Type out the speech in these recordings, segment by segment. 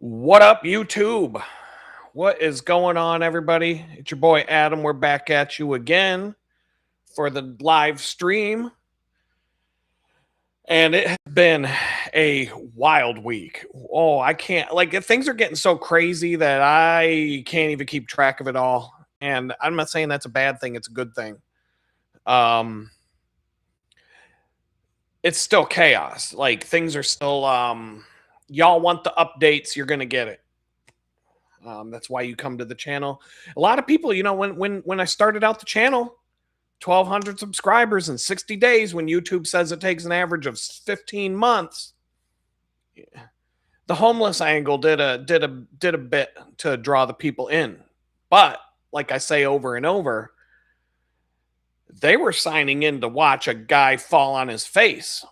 What up, YouTube? What is going on, everybody? It's your boy Adam. We're back at you again for the live stream. And it has been a wild week. Oh, I can't, like, things are getting so crazy that I can't even keep track of it all. And I'm not saying that's a bad thing, it's a good thing. It's still chaos. Like, things are still, y'all want the updates, you're going to get it. That's why you come to the channel. A lot of people, when I started out the channel, 1,200 subscribers in 60 days, when YouTube says it takes an average of 15 months. The homeless angle did a bit to draw the people in, but like I say over and over, they were signing in to watch a guy fall on his face.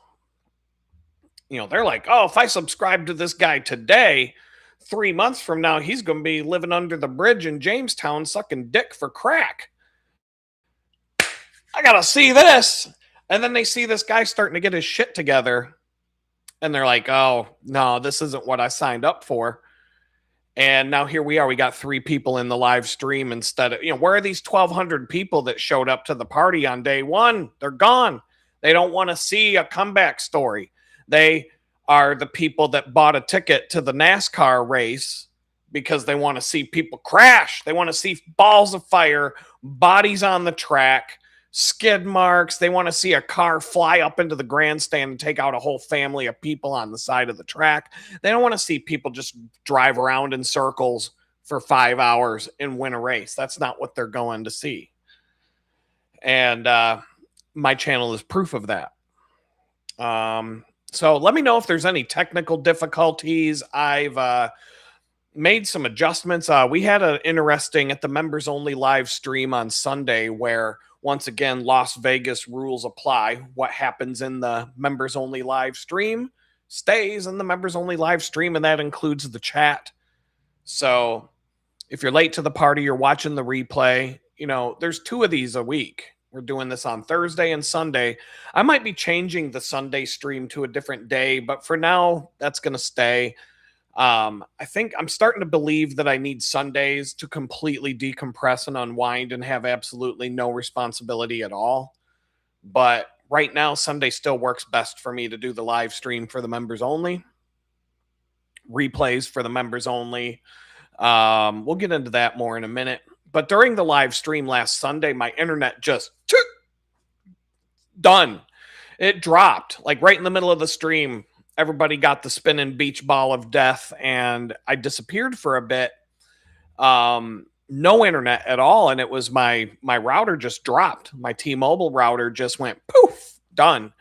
They're like, oh, if I subscribe to this guy today, 3 months from now, he's going to be living under the bridge in Jamestown sucking dick for crack. I got to see this. And then they see this guy starting to get his shit together. And they're like, oh, no, this isn't what I signed up for. And now here we are. We got 3 people in the live stream instead of, where are these 1,200 people that showed up to the party on day one? They're gone. They don't want to see a comeback story. They are the people that bought a ticket to the NASCAR race because they want to see people crash. They want to see balls of fire, bodies on the track, skid marks. They want to see a car fly up into the grandstand and take out a whole family of people on the side of the track. They don't want to see people just drive around in circles for 5 hours and win a race. That's not what they're going to see. And my channel is proof of that. So let me know if there's any technical difficulties. I've made some adjustments. We had an interesting at the members only live stream on Sunday where once again, Las Vegas rules apply. What happens in the members only live stream stays in the members only live stream, and that includes the chat. So if you're late to the party, you're watching the replay, there's 2 of these a week. We're doing this on Thursday and Sunday. I might be changing the Sunday stream to a different day, but for now, that's going to stay. I think I'm starting to believe that I need Sundays to completely decompress and unwind and have absolutely no responsibility at all. But right now, Sunday still works best for me to do the live stream for the members only. Replays for the members only. We'll get into that more in a minute. But during the live stream last Sunday, my internet just done. It dropped like right in the middle of the stream. Everybody got the spinning beach ball of death, and I disappeared for a bit. No internet at all, and it was my router just dropped. My T-Mobile router just went poof, done.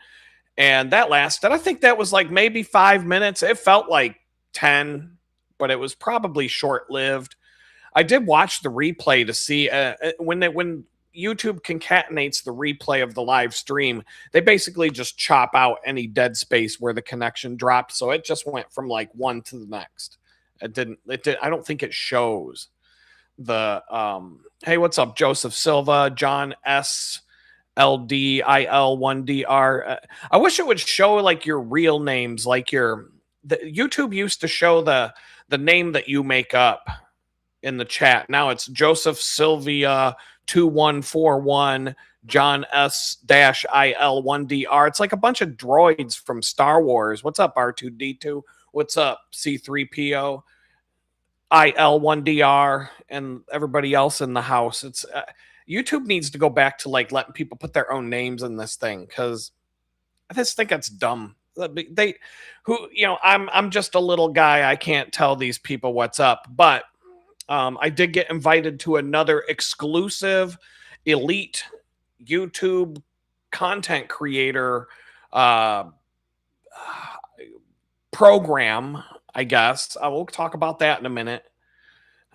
And that lasted, I think that was like maybe 5 minutes. It felt like 10, but it was probably short-lived. I did watch the replay to see when YouTube concatenates the replay of the live stream, they basically just chop out any dead space where the connection dropped. So it just went from like one to the next. I don't think it shows the, hey, what's up? Joseph Silva, John S. LDIL1DR. I wish it would show like your real names, like YouTube used to show the name that you make up in the chat. Now it's Joseph Sylvia 2141 John S-IL1DR. It's like a bunch of droids from Star Wars. What's up, R2D2? What's up, C3PO? IL1DR and everybody else in the house. It's YouTube needs to go back to like letting people put their own names in this thing, because I just think that's dumb. I'm just a little guy. I can't tell these people what's up, but I did get invited to another exclusive elite YouTube content creator program, I guess. We'll talk about that in a minute.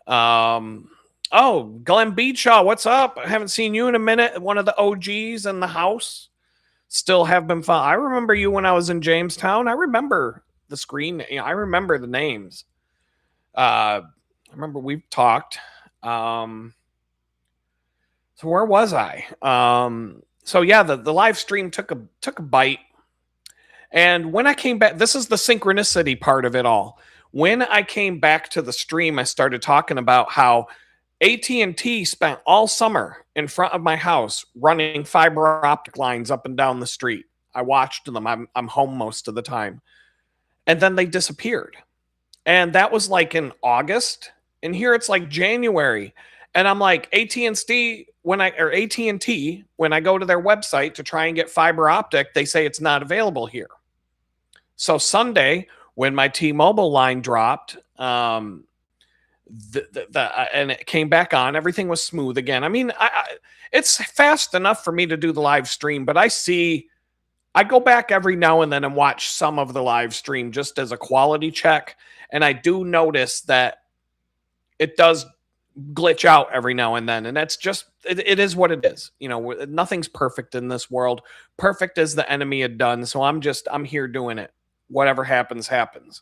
Oh, Glenn Beadshaw, what's up? I haven't seen you in a minute. One of the OGs in the house. Still have been fun. I remember you when I was in Jamestown. I remember the screen. I remember the names. I remember we've talked. So where was I? So yeah, the live stream took a bite. And when I came back, this is the synchronicity part of it all. When I came back to the stream, I started talking about how AT&T spent all summer in front of my house running fiber optic lines up and down the street. I watched them. I'm home most of the time. And then they disappeared. And that was like in August, and here it's like January. And I'm like, AT&T when I go to their website to try and get fiber optic, they say it's not available here. So Sunday, when my T-Mobile line dropped, and it came back on, everything was smooth again. I mean, it's fast enough for me to do the live stream, but I go back every now and then and watch some of the live stream just as a quality check, and I do notice that it does glitch out every now and then, and that's just it is what it is. Nothing's perfect in this world. Perfect as the enemy had done, so I'm here doing it. Whatever happens, happens.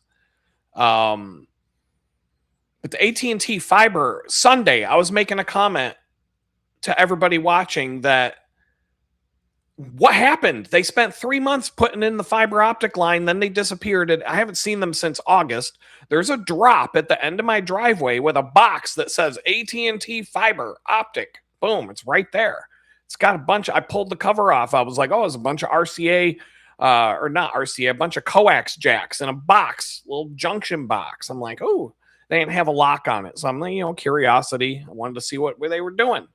But the AT&T fiber Sunday, I was making a comment to everybody watching that what happened? They spent 3 months putting in the fiber optic line, then they disappeared. I haven't seen them since August. There's a drop at the end of my driveway with a box that says AT&T fiber optic. Boom, it's right there. It's got a bunch. I pulled the cover off. I was like, oh, it's a bunch of RCA, or not RCA, a bunch of coax jacks in a box, little junction box. I'm like, oh, they didn't have a lock on it. So I'm like, curiosity. I wanted to see what they were doing.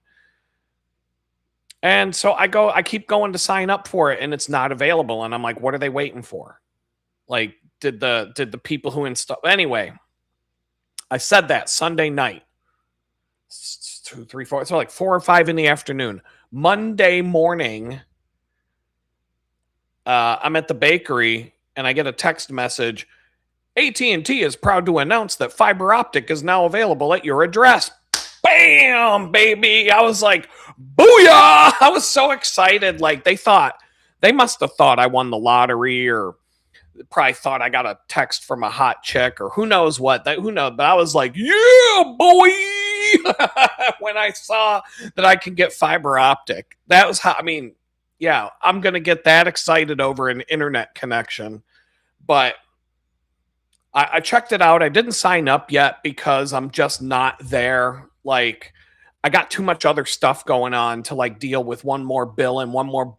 And so I keep going to sign up for it, and it's not available. And I'm like, what are they waiting for? Like, did the people who install anyway? I said that Sunday night. 2, 3, 4. So like 4 or 5 in the afternoon. Monday morning, I'm at the bakery and I get a text message. AT&T is proud to announce that fiber optic is now available at your address. Bam, baby. I was like, booyah. I was so excited. Like they must have thought I won the lottery, or probably thought I got a text from a hot chick, or who knows what. Who knows? But I was like, yeah, boy. When I saw that I could get fiber optic. That was how, yeah, I'm going to get that excited over an internet connection. But I checked it out. I didn't sign up yet because I'm just not there. Like, I got too much other stuff going on to like deal with one more bill and one more.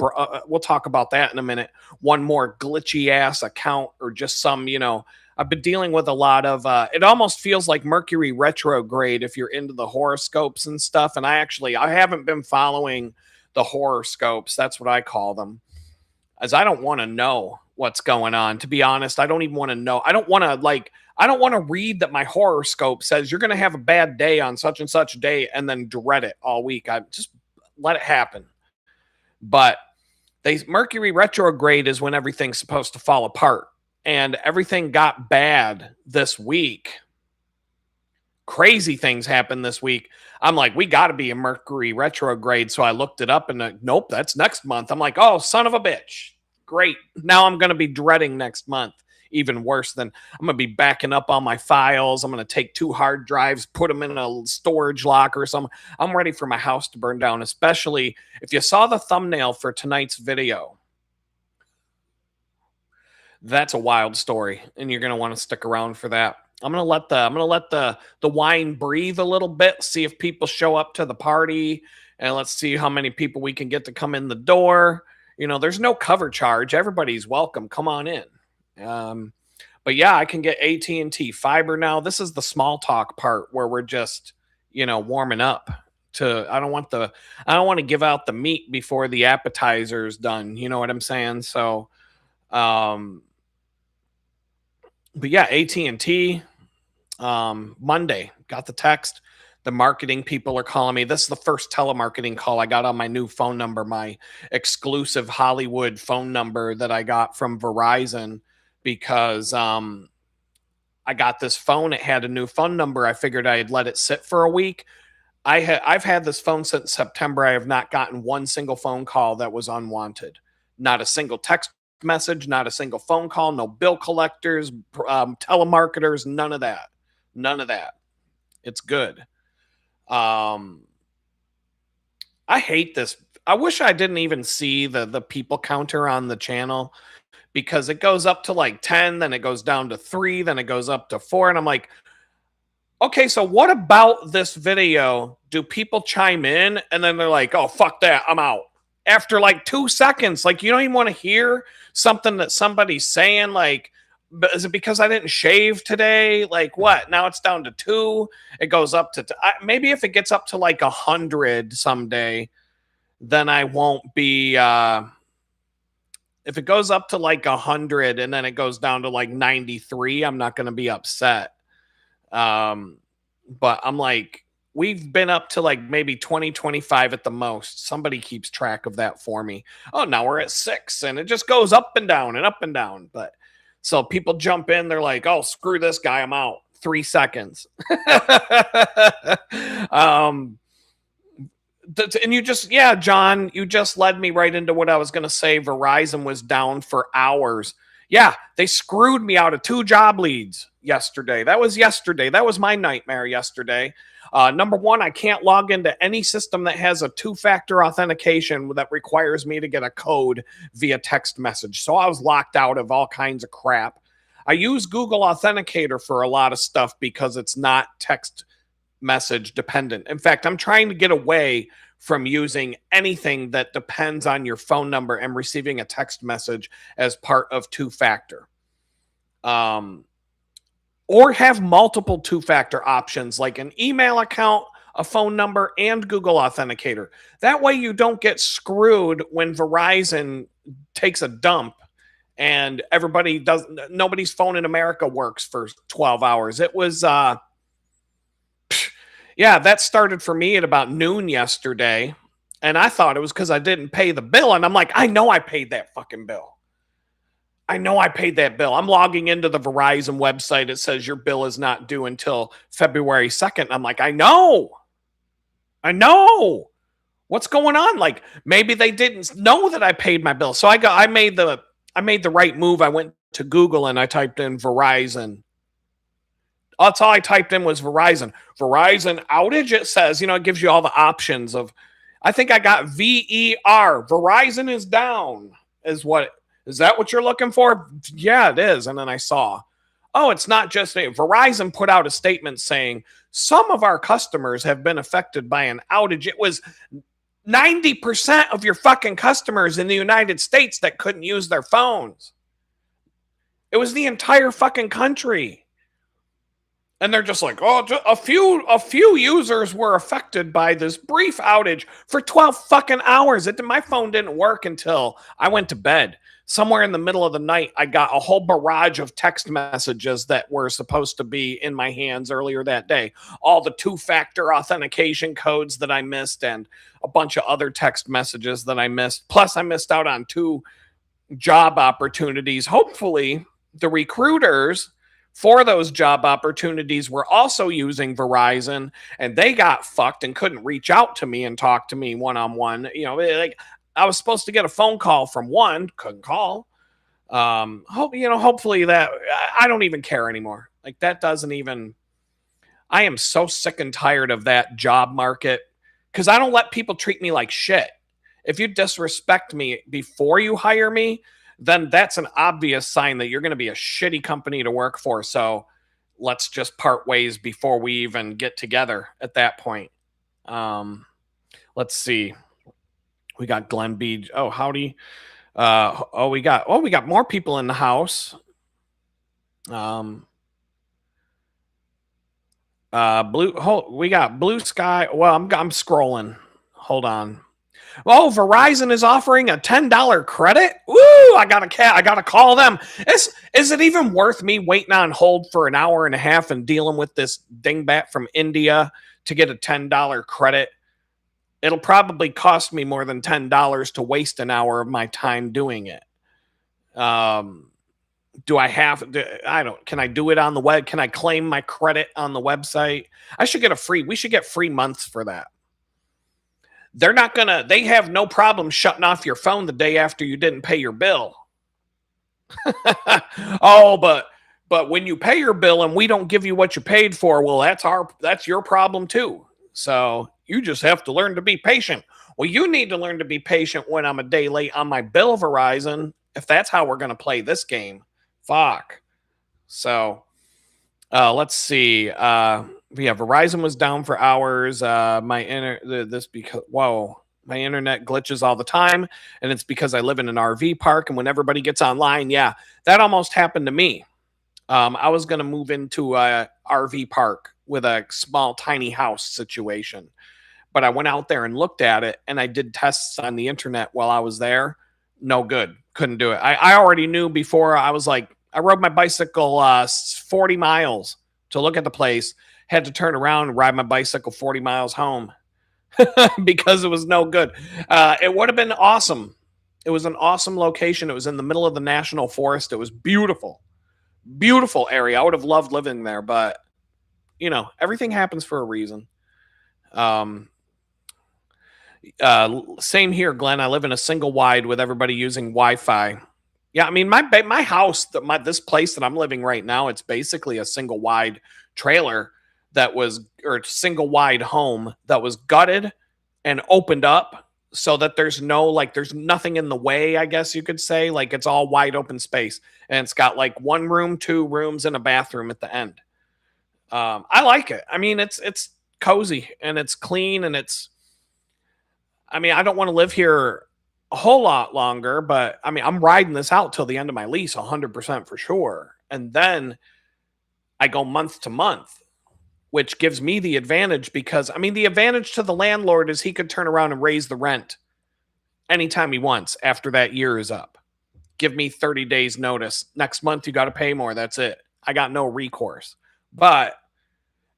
We'll talk about that in a minute. One more glitchy ass account, or just some, I've been dealing with a lot of, it almost feels like Mercury retrograde if you're into the horoscopes and stuff. And I haven't been following the horoscopes. That's what I call them, as I don't want to know what's going on. To be honest, I don't even want to know. I don't want to read that my horoscope says you're going to have a bad day on such and such day and then dread it all week. I just let it happen. But Mercury retrograde is when everything's supposed to fall apart, and everything got bad this week. Crazy things happened this week. I'm like, we got to be in Mercury retrograde. So I looked it up and nope, that's next month. I'm like, oh, son of a bitch. Great. Now I'm going to be dreading next month. Even worse than I'm going to be backing up all my files. I'm going to take 2 hard drives, put them in a storage locker or something. I'm ready for my house to burn down, especially if you saw the thumbnail for tonight's video. That's a wild story, and you're going to want to stick around for that. I'm going to let the wine breathe a little bit, see if people show up to the party, and let's see how many people we can get to come in the door. There's no cover charge. Everybody's welcome. Come on in. But yeah, I can get AT&T fiber now. This is the small talk part where we're just, warming up I don't want to give out the meat before the appetizer's done. You know what I'm saying? So, but yeah, AT&T, Monday, got the text. The marketing people are calling me. This is the first telemarketing call I got on my new phone number, my exclusive Hollywood phone number that I got from Verizon, because I got this phone. It had a new phone number. I figured I'd let it sit for a week. I've had this phone since September. I have not gotten one single phone call that was unwanted. Not a single text message, not a single phone call, no bill collectors, telemarketers, none of that. None of that. It's good. I hate this. I wish I didn't even see the people counter on the channel, because it goes up to like 10, then it goes down to 3, then it goes up to 4. And I'm like, okay, so what about this video? Do people chime in and then they're like, oh, fuck that, I'm out. After like 2 seconds, like you don't even want to hear something that somebody's saying, like, is it because I didn't shave today? Like what? Now it's down to 2. It goes up to maybe if it gets up to like 100 someday, then I won't be. If it goes up to like 100 and then it goes down to like 93, I'm not going to be upset. But I'm like, we've been up to like maybe 20, 25 at the most. Somebody keeps track of that for me. Oh, now we're at 6 and it just goes up and down and up and down. But so people jump in, they're like, oh, screw this guy, I'm out. 3 seconds. And you just, yeah, John, you just led me right into what I was going to say. Verizon was down for hours. Yeah, they screwed me out of 2 job leads yesterday. That was yesterday. That was my nightmare yesterday. Number one, I can't log into any system that has a 2-factor authentication that requires me to get a code via text message. So I was locked out of all kinds of crap. I use Google Authenticator for a lot of stuff because it's not text message dependent. In fact, I'm trying to get away from using anything that depends on your phone number and receiving a text message as part of 2-factor. Or have multiple 2-factor options like an email account, a phone number, and Google Authenticator. That way you don't get screwed when Verizon takes a dump and nobody's phone in America works for 12 hours. It was, yeah, that started for me at about noon yesterday. And I thought it was because I didn't pay the bill. And I'm like, I know I paid that fucking bill. I know I paid that bill. I'm logging into the Verizon website. It says your bill is not due until February 2nd. I'm like, I know. What's going on? Like maybe they didn't know that I paid my bill. So I made the right move. I went to Google and I typed in Verizon. That's all I typed in was Verizon. Verizon outage, it says, it gives you all the options of, I think I got VER. Verizon is down is that what you're looking for? Yeah, it is. And then I saw, oh, it's not just Verizon put out a statement saying some of our customers have been affected by an outage. It was 90% of your fucking customers in the United States that couldn't use their phones. It was the entire fucking country. And they're just like, oh, a few users were affected by this brief outage for 12 fucking hours. My phone didn't work until I went to bed. Somewhere in the middle of the night, I got a whole barrage of text messages that were supposed to be in my hands earlier that day. All the 2-factor authentication codes that I missed and a bunch of other text messages that I missed. Plus, I missed out on 2 job opportunities. Hopefully, the recruiters for those job opportunities were also using Verizon and they got fucked and couldn't reach out to me and talk to me one-on-one. Like I was supposed to get a phone call from one, couldn't call. Hopefully that I don't even care anymore. Like that doesn't even, I am so sick and tired of that job market because I don't let people treat me like shit. If you disrespect me before you hire me, then that's an obvious sign that you're going to be a shitty company to work for. So let's just part ways before we even get together at that point. Let's see. We got Glenn B. Oh, howdy. We got more people in the house. We got Blue Sky. Well, I'm scrolling. Hold on. Oh, Verizon is offering a $10 credit. Woo! I gotta call them. Is it even worth me waiting on hold for an hour and a half and dealing with this dingbat from India to get a $10 credit? It'll probably cost me more than $10 to waste an hour of my time doing it. Do I have? Can I do it on the web? Can I claim my credit on the website? We should get free months for that. They have no problem shutting off your phone the day after you didn't pay your bill. Oh, but when you pay your bill and we don't give you what you paid for, well, that's your problem too. So you just have to learn to be patient. Well, you need to learn to be patient when I'm a day late on my bill, Verizon. if that's how we're going to play this game, fuck. So let's see. Yeah, Verizon was down for hours. My internet glitches all the time, and it's because I live in an RV park. And when everybody gets online, yeah, that almost happened to me. I was going to move into a RV park with a small, tiny house situation, but I went out there and looked at it, and I did tests on the internet while I was there. No good. Couldn't do it. I already knew before. I was like, I rode my bicycle 40 miles to look at the place. Had to turn around and ride my bicycle 40 miles home because it was no good. It would have been awesome. It was an awesome location. It was in the middle of the national forest. It was beautiful, beautiful area. I would have loved living there, but everything happens for a reason. Same here, Glenn. I live in a single wide with everybody using Wi-Fi. Yeah, I mean my house, this place that I'm living right now, it's basically a single wide trailer or single wide home that was gutted and opened up so that there's nothing in the way, I guess you could say. Like, it's all wide open space, and it's got like one room, two rooms, and a bathroom at the end. I like it. I mean, it's cozy and it's clean, and I don't want to live here a whole lot longer, but I'm riding this out till the end of my lease 100% for sure. And then I go month to month, which gives me the advantage because the advantage to the landlord is he could turn around and raise the rent anytime he wants after that year is up. Give me 30 days notice. Next month, you got to pay more. That's it. I got no recourse. But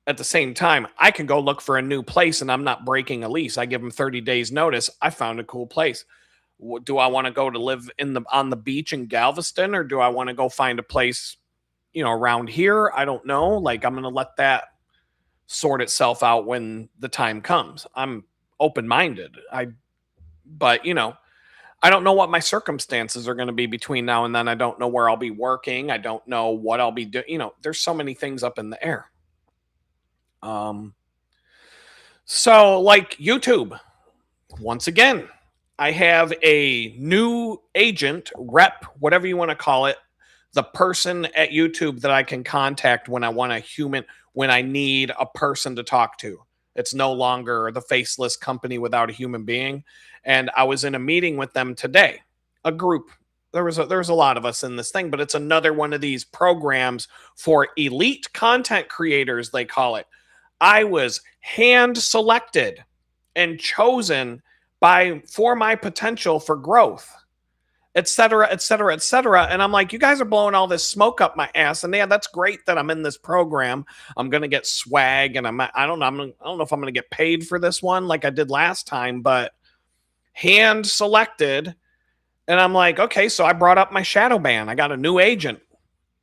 at the same time, I can go look for a new place and I'm not breaking a lease. I give them 30 days notice. I found a cool place. Do I want to go to live on the beach in Galveston, or do I want to go find a place, around here? I don't know. Like, I'm going to let that sort itself out when the time comes. I'm open-minded. But I don't know what my circumstances are going to be between now and then. I don't know where I'll be working. I don't know what I'll be doing. There's so many things up in the air. So like YouTube, once again, I have a new agent, rep, whatever you want to call it, the person at YouTube that I can contact when I need a person to talk to. It's no longer the faceless company without a human being. And I was in a meeting with them today, a group. There's a lot of us in this thing, but it's another one of these programs for elite content creators, they call it. I was hand selected and chosen for my potential for growth, et cetera, et cetera, et cetera. And I'm like, you guys are blowing all this smoke up my ass. And yeah, that's great that I'm in this program. I'm going to get swag, and I don't know if I'm going to get paid for this one like I did last time, but hand selected. And I'm like, okay, so I brought up my shadow ban. I got a new agent.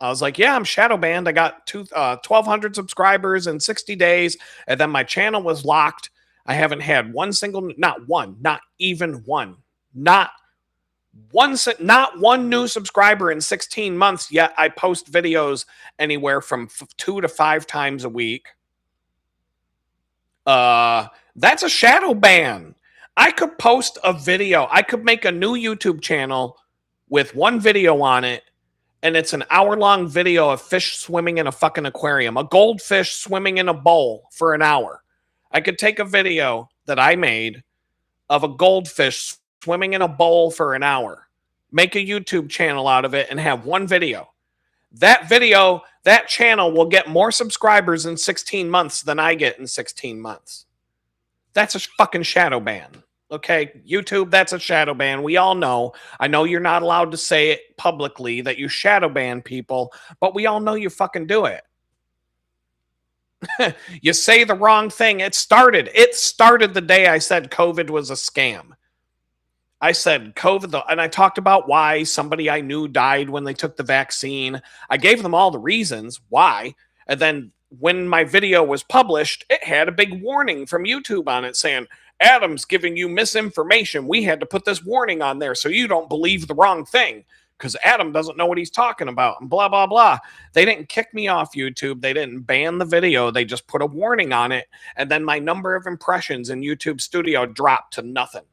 I was like, yeah, I'm shadow banned. I got 1,200 subscribers in 60 days. And then my channel was locked. I haven't had not one new subscriber in 16 months, yet I post videos anywhere from 2 to 5 times a week. That's a shadow ban. I could post a video. I could make a new YouTube channel with one video on it, and it's an hour-long video of fish swimming in a fucking aquarium, a goldfish swimming in a bowl for an hour. I could take a video that I made of a goldfish swimming in a bowl for an hour, make a YouTube channel out of it, and have one video. That channel will get more subscribers in 16 months than I get in 16 months. That's a fucking shadow ban. Okay, YouTube, that's a shadow ban. We all know. I know you're not allowed to say it publicly that you shadow ban people, but we all know you fucking do it. You say the wrong thing. It started the day I said COVID was a scam. I said COVID, and I talked about why somebody I knew died when they took the vaccine. I gave them all the reasons why. And then when my video was published, it had a big warning from YouTube on it saying, Adam's giving you misinformation. We had to put this warning on there so you don't believe the wrong thing because Adam doesn't know what he's talking about and blah, blah, blah. They didn't kick me off YouTube. They didn't ban the video. They just put a warning on it. And then my number of impressions in YouTube Studio dropped to nothing.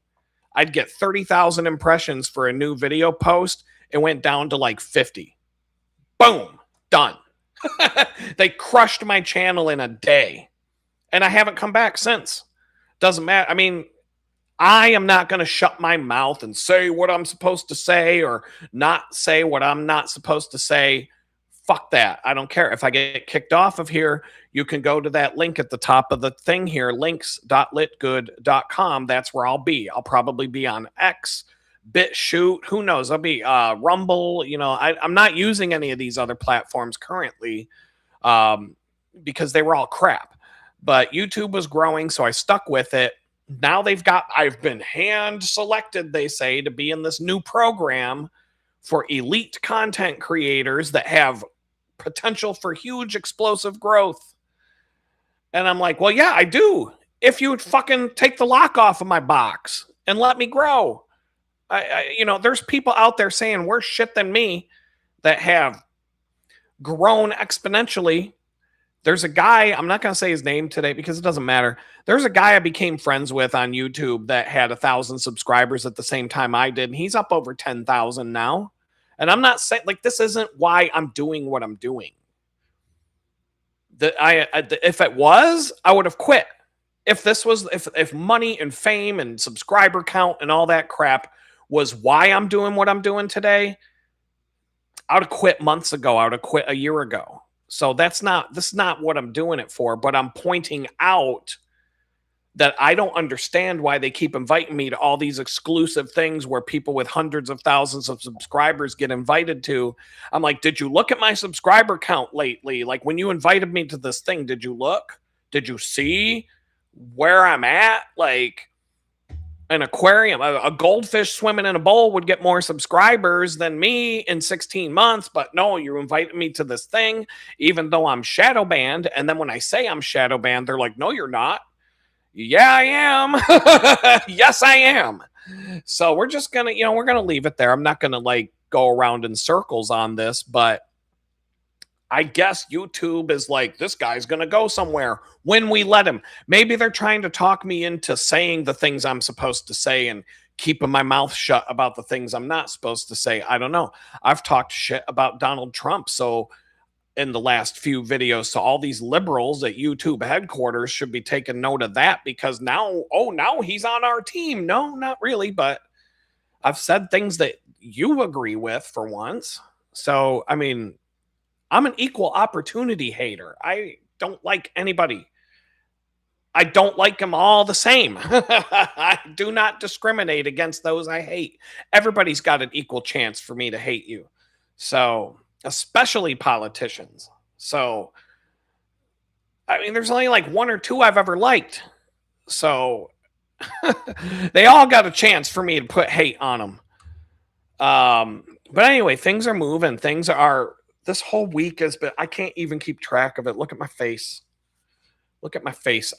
I'd get 30,000 impressions for a new video post, it went down to like 50. Boom, done. They crushed my channel in a day, and I haven't come back since. Doesn't matter. I mean, I am not going to shut my mouth and say what I'm supposed to say or not say what I'm not supposed to say. Fuck that. I don't care. If I get kicked off of here, you can go to that link at the top of the thing here, links.litgood.com. That's where I'll be. I'll probably be on X, BitChute, who knows? I'll be Rumble. You know, I'm not using any of these other platforms currently because they were all crap. But YouTube was growing, so I stuck with it. Now I've been hand selected, they say, to be in this new program for elite content creators that have potential for huge explosive growth. And I'm like, well, yeah, I do. If you would fucking take the lock off of my box and let me grow. You know, there's people out there saying worse shit than me that have grown exponentially. There's a guy, I'm not going to say his name today because it doesn't matter. There's a guy I became friends with on YouTube that had 1,000 subscribers at the same time I did. And he's up over 10,000 now. And I'm not saying, like, this isn't why I'm doing what I'm doing. If it was, I would have quit. If money and fame and subscriber count and all that crap was why I'm doing what I'm doing today, I would have quit months ago. I would have quit a year ago. So this is not what I'm doing it for, but I'm pointing out that I don't understand why they keep inviting me to all these exclusive things where people with hundreds of thousands of subscribers get invited to. I'm like, did you look at my subscriber count lately? Like, when you invited me to this thing, did you look? Did you see where I'm at? Like, an aquarium, a goldfish swimming in a bowl would get more subscribers than me in 16 months. But no, you invited me to this thing, even though I'm shadow banned. And then when I say I'm shadow banned, they're like, no, you're not. Yeah, I am. Yes, I am. So we're just going to, we're going to leave it there. I'm not going to like go around in circles on this, but I guess YouTube is like, this guy's going to go somewhere when we let him. Maybe they're trying to talk me into saying the things I'm supposed to say and keeping my mouth shut about the things I'm not supposed to say. I don't know. I've talked shit about Donald Trump. So in the last few videos, so all these liberals at YouTube headquarters should be taking note of that, because now he's on our team. No, not really. But I've said things that you agree with for once. So, I mean, I'm an equal opportunity hater. I don't like anybody. I don't like them all the same. I do not discriminate against those I hate. Everybody's got an equal chance for me to hate you. So, especially politicians. So, I mean, there's only like one or two I've ever liked. So, they all got a chance for me to put hate on them. But anyway, things are moving. This whole week has been, I can't even keep track of it. Look at my face. Look at my face.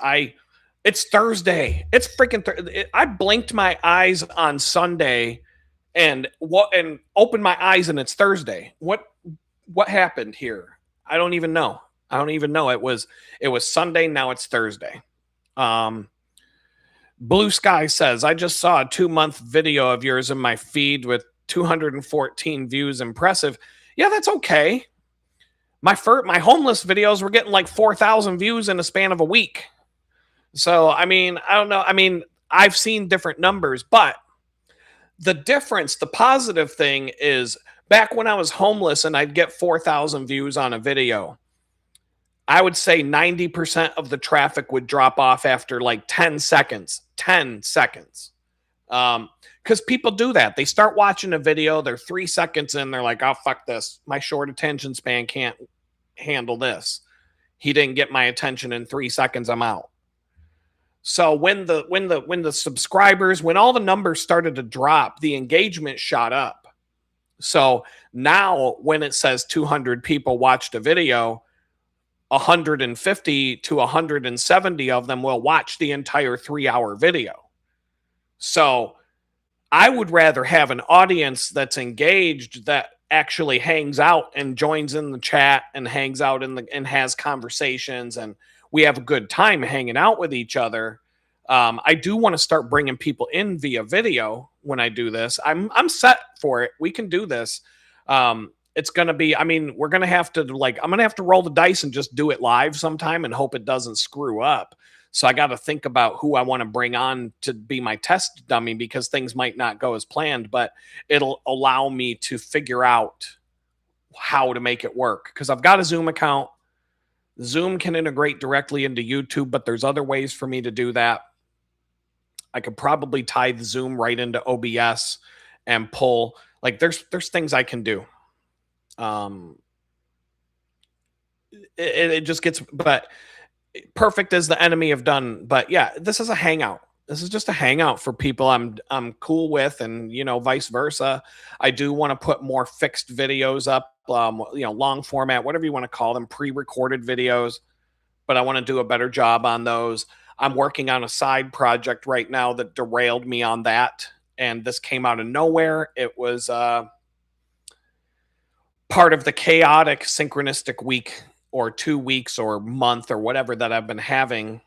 It's Thursday. It's freaking I blinked my eyes on Sunday and opened my eyes and it's Thursday. What happened here? I don't even know. It was Sunday, now it's Thursday. Blue Sky says, I just saw a 2-month video of yours in my feed with 214 views. Impressive. Yeah, that's okay. My homeless videos were getting like 4,000 views in a span of a week. So, I mean, I don't know. I mean, I've seen different numbers, but the positive thing is, back when I was homeless and I'd get 4,000 views on a video, I would say 90% of the traffic would drop off after like 10 seconds. 10 seconds. Because people do that. They start watching a video, they're 3 seconds in, they're like, oh, fuck this. My short attention span can't handle this. He didn't get my attention in 3 seconds, I'm out. So when the subscribers, when all the numbers started to drop, the engagement shot up. So now when it says 200 people watched a video, 150 to 170 of them will watch the entire 3-hour video. So I would rather have an audience that's engaged, that actually hangs out and joins in the chat and hangs out and has conversations, and we have a good time hanging out with each other. I do want to start bringing people in via video when I do this. I'm set for it. We can do this. It's going to be, I mean, we're going to have to like, I'm going to have to roll the dice and just do it live sometime and hope it doesn't screw up. So I got to think about who I want to bring on to be my test dummy, because things might not go as planned, but it'll allow me to figure out how to make it work. Because I've got a Zoom account. Zoom can integrate directly into YouTube, but there's other ways for me to do that. I could probably tie the Zoom right into OBS and pull, like there's things I can do. It just gets, but perfect is the enemy of done. But yeah, this is a hangout. This is just a hangout for people I'm cool with, and vice versa. I do want to put more fixed videos up, long format, whatever you want to call them, pre-recorded videos. But I want to do a better job on those. I'm working on a side project right now that derailed me on that, and this came out of nowhere. It was part of the chaotic synchronistic week or 2 weeks or month or whatever that I've been having.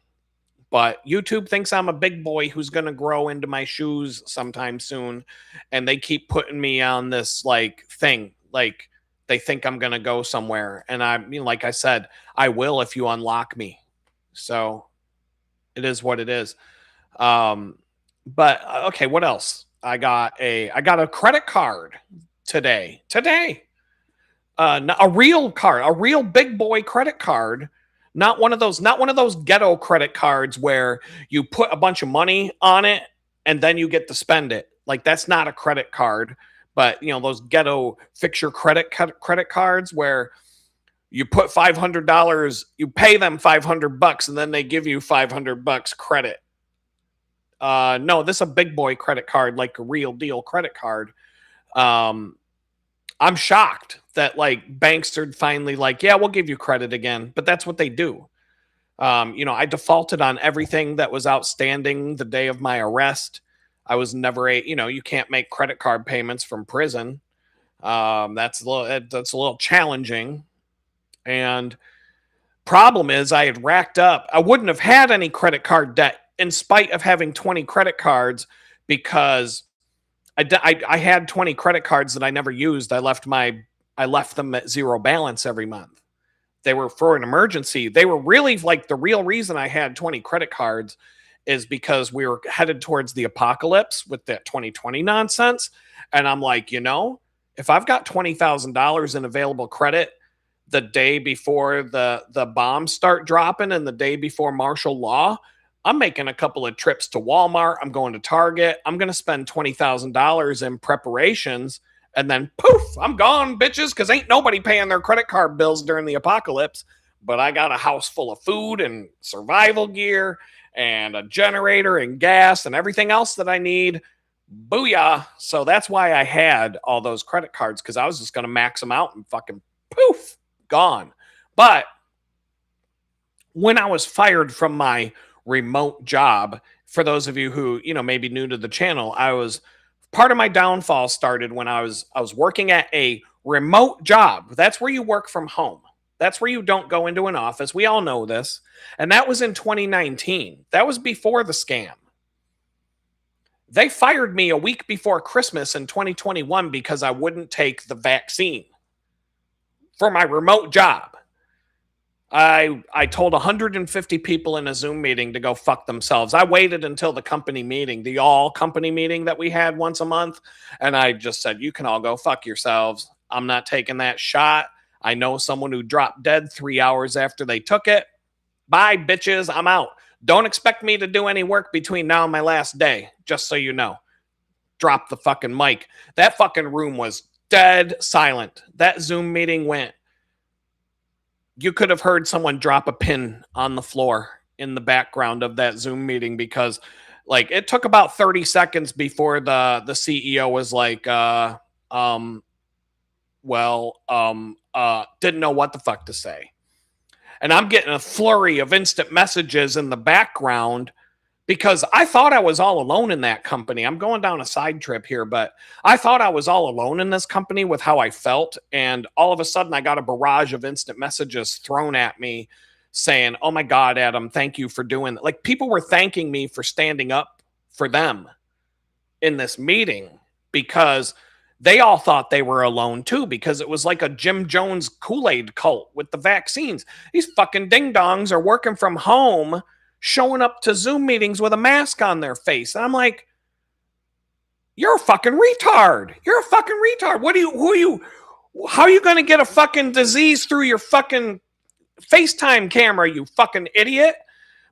But YouTube thinks I'm a big boy who's going to grow into my shoes sometime soon, and they keep putting me on this like thing, like they think I'm going to go somewhere. And I mean, like I said, I will if you unlock me. So it is what it is. But okay, what else? I got a credit card today. A real card, a real big boy credit card. Not one of those ghetto credit cards where you put a bunch of money on it and then you get to spend it. Like, that's not a credit card. But those ghetto fix your credit cards where you put $500, you pay them $500, and then they give you $500 credit. No, this is a big boy credit card, like a real deal credit card. I'm shocked that like banks are finally like, yeah, we'll give you credit again, but that's what they do. I defaulted on everything that was outstanding the day of my arrest. I was never you can't make credit card payments from prison. That's a little challenging. And problem is, I had racked up. I wouldn't have had any credit card debt in spite of having 20 credit cards, because I had 20 credit cards that I never used. I left them at zero balance every month. They were for an emergency. They were really like the real reason I had 20 credit cards is because we were headed towards the apocalypse with that 2020 nonsense. And I'm like, if I've got $20,000 in available credit the day before the bombs start dropping and the day before martial law, I'm making a couple of trips to Walmart. I'm going to Target. I'm going to spend $20,000 in preparations, and then poof, I'm gone, bitches, because ain't nobody paying their credit card bills during the apocalypse. But I got a house full of food and survival gear and a generator and gas and everything else that I need. Booyah. So that's why I had all those credit cards, because I was just going to max them out and fucking poof, gone. But when I was fired from my remote job, for those of you who may be new to the channel, part of my downfall started when I was working at a remote job. That's where you work from home. That's where you don't go into an office. We all know this. And that was in 2019. That was before the scam. They fired me a week before Christmas in 2021 because I wouldn't take the vaccine for my remote job. I told 150 people in a Zoom meeting to go fuck themselves. I waited until the company meeting, the all company meeting that we had once a month. And I just said, you can all go fuck yourselves. I'm not taking that shot. I know someone who dropped dead 3 hours after they took it. Bye, bitches. I'm out. Don't expect me to do any work between now and my last day, just so you know. Drop the fucking mic. That fucking room was dead silent. That Zoom meeting went. You could have heard someone drop a pin on the floor in the background of that Zoom meeting, because like it took about 30 seconds before the CEO was like, didn't know what the fuck to say. And I'm getting a flurry of instant messages in the background because I thought I was all alone in that company. I'm going down a side trip here, but I thought I was all alone in this company with how I felt. And all of a sudden I got a barrage of instant messages thrown at me saying, "Oh my God, Adam, thank you for doing that." Like people were thanking me for standing up for them in this meeting because they all thought they were alone too, because it was like a Jim Jones Kool-Aid cult with the vaccines. These fucking ding-dongs are working from home, showing up to Zoom meetings with a mask on their face. And I'm like, you're a fucking retard. You're a fucking retard. How are you going to get a fucking disease through your fucking FaceTime camera, you fucking idiot?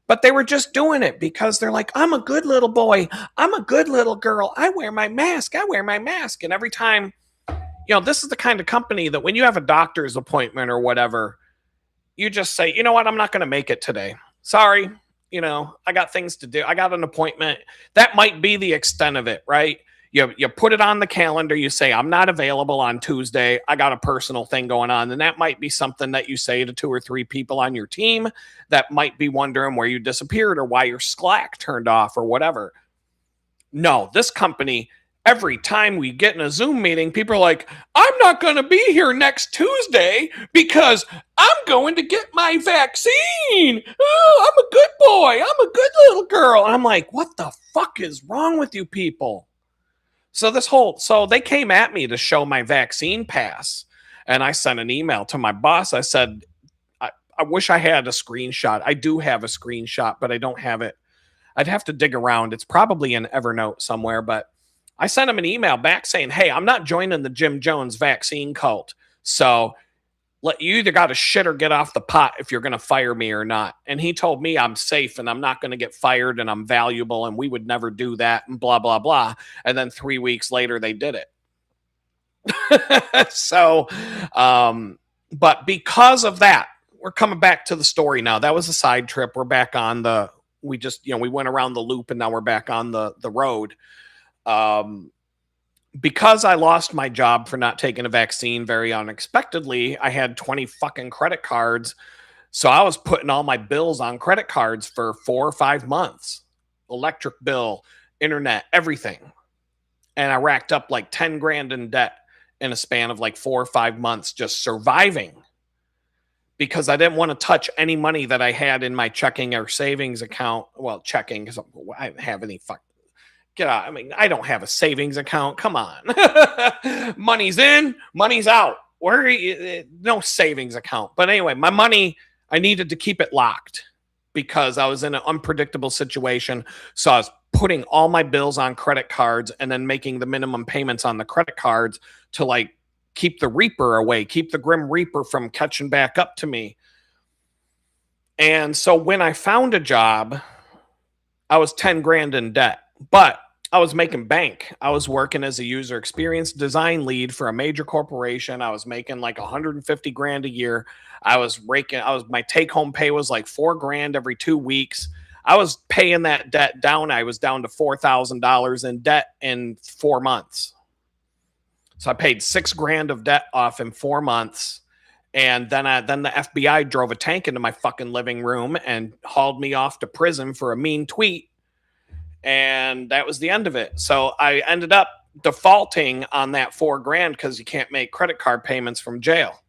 But they were just doing it because they're like, I'm a good little boy. I'm a good little girl. I wear my mask. I wear my mask. And every time, this is the kind of company that when you have a doctor's appointment or whatever, you just say, you know what? I'm not going to make it today. Sorry. I got things to do. I got an appointment. That might be the extent of it, right? You put it on the calendar. You say, I'm not available on Tuesday. I got a personal thing going on. And that might be something that you say to 2 or 3 people on your team that might be wondering where you disappeared or why your Slack turned off or whatever. No, this company, every time we get in a Zoom meeting, people are like, I'm not going to be here next Tuesday because I'm going to get my vaccine. Oh, I'm a good boy. I'm a good little girl. And I'm like, what the fuck is wrong with you people? So they came at me to show my vaccine pass. And I sent an email to my boss. I said, I wish I had a screenshot. I do have a screenshot, but I don't have it. I'd have to dig around. It's probably in Evernote somewhere, but I sent him an email back saying, hey, I'm not joining the Jim Jones vaccine cult. So you either got to shit or get off the pot if you're going to fire me or not. And he told me I'm safe and I'm not going to get fired and I'm valuable and we would never do that and blah, blah, blah. And then 3 weeks later, they did it. So, but because of that, we're coming back to the story now. That was a side trip. We're back on we went around the loop and now we're back on the road. Because I lost my job for not taking a vaccine very unexpectedly, I had 20 fucking credit cards. So I was putting all my bills on credit cards for 4 or 5 months. Electric bill, internet, everything. And I racked up like 10 grand in debt in a span of like 4 or 5 months just surviving. Because I didn't want to touch any money that I had in my checking or savings account. Well, checking, because I don't have any get out. I mean, I don't have a savings account. Come on. Money's in, money's out. No savings account. But anyway, my money, I needed to keep it locked because I was in an unpredictable situation. So I was putting all my bills on credit cards and then making the minimum payments on the credit cards to like keep the Reaper away, keep the Grim Reaper from catching back up to me. And so when I found a job, I was 10 grand in debt, but I was making bank. I was working as a user experience design lead for a major corporation. I was making like 150 grand a year. My take home pay was like 4 grand every 2 weeks. I was paying that debt down. I was down to $4,000 in debt in 4 months. So I paid 6 grand of debt off in 4 months. And then the FBI drove a tank into my fucking living room and hauled me off to prison for a mean tweet. And that was the end of it. So I ended up defaulting on that 4 grand because you can't make credit card payments from jail.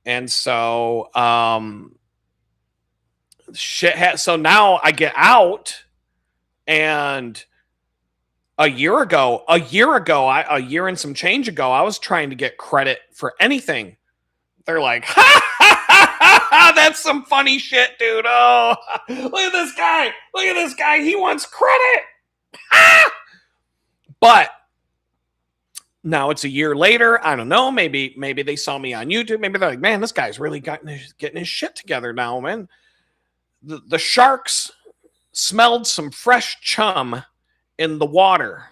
And so so now I get out, and a year and some change ago, I was trying to get credit for anything. They're like, that's some funny shit, dude. Oh, look at this guy. Look at this guy. He wants credit. But now it's a year later. I don't know. Maybe they saw me on YouTube. Maybe they're like, man, this guy's really getting his shit together now, man. The sharks smelled some fresh chum in the water,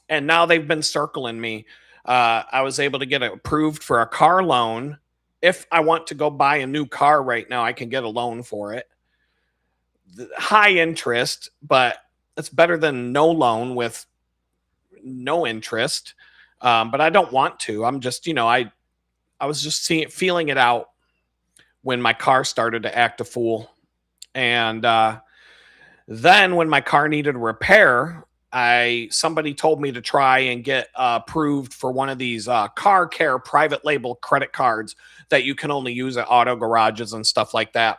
and now they've been circling me. I was able to get approved for a car loan. If I want to go buy a new car right now, I can get a loan for it. High interest, but it's better than no loan with no interest. But I don't want to. I'm just, I was just feeling it out when my car started to act a fool. And then when my car needed a repair, somebody told me to try and get approved for one of these car care private label credit cards that you can only use at auto garages and stuff like that.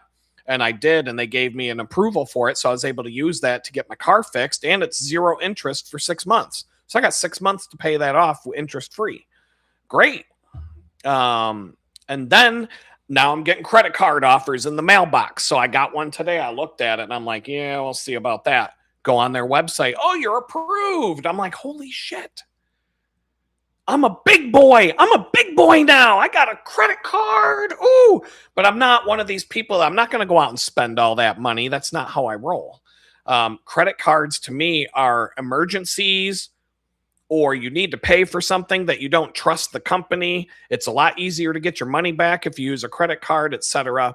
And I did, and they gave me an approval for it. So I was able to use that to get my car fixed, and it's 0 interest for 6 months. So I got 6 months to pay that off interest free. Great. And then now I'm getting credit card offers in the mailbox. So I got one today. I looked at it and I'm like, yeah, we'll see about that. Go on their website. Oh, you're approved. I'm like, holy shit. I'm a big boy. I'm a big boy now. I got a credit card. Ooh, but I'm not one of these people. I'm not going to go out and spend all that money. That's not how I roll. Credit cards to me are emergencies, or you need to pay for something that you don't trust the company. It's a lot easier to get your money back if you use a credit card, etc.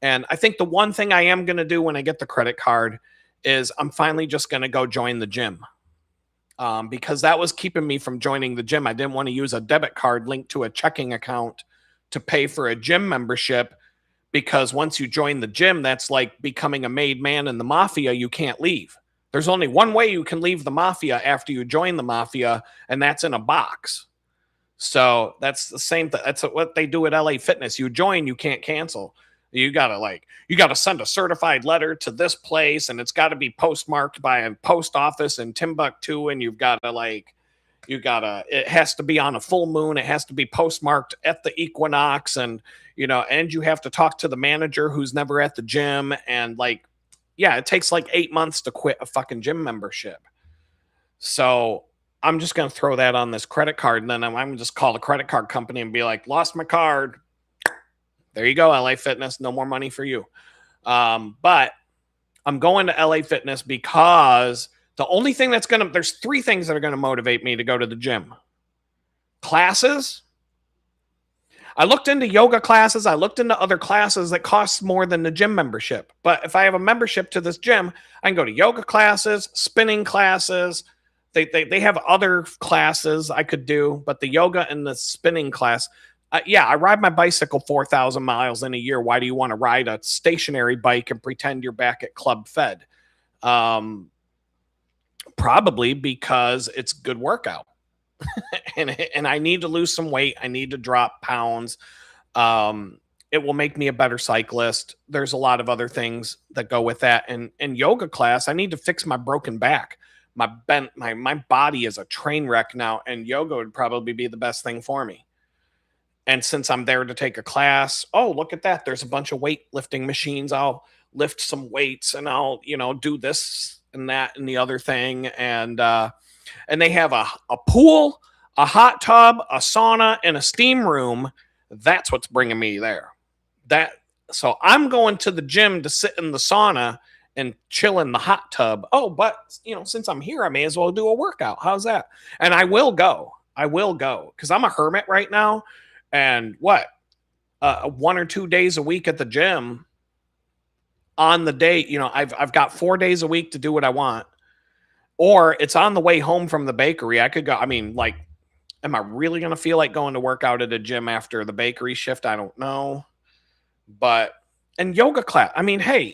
And I think the one thing I am going to do when I get the credit card is I'm finally just going to go join the gym. Because that was keeping me from joining the gym. I didn't want to use a debit card linked to a checking account to pay for a gym membership, because once you join the gym, that's like becoming a made man in the mafia. You can't leave. There's only one way you can leave the mafia after you join the mafia, and that's in a box. So that's the same thing. That's what they do at LA Fitness. You join, you can't cancel. You gotta send a certified letter to this place, and it's got to be postmarked by a post office in Timbuktu, and it has to be on a full moon. It has to be postmarked at the equinox, and and you have to talk to the manager who's never at the gym, and yeah, it takes like 8 months to quit a fucking gym membership. So I'm just gonna throw that on this credit card, and then I'm gonna just call the credit card company and be like, lost my card. There you go, LA Fitness. No more money for you. But I'm going to LA Fitness because the only thing there's 3 things that are going to motivate me to go to the gym. Classes. I looked into yoga classes. I looked into other classes that cost more than the gym membership. But if I have a membership to this gym, I can go to yoga classes, spinning classes. They have other classes I could do, but the yoga and the spinning class, yeah, I ride my bicycle 4,000 miles in a year. Why do you want to ride a stationary bike and pretend you're back at Club Fed? Probably because it's good workout. and I need to lose some weight. I need to drop pounds. It will make me a better cyclist. There's a lot of other things that go with that. And yoga class, I need to fix my broken back. My body is a train wreck now, and yoga would probably be the best thing for me. And since I'm there to take a class, oh, look at that. There's a bunch of weightlifting machines. I'll lift some weights and I'll, do this and that and the other thing. And they have a pool, a hot tub, a sauna, and a steam room. That's what's bringing me there. So I'm going to the gym to sit in the sauna and chill in the hot tub. Oh, but since I'm here, I may as well do a workout. How's that? And I will go because I'm a hermit right now. And 1 or 2 days a week at the gym on the day, I've got 4 days a week to do what I want, or it's on the way home from the bakery. I could go. I mean, am I really going to feel like going to work out at a gym after the bakery shift? I don't know. And yoga class. I mean, hey,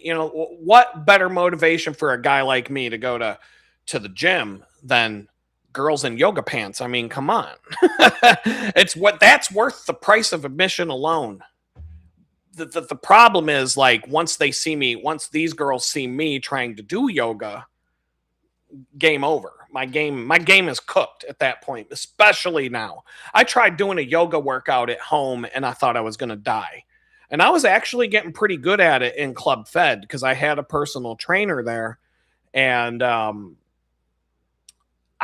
what better motivation for a guy like me to go to the gym than girls in yoga pants? I mean, come on. That's worth the price of admission alone. The problem is, once these girls see me trying to do yoga, game over. My game is cooked at that point, especially now. I tried doing a yoga workout at home and I thought I was going to die. And I was actually getting pretty good at it in Club Fed because I had a personal trainer there, and I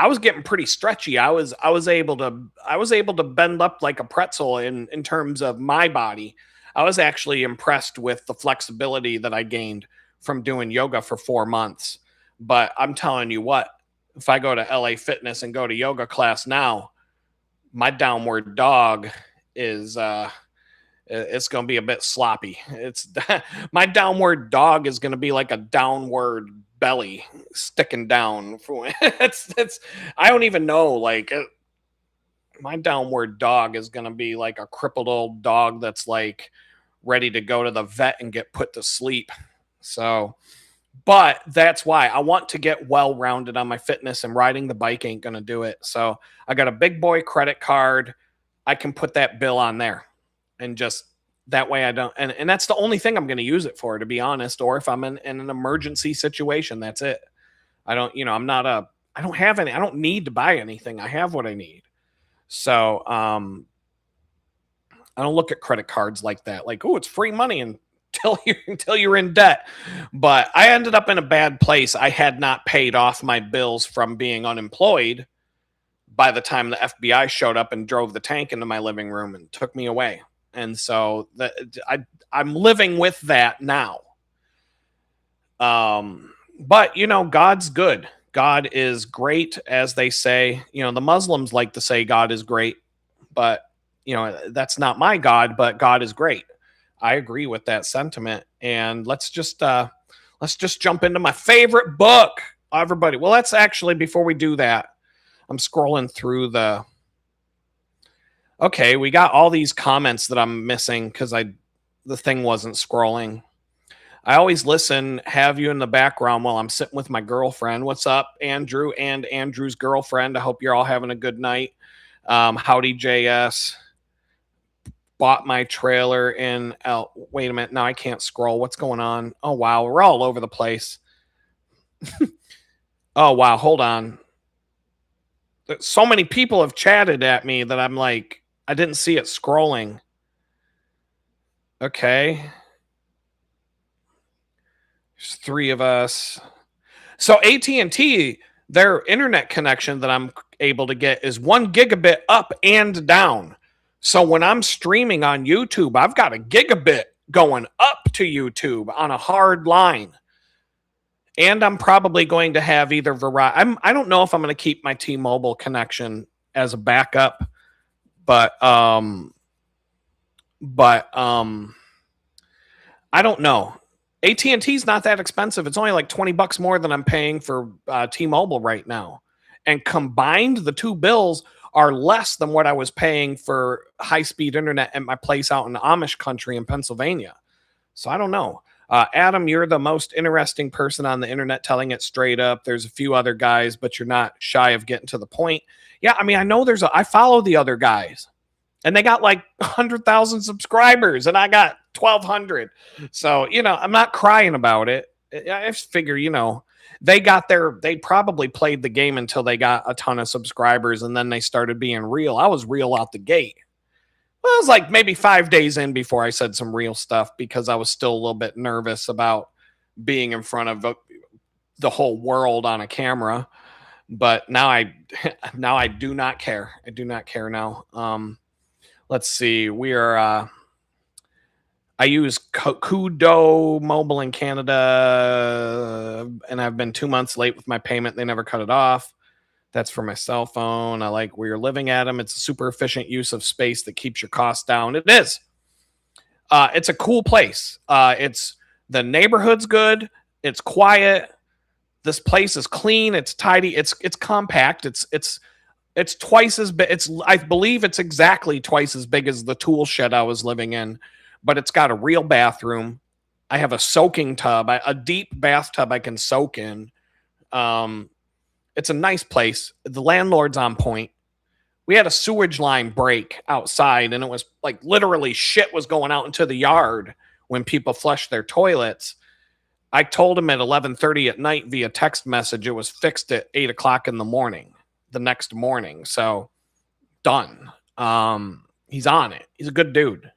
was getting pretty stretchy. I was able to bend up like a pretzel in terms of my body. I was actually impressed with the flexibility that I gained from doing yoga for 4 months. But I'm telling you what, if I go to LA Fitness and go to yoga class now, my downward dog is it's going to be a bit sloppy. My downward dog is going to be like a downward belly sticking down. I don't even know. My downward dog is going to be like a crippled old dog that's ready to go to the vet and get put to sleep. So, but that's why I want to get well-rounded on my fitness, and riding the bike ain't going to do it. So I got a big boy credit card. I can put that bill on there and just That way I don't, and that's the only thing I'm going to use it for, to be honest. Or if I'm in an emergency situation, that's it. I don't, I'm not I don't have any, I don't need to buy anything. I have what I need. So, I don't look at credit cards like that. Like, oh, it's free money until you're in debt. But I ended up in a bad place. I had not paid off my bills from being unemployed by the time the FBI showed up and drove the tank into my living room and took me away. And so I'm living with that now. But God's good. God is great, as they say. The Muslims like to say God is great, but that's not my God, but God is great. I agree with that sentiment. And let's just jump into my favorite book, everybody. Well, let's actually, before we do that, I'm scrolling through okay, we got all these comments that I'm missing because the thing wasn't scrolling. I always have you in the background while I'm sitting with my girlfriend. What's up, Andrew and Andrew's girlfriend? I hope you're all having a good night. Howdy, JS. Bought my trailer in wait a minute, now I can't scroll. What's going on? Oh wow, we're all over the place. Oh wow, hold on. So many people have chatted at me that I'm like, I didn't see it scrolling. Okay. There's 3 of us. So AT&T, their internet connection that I'm able to get is 1 gigabit up and down. So when I'm streaming on YouTube, I've got a gigabit going up to YouTube on a hard line. And I'm probably going to have either Verizon. I don't know if I'm going to keep my T-Mobile connection as a backup, but I don't know. AT&T is not that expensive. It's only like $20 more than I'm paying for T-Mobile right now. And combined, the 2 bills are less than what I was paying for high-speed internet at my place out in the Amish country in Pennsylvania. So I don't know. Adam, you're the most interesting person on the internet, telling it straight up. There's a few other guys, but you're not shy of getting to the point. Yeah, I mean, I know I follow the other guys, and they got like 100,000 subscribers, and I got 1,200. So, I'm not crying about it. I just figure, they probably played the game until they got a ton of subscribers, and then they started being real. I was real out the gate. Well, I was like maybe 5 days in before I said some real stuff, because I was still a little bit nervous about being in front of the whole world on a camera. But now I do not care. I do not care now. Let's see. We are. I use Kudo Mobile in Canada, and I've been 2 months late with my payment. They never cut it off. That's for my cell phone. I like where you're living, Adam. It's a super efficient use of space that keeps your costs down. It is. It's a cool place. The neighborhood's good. It's quiet. This place is clean. It's tidy. It's compact. It's twice as big. I believe it's exactly twice as big as the tool shed I was living in, but it's got a real bathroom. I have a soaking tub, a deep bathtub I can soak in. It's a nice place. The landlord's on point. We had a sewage line break outside, and it was like literally shit was going out into the yard when people flushed their toilets. I told him at 11:30 at night via text message it was fixed at 8 o'clock in the morning, the next morning. So done. He's on it. He's a good dude.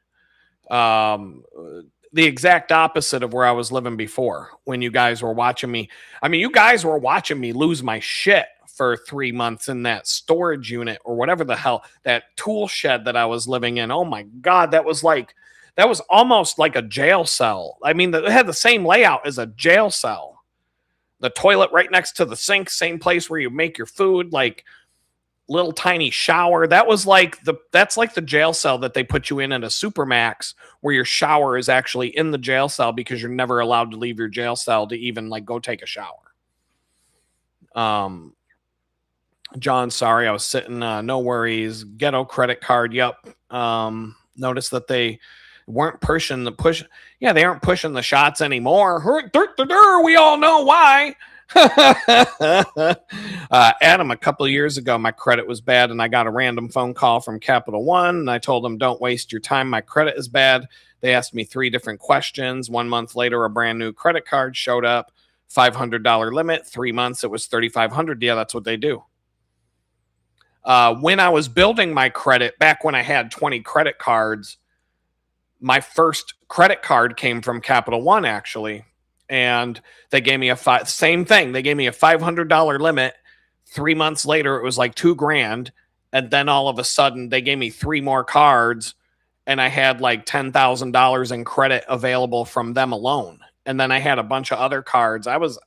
The exact opposite of where I was living before when you guys were watching me. I mean, you guys were watching me lose my shit for 3 months in that storage unit or whatever the hell, that tool shed that I was living in. Oh my God, that was almost like a jail cell. I mean, it had the same layout as a jail cell. The toilet right next to the sink, same place where you make your food, like little tiny shower. That's like the jail cell that they put you in at a Supermax, where your shower is actually in the jail cell because you're never allowed to leave your jail cell to even like go take a shower. John, sorry, I was sitting, no worries. Ghetto credit card. Yep. Notice that they weren't pushing the push. Yeah, they aren't pushing the shots anymore. We all know why. Adam, a couple of years ago, my credit was bad, and I got a random phone call from Capital One, and I told them, don't waste your time. My credit is bad. They asked me 3 different questions. 1 month later, a brand new credit card showed up, $500 limit. 3 months, it was 3,500. Yeah, that's what they do. When I was building my credit, back when I had 20 credit cards, my first credit card came from Capital One, actually. And they gave me same thing. They gave me a $500 limit. 3 months later, it was like $2,000. And then all of a sudden, they gave me 3 more cards, and I had like $10,000 in credit available from them alone. And then I had a bunch of other cards. I was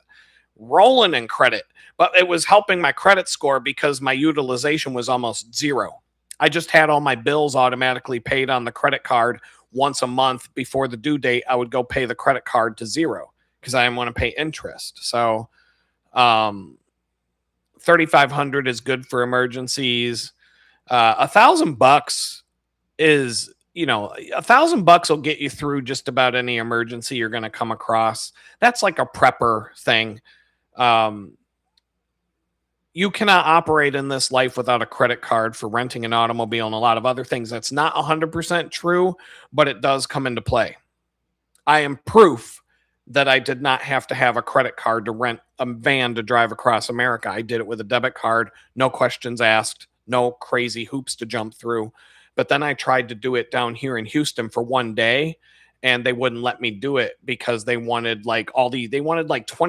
rolling in credit, but it was helping my credit score because my utilization was almost zero. I just had all my bills automatically paid on the credit card. Once a month before the due date, I would go pay the credit card to zero because I didn't want to pay interest. So 3,500 is good for emergencies. $1,000 is, $1,000 will get you through just about any emergency you're going to come across. That's like a prepper thing. You cannot operate in this life without a credit card for renting an automobile and a lot of other things. That's not 100% true, but it does come into play. I am proof that I did not have to have a credit card to rent a van to drive across America. I did it with a debit card, no questions asked, no crazy hoops to jump through. But then I tried to do it down here in Houston for one day, and they wouldn't let me do it because they wanted like 20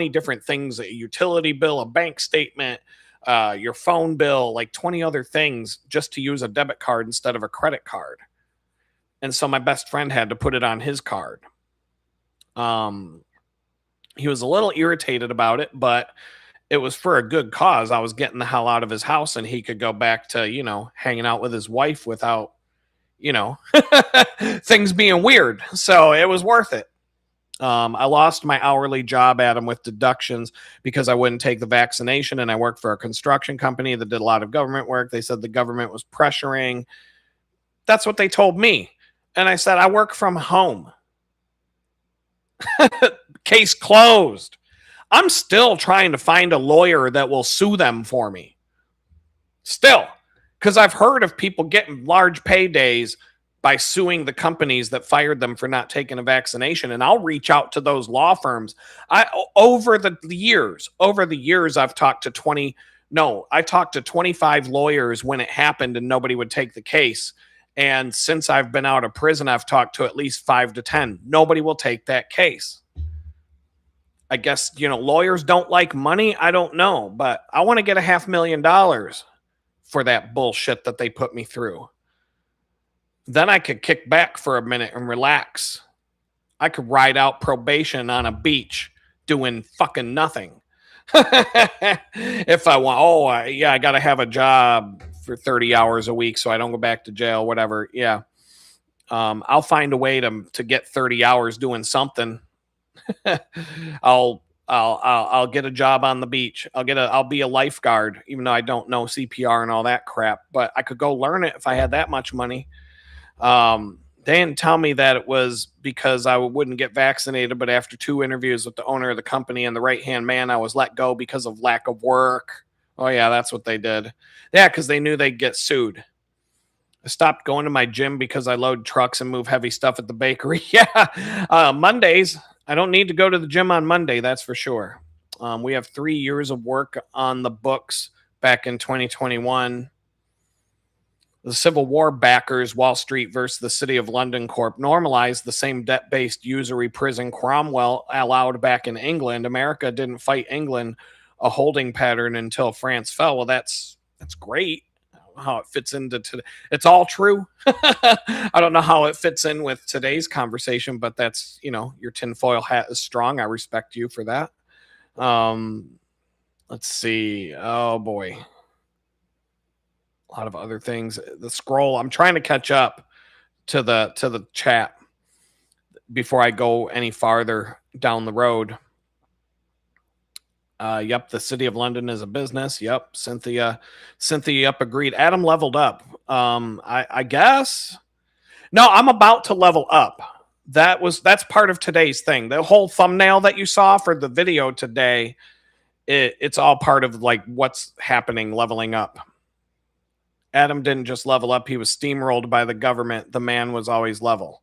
different things, a utility bill, a bank statement, your phone bill, like 20 other things just to use a debit card instead of a credit card. And so my best friend had to put it on his card. He was a little irritated about it, but it was for a good cause. I was getting the hell out of his house, and he could go back to, hanging out with his wife without, things being weird. So it was worth it. I lost my hourly job, Adam, with deductions because I wouldn't take the vaccination, and I worked for a construction company that did a lot of government work. They said the government was pressuring. That's what they told me. And I said, I work from home. Case closed. I'm still trying to find a lawyer that will sue them for me. Still. Because I've heard of people getting large paydays by suing the companies that fired them for not taking a vaccination. And I'll reach out to those law firms. Over the years, I've talked to 25 lawyers when it happened and nobody would take the case. And since I've been out of prison, I've talked to at least 5 to 10. Nobody will take that case. I guess, lawyers don't like money. I don't know, but I want to get $500,000 for that bullshit that they put me through. Then I could kick back for a minute and relax. I could ride out probation on a beach doing fucking nothing. If I want, I got to have a job for 30 hours a week so I don't go back to jail, whatever. Yeah. I'll find a way to get 30 hours doing something. I'll get a job on the beach. I'll be a lifeguard, even though I don't know CPR and all that crap, but I could go learn it if I had that much money. They didn't tell me that it was because I wouldn't get vaccinated, but after 2 interviews with the owner of the company and the right-hand man, I was let go because of lack of work. Oh yeah, that's what they did. Yeah, because they knew they'd get sued. I stopped going to my gym because I load trucks and move heavy stuff at the bakery. Yeah. Mondays, I don't need to go to the gym on Monday, that's for sure. We have 3 years of work on the books back in 2021. The Civil War backers, Wall Street versus the City of London Corp, normalized the same debt-based usury prison Cromwell allowed back in England. America didn't fight England, a holding pattern, until France fell. Well, that's great. How it fits into today. It's all true. I don't know how it fits in with today's conversation, but that's, your tinfoil hat is strong. I respect you for that. Let's see. Oh boy. A lot of other things. The scroll. I'm trying to catch up to the chat before I go any farther down the road. Yep, the City of London is a business. Yep, Cynthia, yep, agreed. Adam leveled up. I guess. No, I'm about to level up. That's part of today's thing. The whole thumbnail that you saw for the video today, it's all part of like what's happening, leveling up. Adam didn't just level up, he was steamrolled by the government. The man was always level.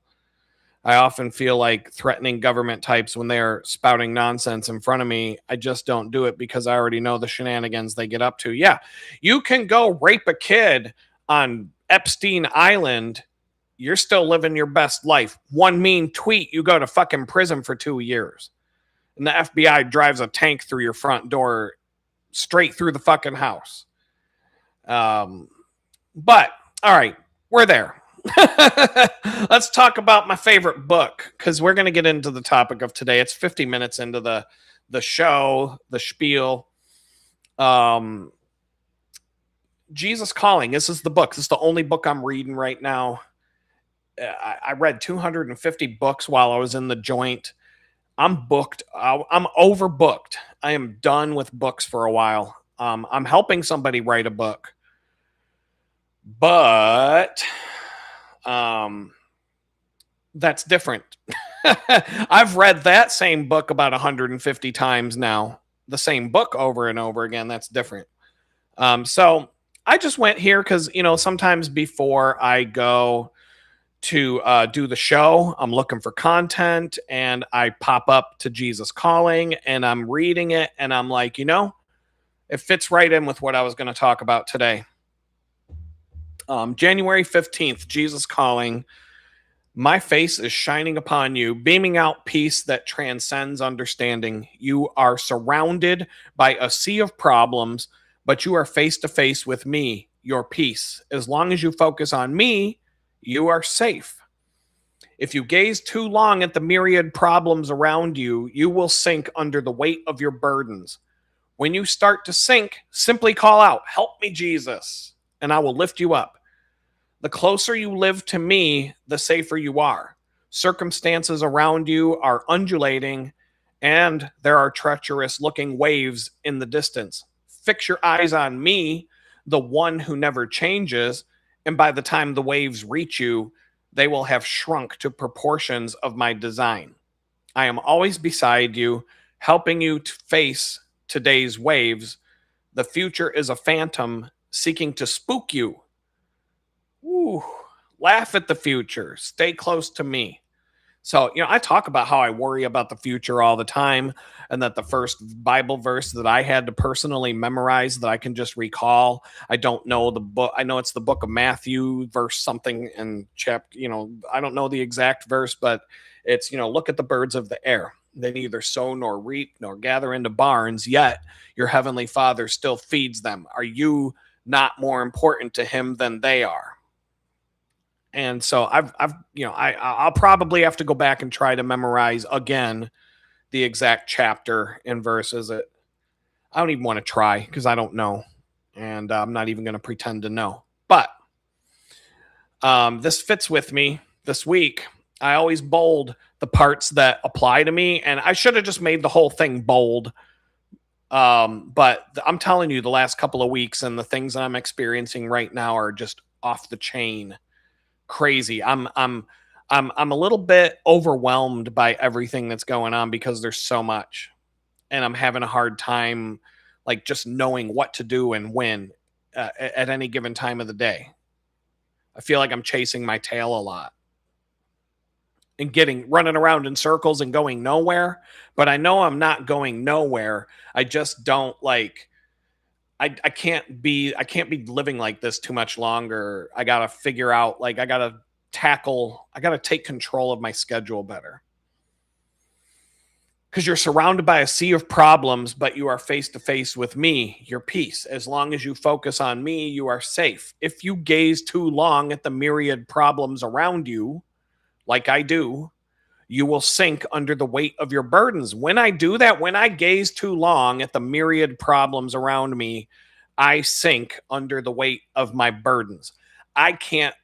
I often feel like threatening government types when they're spouting nonsense in front of me. I just don't do it because I already know the shenanigans they get up to. Yeah, you can go rape a kid on Epstein Island. You're still living your best life. One mean tweet, you go to fucking prison for 2 years. And the FBI drives a tank through your front door, straight through the fucking house. But, all right, we're there. Let's talk about my favorite book, because we're going to get into the topic of today. It's 50 minutes into the show, the spiel. Jesus Calling. This is the book. This is the only book I'm reading right now. I read 250 books while I was in the joint. I'm booked. I'm overbooked. I am done with books for a while. I'm helping somebody write a book, but that's different. I've read that same book about 150 times now. The same book over and over again. That's different. So I just went here because, sometimes before I go to do the show, I'm looking for content, and I pop up to Jesus Calling and I'm reading it, and I'm like, it fits right in with what I was going to talk about today. January 15th, Jesus Calling. My face is shining upon you, beaming out peace that transcends understanding. You are surrounded by a sea of problems, but you are face to face with me, your peace. As long as you focus on me, you are safe. If you gaze too long at the myriad problems around you, you will sink under the weight of your burdens. When you start to sink, simply call out, "Help me, Jesus," and I will lift you up. The closer you live to me, the safer you are. Circumstances around you are undulating, and there are treacherous looking waves in the distance. Fix your eyes on me, the one who never changes, and by the time the waves reach you, they will have shrunk to proportions of my design. I am always beside you, helping you to face today's waves. The future is a phantom seeking to spook you. Ooh, laugh at the future. Stay close to me. So, I talk about how I worry about the future all the time, and that the first Bible verse that I had to personally memorize that I can just recall, I don't know the book. I know it's the book of Matthew, verse something and chapter, I don't know the exact verse, but it's, look at the birds of the air. They neither sow nor reap nor gather into barns, yet your heavenly Father still feeds them. Are you not more important to him than they are? And so I'll probably have to go back and try to memorize again the exact chapter and verses. I don't even want to try because I don't know, and I'm not even going to pretend to know. But this fits with me this week. I always bold the parts that apply to me, and I should have just made the whole thing bold. But I'm telling you, the last couple of weeks and the things that I'm experiencing right now are just off the chain. Crazy. I'm a little bit overwhelmed by everything that's going on because there's so much, and I'm having a hard time like just knowing what to do and when at any given time of the day. I feel like I'm chasing my tail a lot and running around in circles and going nowhere, but I know I'm not going nowhere. I just don't I can't be living like this too much longer. I got to figure out, I got to take control of my schedule better. Because you're surrounded by a sea of problems, but you are face to face with me, your peace. As long as you focus on me, you are safe. If you gaze too long at the myriad problems around you, like I do, you will sink under the weight of your burdens. When I do that, when I gaze too long at the myriad problems around me, I sink under the weight of my burdens. I can't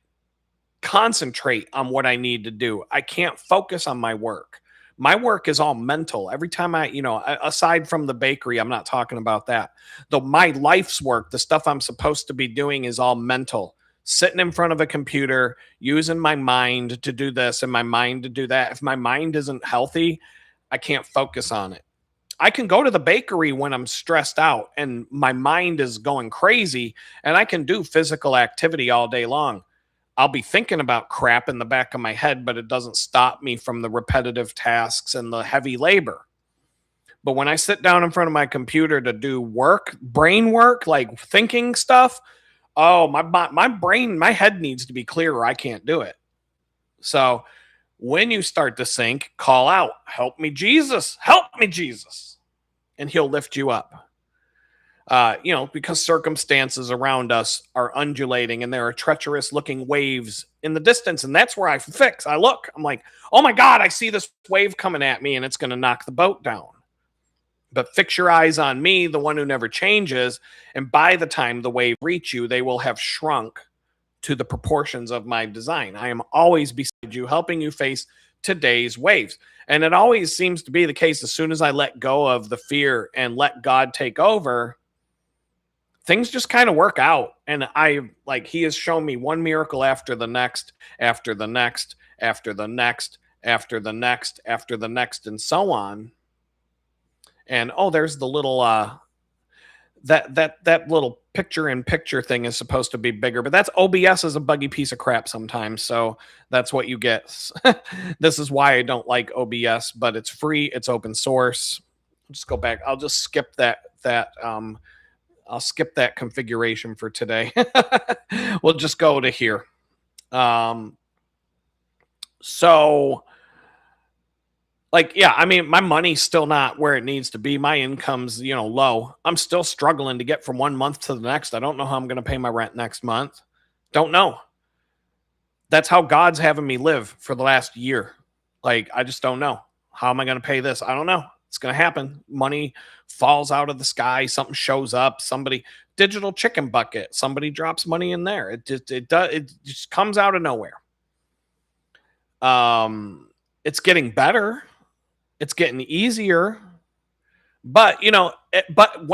concentrate on what I need to do. I can't focus on my work. My work is all mental. Every time aside from the bakery, I'm not talking about that. Though my life's work, the stuff I'm supposed to be doing is all mental. Sitting in front of a computer, using my mind to do this and my mind to do that. If my mind isn't healthy, I can't focus on it. I can go to the bakery when I'm stressed out and my mind is going crazy, and I can do physical activity all day long. I'll be thinking about crap in the back of my head, but it doesn't stop me from the repetitive tasks and the heavy labor. But when I sit down in front of my computer to do work, brain work, like thinking stuff, oh, my brain, my head needs to be clear or I can't do it. So when you start to sink, call out, help me, Jesus, and he'll lift you up. Because circumstances around us are undulating and there are treacherous looking waves in the distance. And that's where I look, I'm like, oh my God, I see this wave coming at me and it's going to knock the boat down. But fix your eyes on me, the one who never changes. And by the time the wave reach you, they will have shrunk to the proportions of my design. I am always beside you, helping you face today's waves. And it always seems to be the case. As soon as I let go of the fear and let God take over, things just kind of work out. And he has shown me one miracle after the next, after the next, after the next, after the next, after the next, and so on. And there's the little that little picture-in-picture thing is supposed to be bigger, but that's OBS is a buggy piece of crap sometimes. So that's what you get. This is why I don't like OBS, but it's free, it's open source. Just go back. I'll just skip I'll skip that configuration for today. We'll just go to here. My money's still not where it needs to be. My income's, low. I'm still struggling to get from one month to the next. I don't know how I'm going to pay my rent next month. Don't know. That's how God's having me live for the last year. I just don't know. How am I going to pay this? I don't know. It's going to happen. Money falls out of the sky. Something shows up. Digital chicken bucket. Somebody drops money in there. It just comes out of nowhere. It's getting better. It's getting easier. But,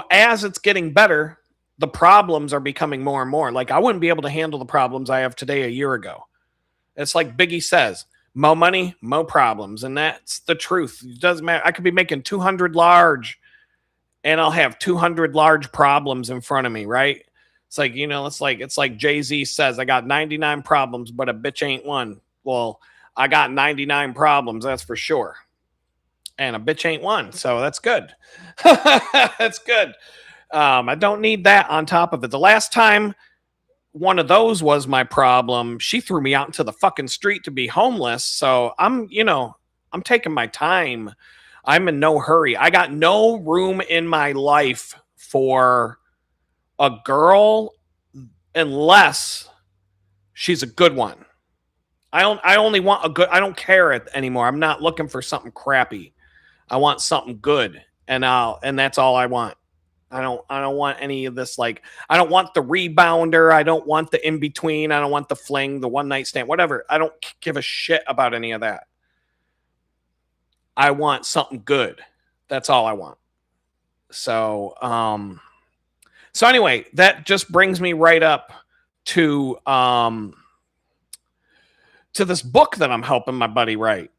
as it's getting better, the problems are becoming more and more. I wouldn't be able to handle the problems I have today a year ago. It's like Biggie says, mo money, mo problems. And that's the truth. It doesn't matter. I could be making 200 large and I'll have 200 large problems in front of me, right? It's like, it's like Jay-Z says, I got 99 problems, but a bitch ain't one. Well, I got 99 problems, that's for sure. And a bitch ain't one, so that's good. That's good. I don't need that on top of it. The last time one of those was my problem, she threw me out into the fucking street to be homeless. So I'm taking my time. I'm in no hurry. I got no room in my life for a girl unless she's a good one. I only want a good, I don't care anymore. I'm not looking for something crappy. I want something good. And that's all I want. I don't want any of this. I don't want the rebounder. I don't want the in-between. I don't want the fling, the one night stand, whatever. I don't give a shit about any of that. I want something good. That's all I want. So anyway, that just brings me right up to this book that I'm helping my buddy write.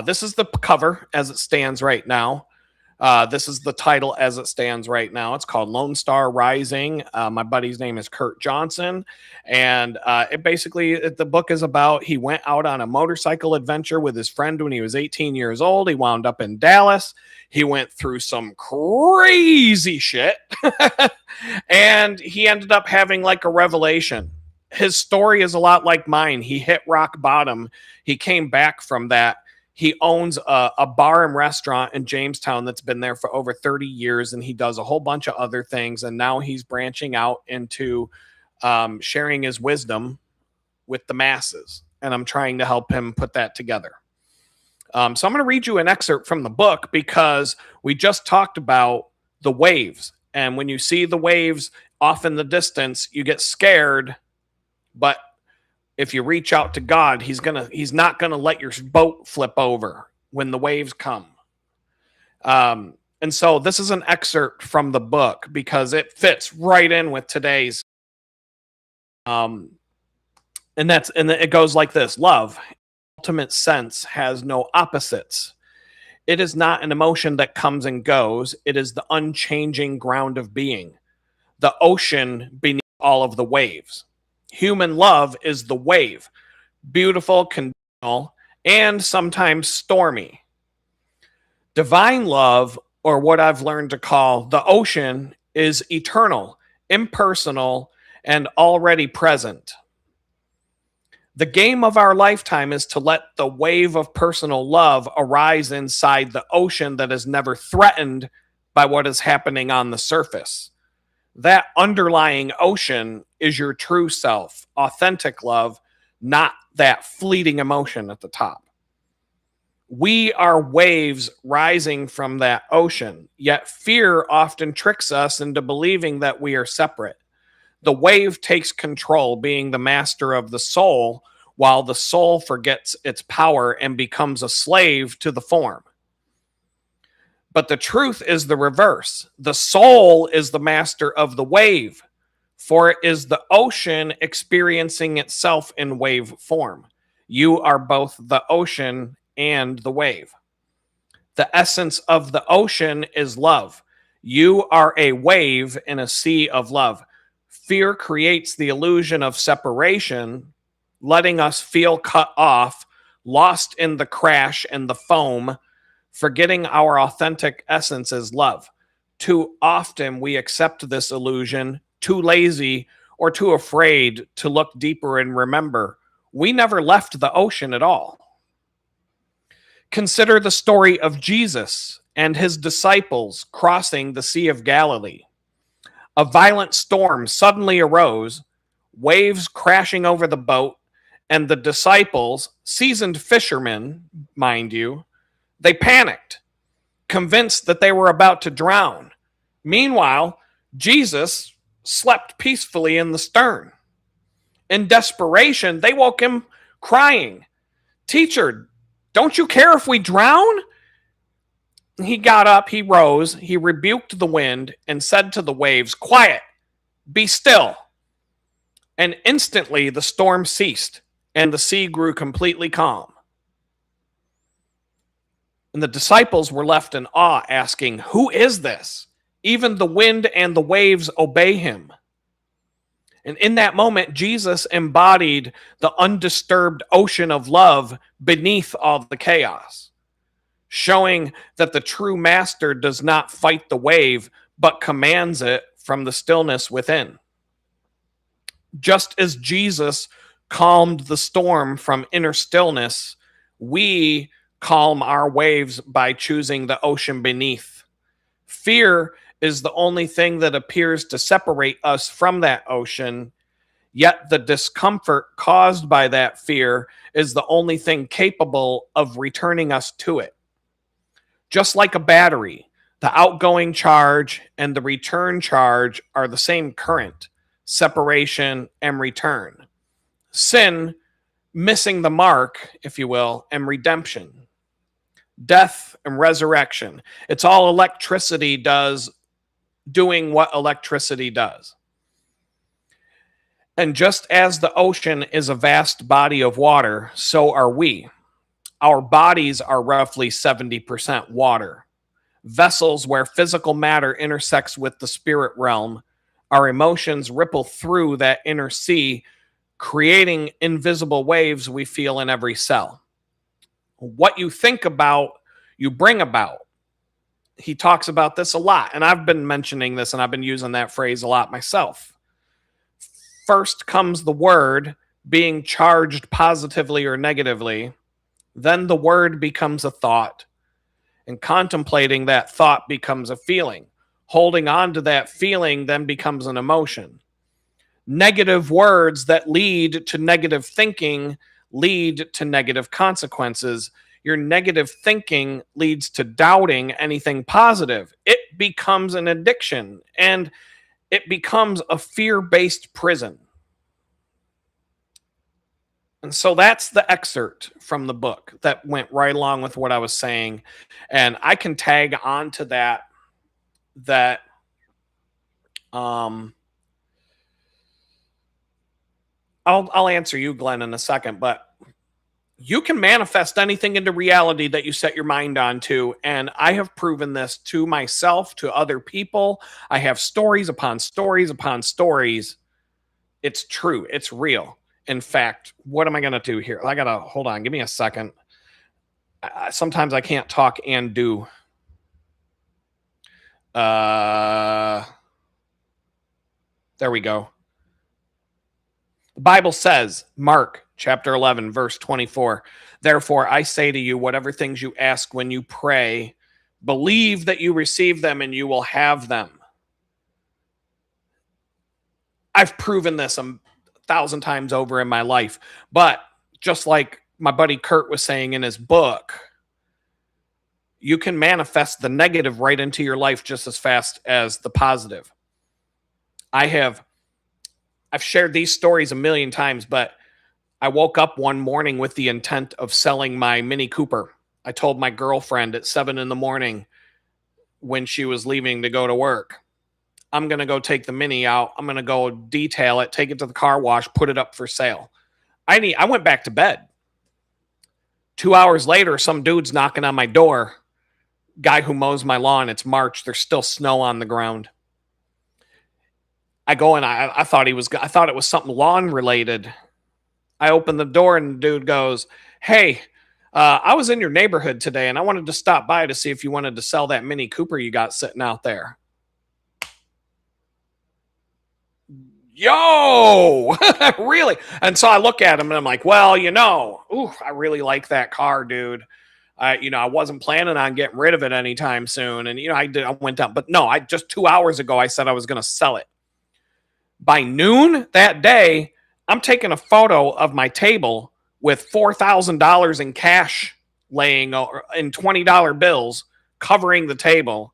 This is the cover as it stands right now. This is the title as it stands right now. It's called Lone Star Rising. My buddy's name is Kurt Johnson. And the book is about, he went out on a motorcycle adventure with his friend when he was 18 years old. He wound up in Dallas. He went through some crazy shit. And he ended up having a revelation. His story is a lot like mine. He hit rock bottom. He came back from that. He owns a bar and restaurant in Jamestown that's been there for over 30 years, and he does a whole bunch of other things. And now he's branching out into sharing his wisdom with the masses. And I'm trying to help him put that together. So I'm going to read you an excerpt from the book because we just talked about the waves. And when you see the waves off in the distance, you get scared. But if you reach out to God, he's not gonna let your boat flip over when the waves come. And so this is an excerpt from the book because it fits right in with today's. And it goes like this: love, ultimate sense, has no opposites. It is not an emotion that comes and goes. It is the unchanging ground of being, the ocean beneath all of the waves. Human love is the wave, beautiful, conditional, and sometimes stormy. Divine love, or what I've learned to call the ocean, is eternal, impersonal, and already present. The game of our lifetime is to let the wave of personal love arise inside the ocean that is never threatened by what is happening on the surface. That underlying ocean is your true self, authentic love, not that fleeting emotion at the top. We are waves rising from that ocean, yet fear often tricks us into believing that we are separate. The wave takes control, being the master of the soul, while the soul forgets its power and becomes a slave to the form. But the truth is the reverse. The soul is the master of the wave, for it is the ocean experiencing itself in wave form. You are both the ocean and the wave. The essence of the ocean is love. You are a wave in a sea of love. Fear creates the illusion of separation, letting us feel cut off, lost in the crash and the foam, forgetting our authentic essence is love. Too often we accept this illusion, too lazy or too afraid to look deeper and remember we never left the ocean at all. Consider the story of Jesus and his disciples crossing the Sea of Galilee. A violent storm suddenly arose, waves crashing over the boat, and the disciples, seasoned fishermen, mind you, they panicked, convinced that they were about to drown. Meanwhile, Jesus slept peacefully in the stern. In desperation, they woke him crying, "Teacher, don't you care if we drown?" He got up, he rose, he rebuked the wind and said to the waves, "Quiet, be still." And instantly the storm ceased and the sea grew completely calm. And the disciples were left in awe, asking, "Who is this? Even the wind and the waves obey him." And in that moment, Jesus embodied the undisturbed ocean of love beneath all the chaos, showing that the true master does not fight the wave, but commands it from the stillness within. Just as Jesus calmed the storm from inner stillness, we calm our waves by choosing the ocean beneath. Fear is the only thing that appears to separate us from that ocean, yet the discomfort caused by that fear is the only thing capable of returning us to it. Just like a battery, the outgoing charge and the return charge are the same current, separation and return. Sin, missing the mark, if you will, and redemption. Death and resurrection. It's all electricity doing what electricity does. And just as the ocean is a vast body of water, so are we. Our bodies are roughly 70% water. Vessels where physical matter intersects with the spirit realm. Our emotions ripple through that inner sea, creating invisible waves we feel in every cell. What you think about, you bring about. He talks about this a lot, and I've been mentioning this and I've been using that phrase a lot myself. First comes the word being charged positively or negatively. Then the word becomes a thought, and contemplating that thought becomes a feeling. Holding on to that feeling then becomes an emotion. Negative words that lead to negative thinking lead to negative consequences. Your negative thinking leads to doubting anything positive. It becomes an addiction and it becomes a fear-based prison. And so that's the excerpt from the book that went right along with what I was saying. And I can tag on to that I'll answer you, Glenn, in a second, but you can manifest anything into reality that you set your mind onto. And I have proven this to myself, to other people. I have stories upon stories upon stories It's true. It's real. In fact, what am I going to do here? I got to hold on. Give me a second. Sometimes I can't talk and do. There we go. The Bible says, Mark chapter 11, verse 24, therefore I say to you, whatever things you ask when you pray, believe that you receive them and you will have them. I've proven this 1,000 times over in my life, but just like my buddy Kurt was saying in his book, you can manifest the negative right into your life just as fast as the positive. I've shared these stories a million times, but I woke up one morning with the intent of selling my Mini Cooper. I told my girlfriend at 7 a.m. when she was leaving to go to work, I'm going to go take the Mini out. I'm going to go detail it, take it to the car wash, put it up for sale. I went back to bed. 2 hours later, some dude's knocking on my door. Guy who mows my lawn. It's March. There's still snow on the ground. I go and I thought it was something lawn related. I opened the door and the dude goes, hey, I was in your neighborhood today and I wanted to stop by to see if you wanted to sell that Mini Cooper you got sitting out there. Yo, really? And so I look at him and I'm like, well, I really like that car, dude. I wasn't planning on getting rid of it anytime soon. And, I went down, but no, just 2 hours ago, I said I was going to sell it. By noon that day, I'm taking a photo of my table with $4,000 in cash laying in $20 bills covering the table.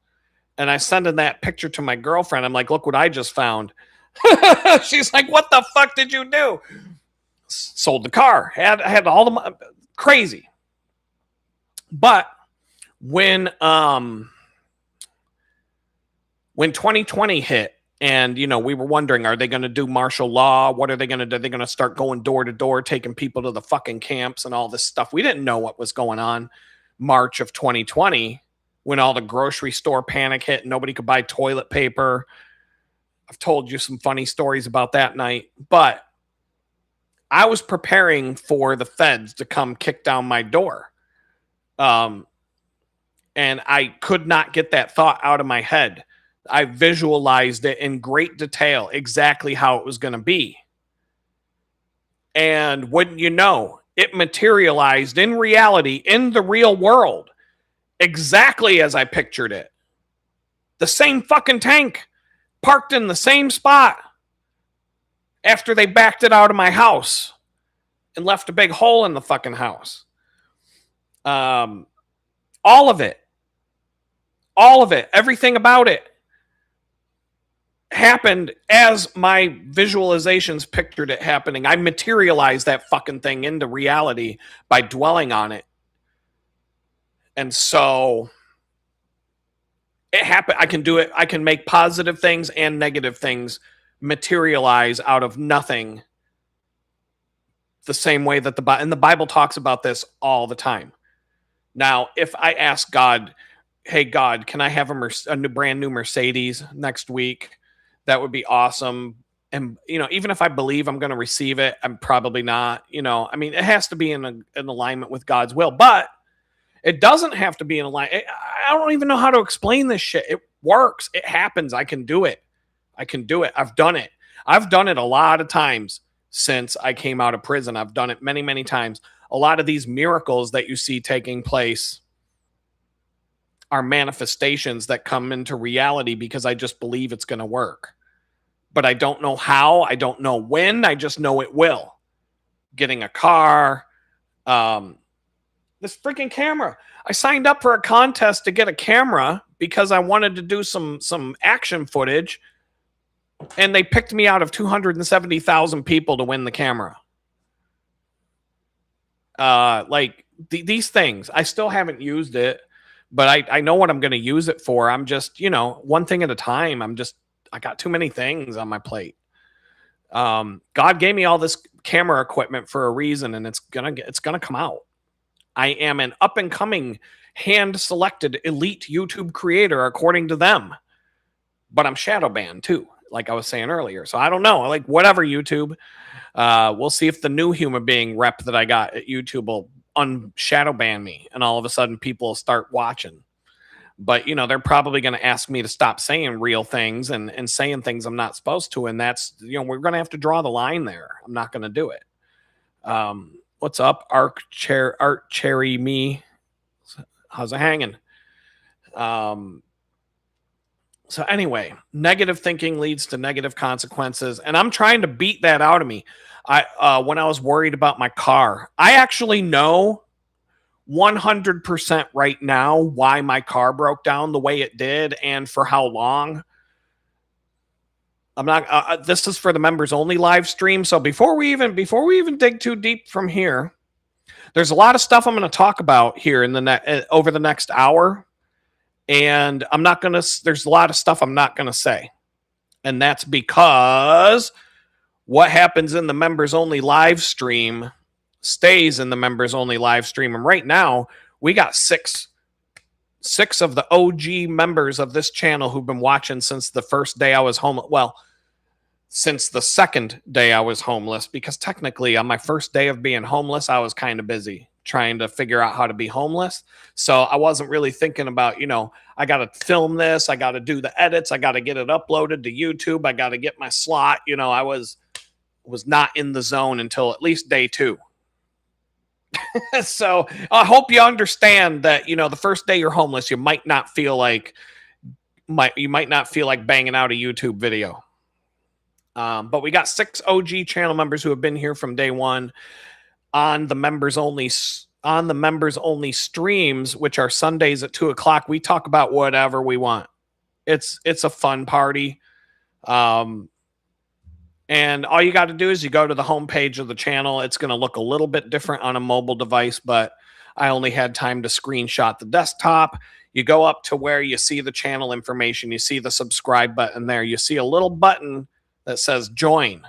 And I sending that picture to my girlfriend. I'm like, look what I just found. She's like, what the fuck did you do? Sold the car. Had all the money. Crazy. But when 2020 hit and, we were wondering, are they going to do martial law? What are they going to do? Are they going to start going door to door, taking people to the fucking camps and all this stuff? We didn't know what was going on March of 2020 when all the grocery store panic hit and nobody could buy toilet paper. I've told you some funny stories about that night, but I was preparing for the feds to come kick down my door. And I could not get that thought out of my head. I visualized it in great detail, exactly how it was going to be. And wouldn't you know, it materialized in reality, in the real world, exactly as I pictured it. The same fucking tank parked in the same spot after they backed it out of my house and left a big hole in the fucking house. All of it, everything about it happened as my visualizations pictured it happening. I materialized that fucking thing into reality by dwelling on it. And so it happened. I can do it. I can make positive things and negative things materialize out of nothing. The same way that the Bible talks about this all the time. Now, if I ask God, hey, God, can I have a brand new Mercedes next week? That would be awesome. And, even if I believe I'm going to receive it, I'm probably not, it has to be in alignment with God's will, but it doesn't have to be in alignment. I don't even know how to explain this shit. It works. It happens. I can do it. I've done it. I've done it a lot of times since I came out of prison. I've done it many, many times. A lot of these miracles that you see taking place are manifestations that come into reality because I just believe it's going to work. But I don't know how. I don't know when. I just know it will. Getting a car. This freaking camera. I signed up for a contest to get a camera because I wanted to do some action footage. And they picked me out of 270,000 people to win the camera. These things, I still haven't used it, but I know what I'm going to use it for. I'm just, one thing at a time. I got too many things on my plate. God gave me all this camera equipment for a reason, and it's gonna come out. I am an up and coming, hand selected elite YouTube creator according to them, but I'm shadow banned too. like I was saying earlier. So I don't know. Like, whatever, YouTube. We'll see if the new human being rep that I got at YouTube will shadow ban me, and all of a sudden people will start watching. But they're probably going to ask me to stop saying real things and saying things I'm not supposed to, and that's we're going to have to draw the line there. I'm not going to do it. What's up, Art Cherry Me? How's it hanging? So anyway, negative thinking leads to negative consequences, and I'm trying to beat that out of me. When I was worried about my car, I actually know 100% right now why my car broke down the way it did and for how long. I'm not. This is for the members only live stream. So before we even dig too deep from here, there's a lot of stuff I'm going to talk about here in the over the next hour, and I'm not going to. There's a lot of stuff I'm not going to say, and that's because what happens in the members only live stream stays in the members only live stream. And right now we got six of the OG members of this channel who've been watching since the first day I was home. Well, since the second day I was homeless, because technically on my first day of being homeless, I was kind of busy trying to figure out how to be homeless. So I wasn't really thinking about, I got to film this. I got to do the edits. I got to get it uploaded to YouTube. I got to get my slot. I was not in the zone until at least day 2. So I hope you understand that, the first day you're homeless, you might not feel like banging out a YouTube video. But we got 6 OG channel members who have been here from day 1 on the members only streams, which are Sundays at 2:00. We talk about whatever we want. It's a fun party. And all you got to do is you go to the homepage of the channel. It's going to look a little bit different on a mobile device, but I only had time to screenshot the desktop. You go up to where you see the channel information. You see the subscribe button there. You see a little button that says join.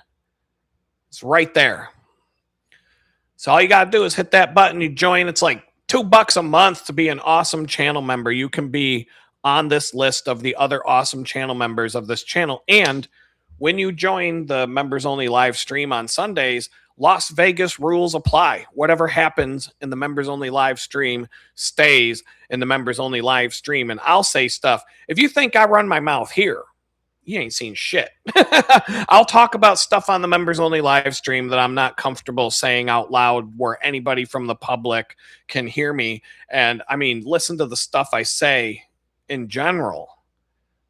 It's right there. So all you got to do is hit that button. You join. It's like $2 a month to be an awesome channel member. You can be on this list of the other awesome channel members of this channel. And when you join the members only live stream on Sundays, Las Vegas rules apply. Whatever happens in the members only live stream stays in the members only live stream. And I'll say stuff. If you think I run my mouth here, you ain't seen shit. I'll talk about stuff on the members only live stream that I'm not comfortable saying out loud where anybody from the public can hear me. And I mean, listen to the stuff I say in general.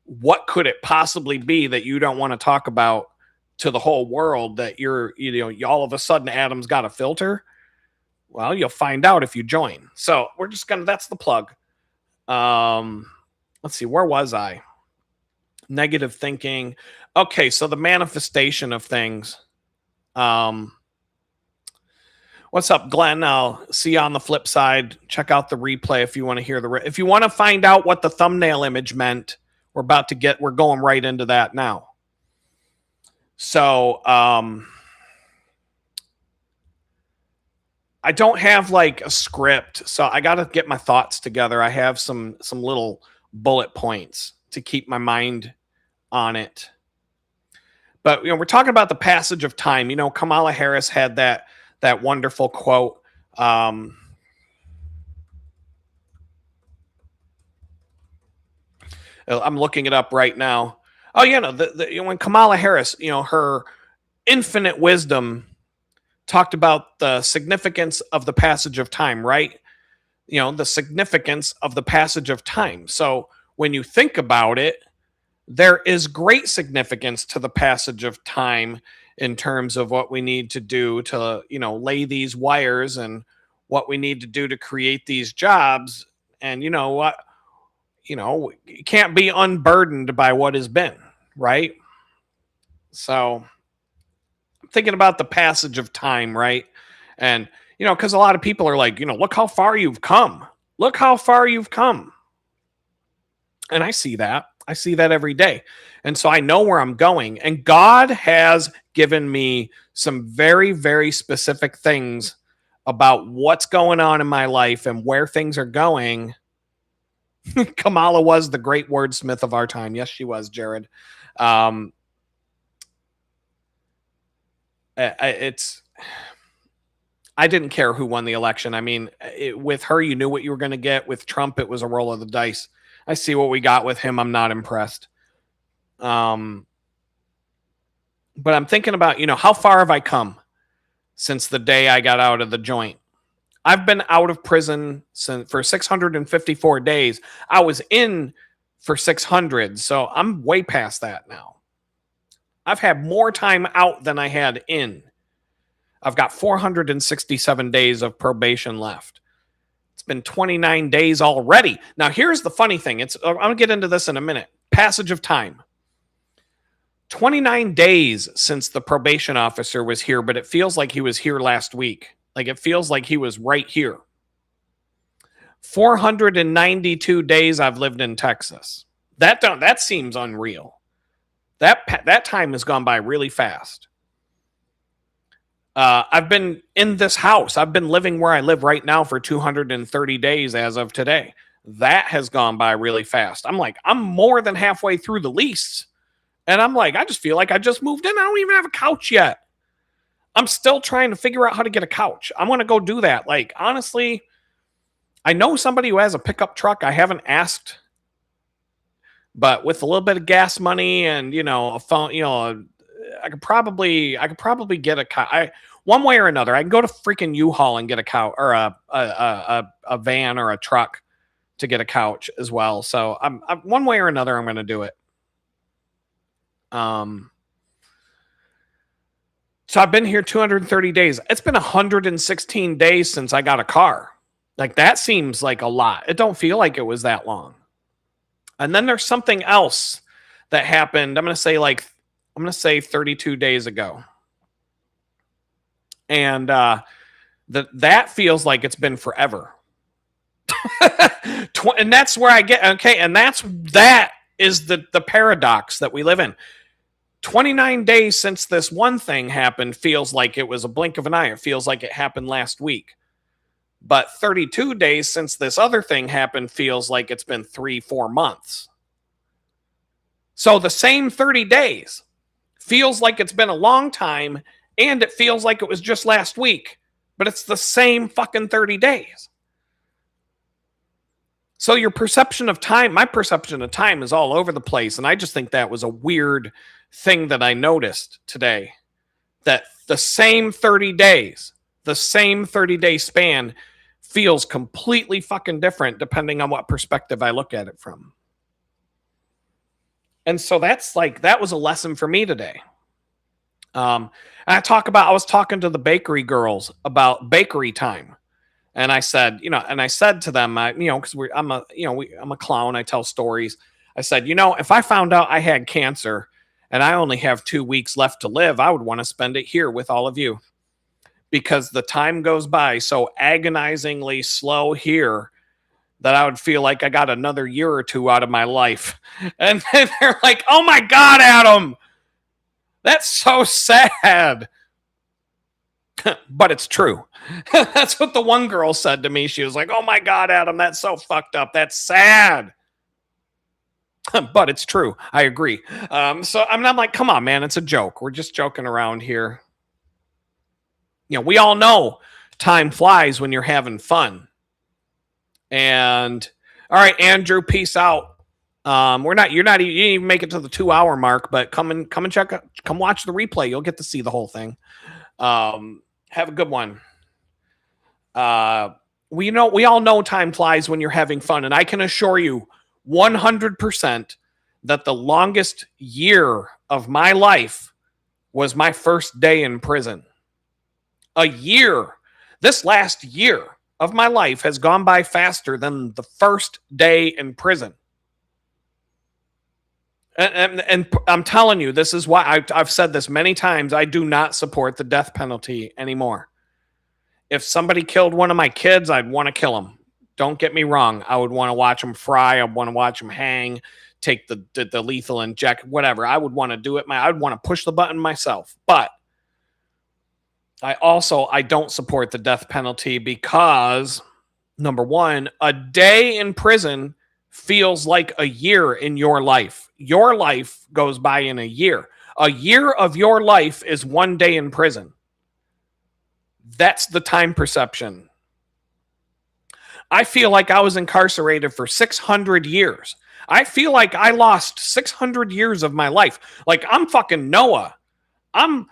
What could it possibly be that you don't want to talk about to the whole world that you're all of a sudden Adam's got a filter? Well, you'll find out if you join. So we're just that's the plug. Let's see, where was I? Negative thinking. Okay, so the manifestation of things. What's up, Glenn? I'll see you on the flip side. Check out the replay if you want to hear if you want to find out what the thumbnail image meant. We're going right into that now. So, I don't have like a script, so I got to get my thoughts together. I have some little bullet points to keep my mind on it. But, we're talking about the passage of time. Kamala Harris had that wonderful quote. I'm looking it up right now. Oh, when Kamala Harris, her infinite wisdom talked about the significance of the passage of time, right? The significance of the passage of time. So when you think about it, there is great significance to the passage of time in terms of what we need to do to, lay these wires and what we need to do to create these jobs. And you know what? You can't be unburdened by what has been, right? So I'm thinking about the passage of time, right? And, because a lot of people are like, look how far you've come. Look how far you've come. And I see that. I see that every day. And so I know where I'm going. And God has given me some very, very specific things about what's going on in my life and where things are going. Kamala was the great wordsmith of our time. Yes, she was, Jared. it's I didn't care who won the election. I mean, with her, you knew what you were going to get. With Trump, it was a roll of the dice. I see what we got with him. I'm not impressed. But I'm thinking about, how far have I come since the day I got out of the joint? I've been out of prison for 654 days. I was in for 600, so I'm way past that now. I've had more time out than I had in. I've got 467 days of probation left. It's been 29 days already. Now, here's the funny thing. I'm going to get into this in a minute. Passage of time. 29 days since the probation officer was here, but it feels like he was here last week. Like, it feels like he was right here. 492 days I've lived in Texas. That seems unreal. That time has gone by really fast. I've been in this house. I've been living where I live right now for 230 days as of today. That has gone by really fast. I'm more than halfway through the lease. And I'm like, I just feel like I just moved in. I don't even have a couch yet. I'm still trying to figure out how to get a couch. I'm going to go do that. Like, honestly, I know somebody who has a pickup truck. I haven't asked. But with a little bit of gas money and, a phone, I could probably get a couch. One way or another, I can go to freaking U-Haul and get a couch or a van or a truck to get a couch as well. So I'm one way or another, I'm going to do it. So I've been here 230 days. It's been 116 days since I got a car. Like, that seems like a lot. It don't feel like it was that long. And then there's something else that happened. I'm going to say 32 days ago. And that feels like it's been forever. And that's where I get, okay, and that is the paradox that we live in. 29 days since this one thing happened feels like it was a blink of an eye. It feels like it happened last week. But 32 days since this other thing happened feels like it's been 3-4 months. So the same 30 days feels like it's been a long time, and it feels like it was just last week, but it's the same fucking 30 days. So your perception of time, my perception of time is all over the place, and I just think that was a weird thing that I noticed today, that the same 30 days, the same 30-day span feels completely fucking different depending on what perspective I look at it from. And so that was a lesson for me today. I was talking to the bakery girls about bakery time. And I said, to them, because I'm a clown. I tell stories. I said, if I found out I had cancer and I only have 2 weeks left to live, I would want to spend it here with all of you, because the time goes by so agonizingly slow here that I would feel like I got another year or two out of my life. And then they're like, oh my God, Adam, that's so sad. But it's true. That's what the one girl said to me. She was like, oh my God, Adam, that's so fucked up. That's sad. But it's true. I agree. So I'm like, come on, man, it's a joke. We're just joking around here. We all know time flies when you're having fun. And all right, Andrew, peace out. You didn't even make it to the 2-hour mark, but come and come watch the replay. You'll get to see the whole thing. Have a good one. We all know time flies when you're having fun, and I can assure you 100% that the longest year of my life was my first day in prison. A year. This last year of my life has gone by faster than the first day in prison. And I'm telling you, this is why I've said this many times. I do not support the death penalty anymore. If somebody killed one of my kids, I'd want to kill them. Don't get me wrong. I would want to watch them fry. I want to watch them hang, take the lethal inject, whatever. I would want to do it. I'd want to push the button myself. But I don't support the death penalty because, number one, a day in prison feels like a year in your life. Your life goes by in a year. A year of your life is 1 day in prison. That's the time perception. I feel like I was incarcerated for 600 years. I feel like I lost 600 years of my life. Like I'm fucking Noah. I'm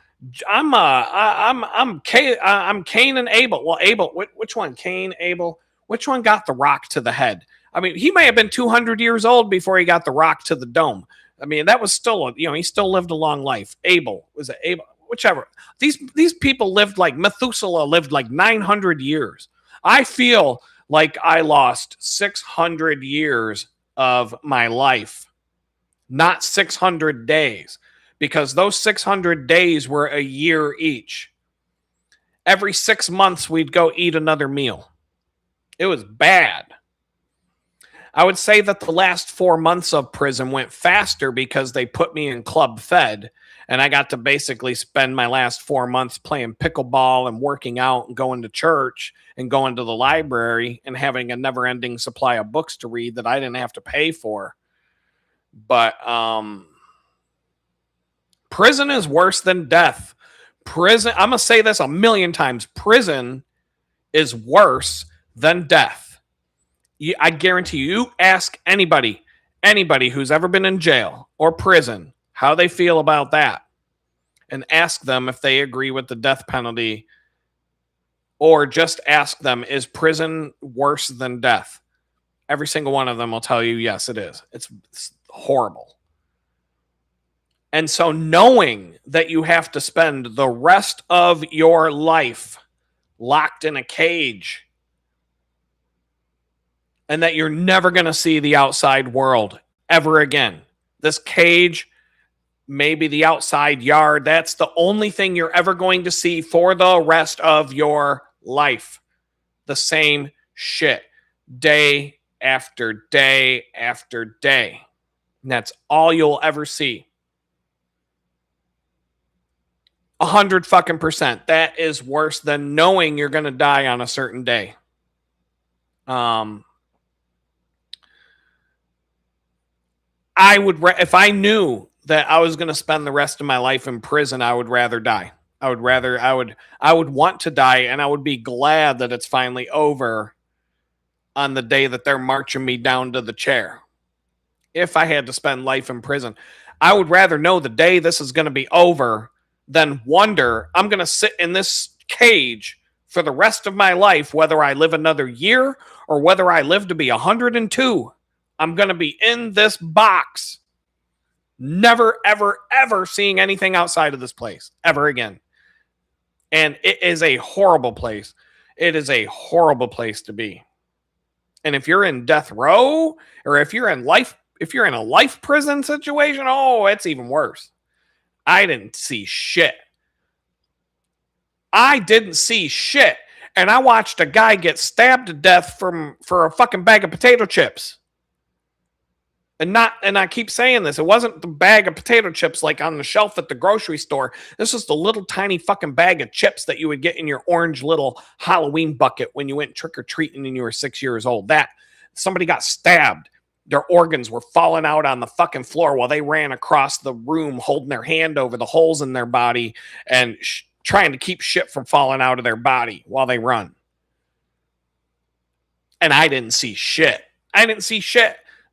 Cain and Abel. Well, Abel, which one? Cain, Abel. Which one got the rock to the head? I mean, he may have been 200 years old before he got the rock to the dome. I mean, that was still, he still lived a long life. Abel, was it Abel? Whichever. These people lived like Methuselah lived like 900 years. I feel like I lost 600 years of my life, not 600 days, because those 600 days were a year each. Every 6 months, we'd go eat another meal. It was bad. I would say that the last 4 months of prison went faster because they put me in Club Fed, and I got to basically spend my last 4 months playing pickleball and working out and going to church and going to the library and having a never-ending supply of books to read that I didn't have to pay for. But prison is worse than death. Prison, I'm going to say this a million times. Prison is worse than death. I guarantee you ask anybody who's ever been in jail or prison, how they feel about that. And ask them if they agree with the death penalty, or just ask them, is prison worse than death? Every single one of them will tell you, yes, it is. It's horrible. And so knowing that you have to spend the rest of your life locked in a cage and that you're never going to see the outside world ever again. This cage, maybe the outside yard, that's the only thing you're ever going to see for the rest of your life. The same shit. Day after day after day. And that's all you'll ever see. 100% That is worse than knowing you're going to die on a certain day. I would, if I knew that I was going to spend the rest of my life in prison, I would rather die. I would want to die, and I would be glad that it's finally over on the day that they're marching me down to the chair. If I had to spend life in prison, I would rather know the day this is going to be over than wonder I'm going to sit in this cage for the rest of my life, whether I live another year or whether I live to be 102. I'm going to be in this box, never, ever, ever seeing anything outside of this place ever again. And it is a horrible place. It is a horrible place to be. And if you're in death row, or if you're in a life prison situation, oh, it's even worse. I didn't see shit. And I watched a guy get stabbed to death for a fucking bag of potato chips. And I keep saying this, it wasn't the bag of potato chips like on the shelf at the grocery store. This was the little tiny fucking bag of chips that you would get in your orange little Halloween bucket when you went trick-or-treating and you were 6 years old. That somebody got stabbed. Their organs were falling out on the fucking floor while they ran across the room holding their hand over the holes in their body and trying to keep shit from falling out of their body while they run. And I didn't see shit.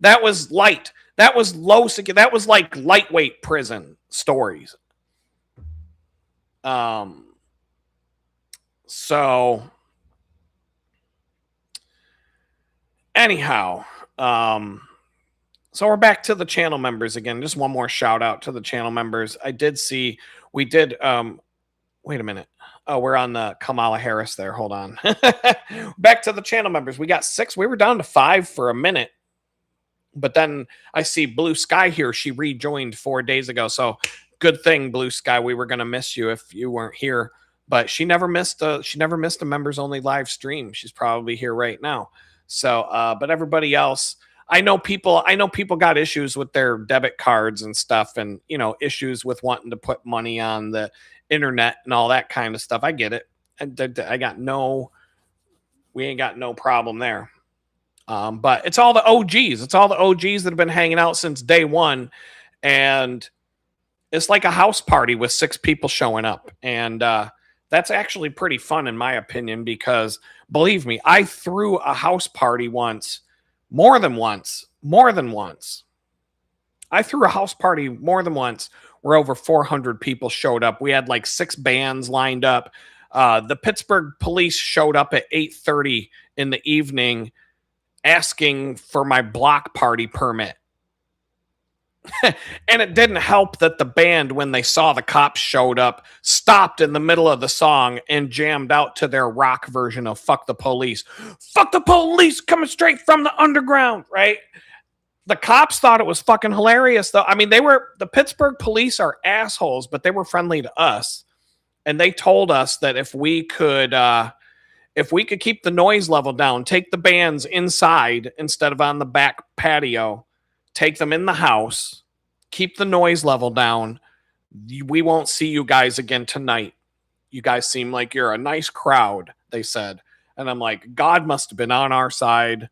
That was light. That was low security. That was like lightweight prison stories. So anyhow, so we're back to the channel members again. Just one more shout out to the channel members. Wait a minute. Oh, we're on the Kamala Harris there. Hold on. Back to the channel members. We got 6. We were down to 5 for a minute. But then I see Blue Sky here. She rejoined 4 days ago. So good thing, Blue Sky. We were going to miss you if you weren't here. But she never missed a members only live stream. She's probably here right now. So, but everybody else, I know people got issues with their debit cards and stuff, and issues with wanting to put money on the internet and all that kind of stuff. I get it. We ain't got no problem there. But it's all the OGs. It's all the OGs that have been hanging out since day one. And It's like a house party with 6 people showing up. And that's actually pretty fun, in my opinion, because believe me, I threw a house party once, more than once, more than once. I threw a house party more than once where over 400 people showed up. We had like 6 bands lined up. The Pittsburgh police showed up at 8:30 in the evening asking for my block party permit. And it didn't help that the band, when they saw the cops showed up, stopped in the middle of the song and jammed out to their rock version of Fuck the Police. Fuck the police coming straight from the underground, right? The cops thought it was fucking hilarious, though. I mean, the Pittsburgh police are assholes, but they were friendly to us. And they told us that if we could keep the noise level down, take the bands inside instead of on the back patio, take them in the house, keep the noise level down, we won't see you guys again tonight. You guys seem like you're a nice crowd, they said. And I'm like, God must have been on our side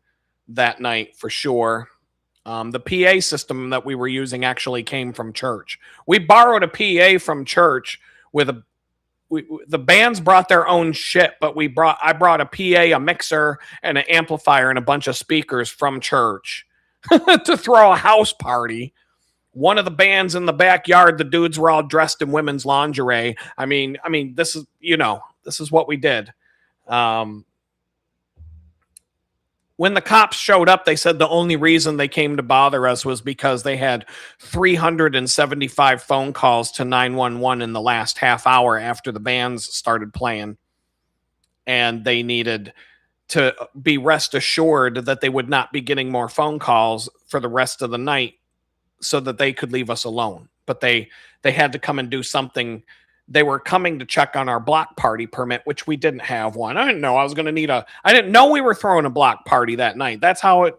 that night for sure. The PA system that we were using actually came from church. We borrowed a PA from church with the bands brought their own shit, but I brought a PA, a mixer, and an amplifier and a bunch of speakers from church to throw a house party. One of the bands in the backyard, the dudes were all dressed in women's lingerie. I mean, this is what we did. When the cops showed up, they said the only reason they came to bother us was because they had 375 phone calls to 911 in the last half hour after the bands started playing. And they needed to be rest assured that they would not be getting more phone calls for the rest of the night so that they could leave us alone. But they had to come and do something. They were coming to check on our block party permit, which we didn't have one. I didn't know I was going to need I didn't know we were throwing a block party that night. That's how it.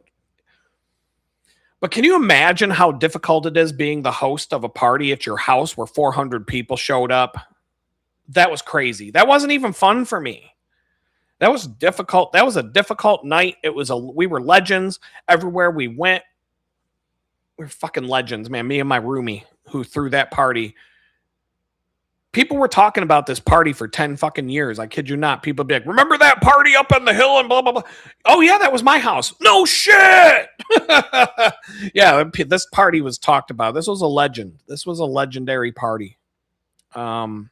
But can you imagine how difficult it is being the host of a party at your house where 400 people showed up? That was crazy. That wasn't even fun for me. That was difficult. That was a difficult night. We were legends everywhere we went. We were fucking legends, man. Me and my roomie who threw that party. People were talking about this party for 10 fucking years. I kid you not. People be like, remember that party up on the hill and blah, blah, blah. Oh, yeah, that was my house. No shit. Yeah, this party was talked about. This was a legend. This was a legendary party. The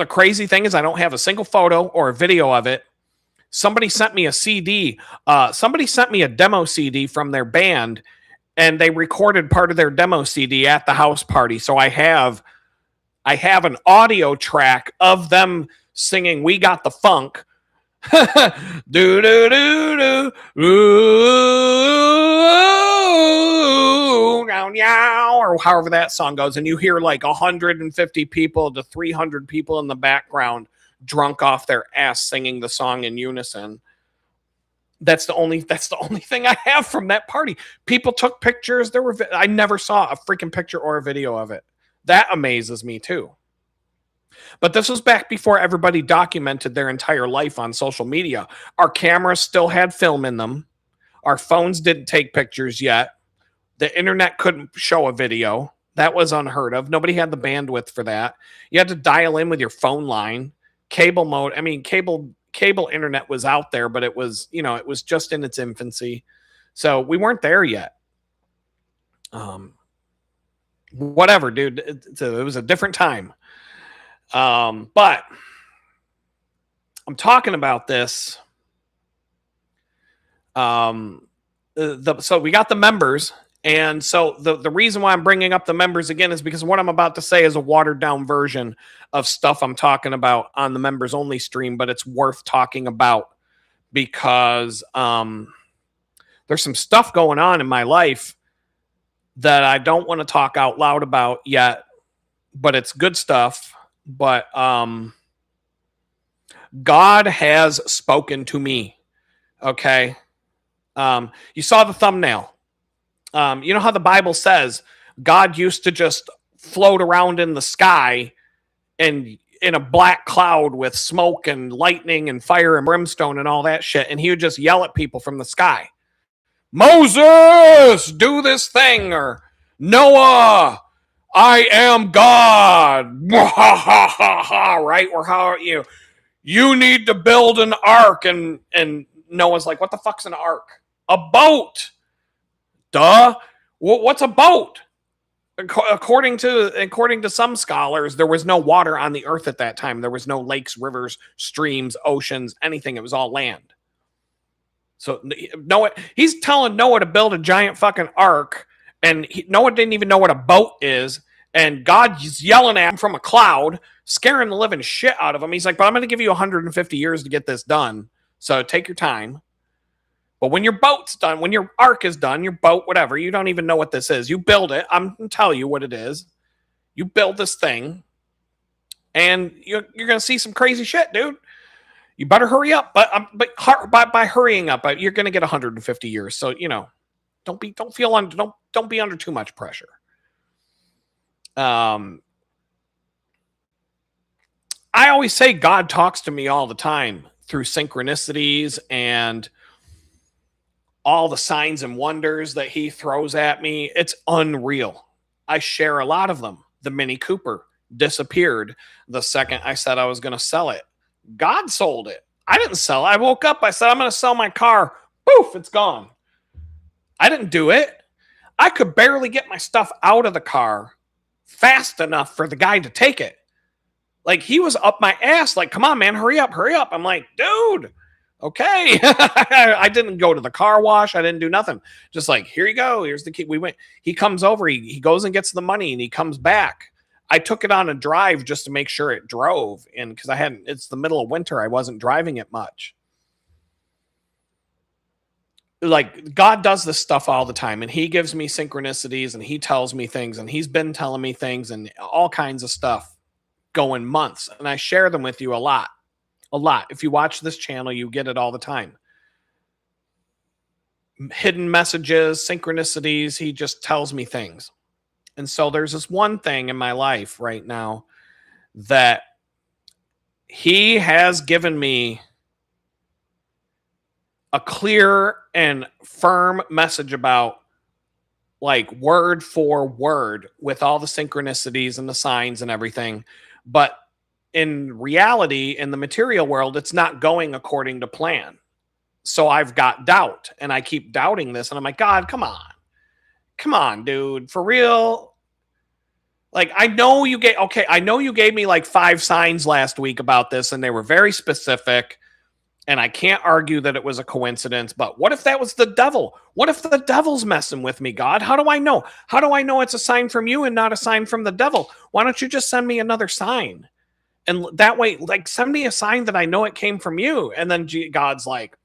crazy thing is I don't have a single photo or a video of it. Somebody sent me a CD. Somebody sent me a demo CD from their band, and they recorded part of their demo CD at the house party. So I have an audio track of them singing "We Got the Funk," do do do do, ooh, now, or however that song goes, and you hear like 150 people to 300 people in the background, drunk off their ass, singing the song in unison. That's the only thing I have from that party. People took pictures. I never saw a freaking picture or a video of it. That amazes me too. But this was back before everybody documented their entire life on social media. Our cameras still had film in them. Our phones didn't take pictures yet. The internet couldn't show a video. That was unheard of. Nobody had the bandwidth for that. You had to dial in with your phone line. Cable mode. I mean, cable internet was out there, but it was just in its infancy. So we weren't there yet. Whatever, dude. It was a different time. But I'm talking about this. So we got the members. And so the reason why I'm bringing up the members again is because what I'm about to say is a watered down version of stuff I'm talking about on the members only stream, but it's worth talking about because there's some stuff going on in my life that I don't want to talk out loud about yet, but it's good stuff. But God has spoken to me. Okay. You saw the thumbnail. You know how the Bible says God used to just float around in the sky and in a black cloud with smoke and lightning and fire and brimstone and all that shit. And he would just yell at people from the sky. Moses, do this thing, or Noah, I am God. Right? Or how are you? You need to build an ark, and Noah's like, what the fuck's an ark? A boat. Duh. What's a boat? According to some scholars, there was no water on the earth at that time. There was no lakes, rivers, streams, oceans, anything. It was all land. So Noah, he's telling Noah to build a giant fucking ark, and Noah didn't even know what a boat is. And God's yelling at him from a cloud, scaring the living shit out of him. He's like, but I'm going to give you 150 years to get this done. So take your time. But when your boat's done, when your ark is done, your boat, whatever, you don't even know what this is. You build it. I'm going to tell you what it is. You build this thing, and you're going to see some crazy shit, dude. You better hurry up. But by hurrying up, you're going to get 150 years. So, don't be under too much pressure. I always say God talks to me all the time through synchronicities and all the signs and wonders that he throws at me. It's unreal. I share a lot of them. The Mini Cooper disappeared the second I said I was going to sell it. God sold it. I didn't sell it. I woke up. I said, I'm going to sell my car. Poof, it's gone. I didn't do it. I could barely get my stuff out of the car fast enough for the guy to take it. Like, he was up my ass. Like, come on, man, hurry up. I'm like, dude, okay. I didn't go to the car wash. I didn't do nothing. Just like, here you go. Here's the key. We went. He comes over. He goes and gets the money, and he comes back. I took it on a drive just to make sure it drove. And because it's the middle of winter, I wasn't driving it much. Like, God does this stuff all the time, and he gives me synchronicities, and he tells me things, and he's been telling me things and all kinds of stuff going months. And I share them with you a lot. If you watch this channel, you get it all the time. Hidden messages, synchronicities. He just tells me things. And so there's this one thing in my life right now that he has given me a clear and firm message about, like, word for word, with all the synchronicities and the signs and everything. But in reality, in the material world, it's not going according to plan. So I've got doubt, and I keep doubting this. And I'm like, God, come on, dude, for real. Like, I know you gave me like 5 signs last week about this, and they were very specific. And I can't argue that it was a coincidence, but what if that was the devil? What if the devil's messing with me, God? How do I know? How do I know it's a sign from you and not a sign from the devil? Why don't you just send me another sign? And that way, like, send me a sign that I know it came from you. And then God's like,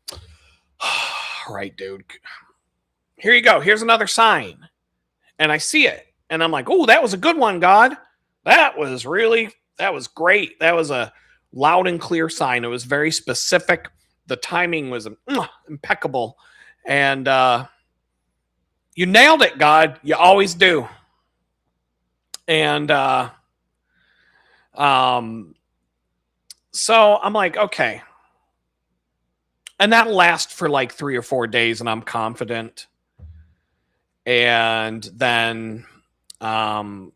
all right, dude, here you go. Here's another sign. And I see it. And I'm like, oh, that was a good one, God. That was great. That was a loud and clear sign. It was very specific. The timing was impeccable. And you nailed it, God. You always do. And so I'm like, okay. And that lasts for like 3 or 4 days, and I'm confident. And then I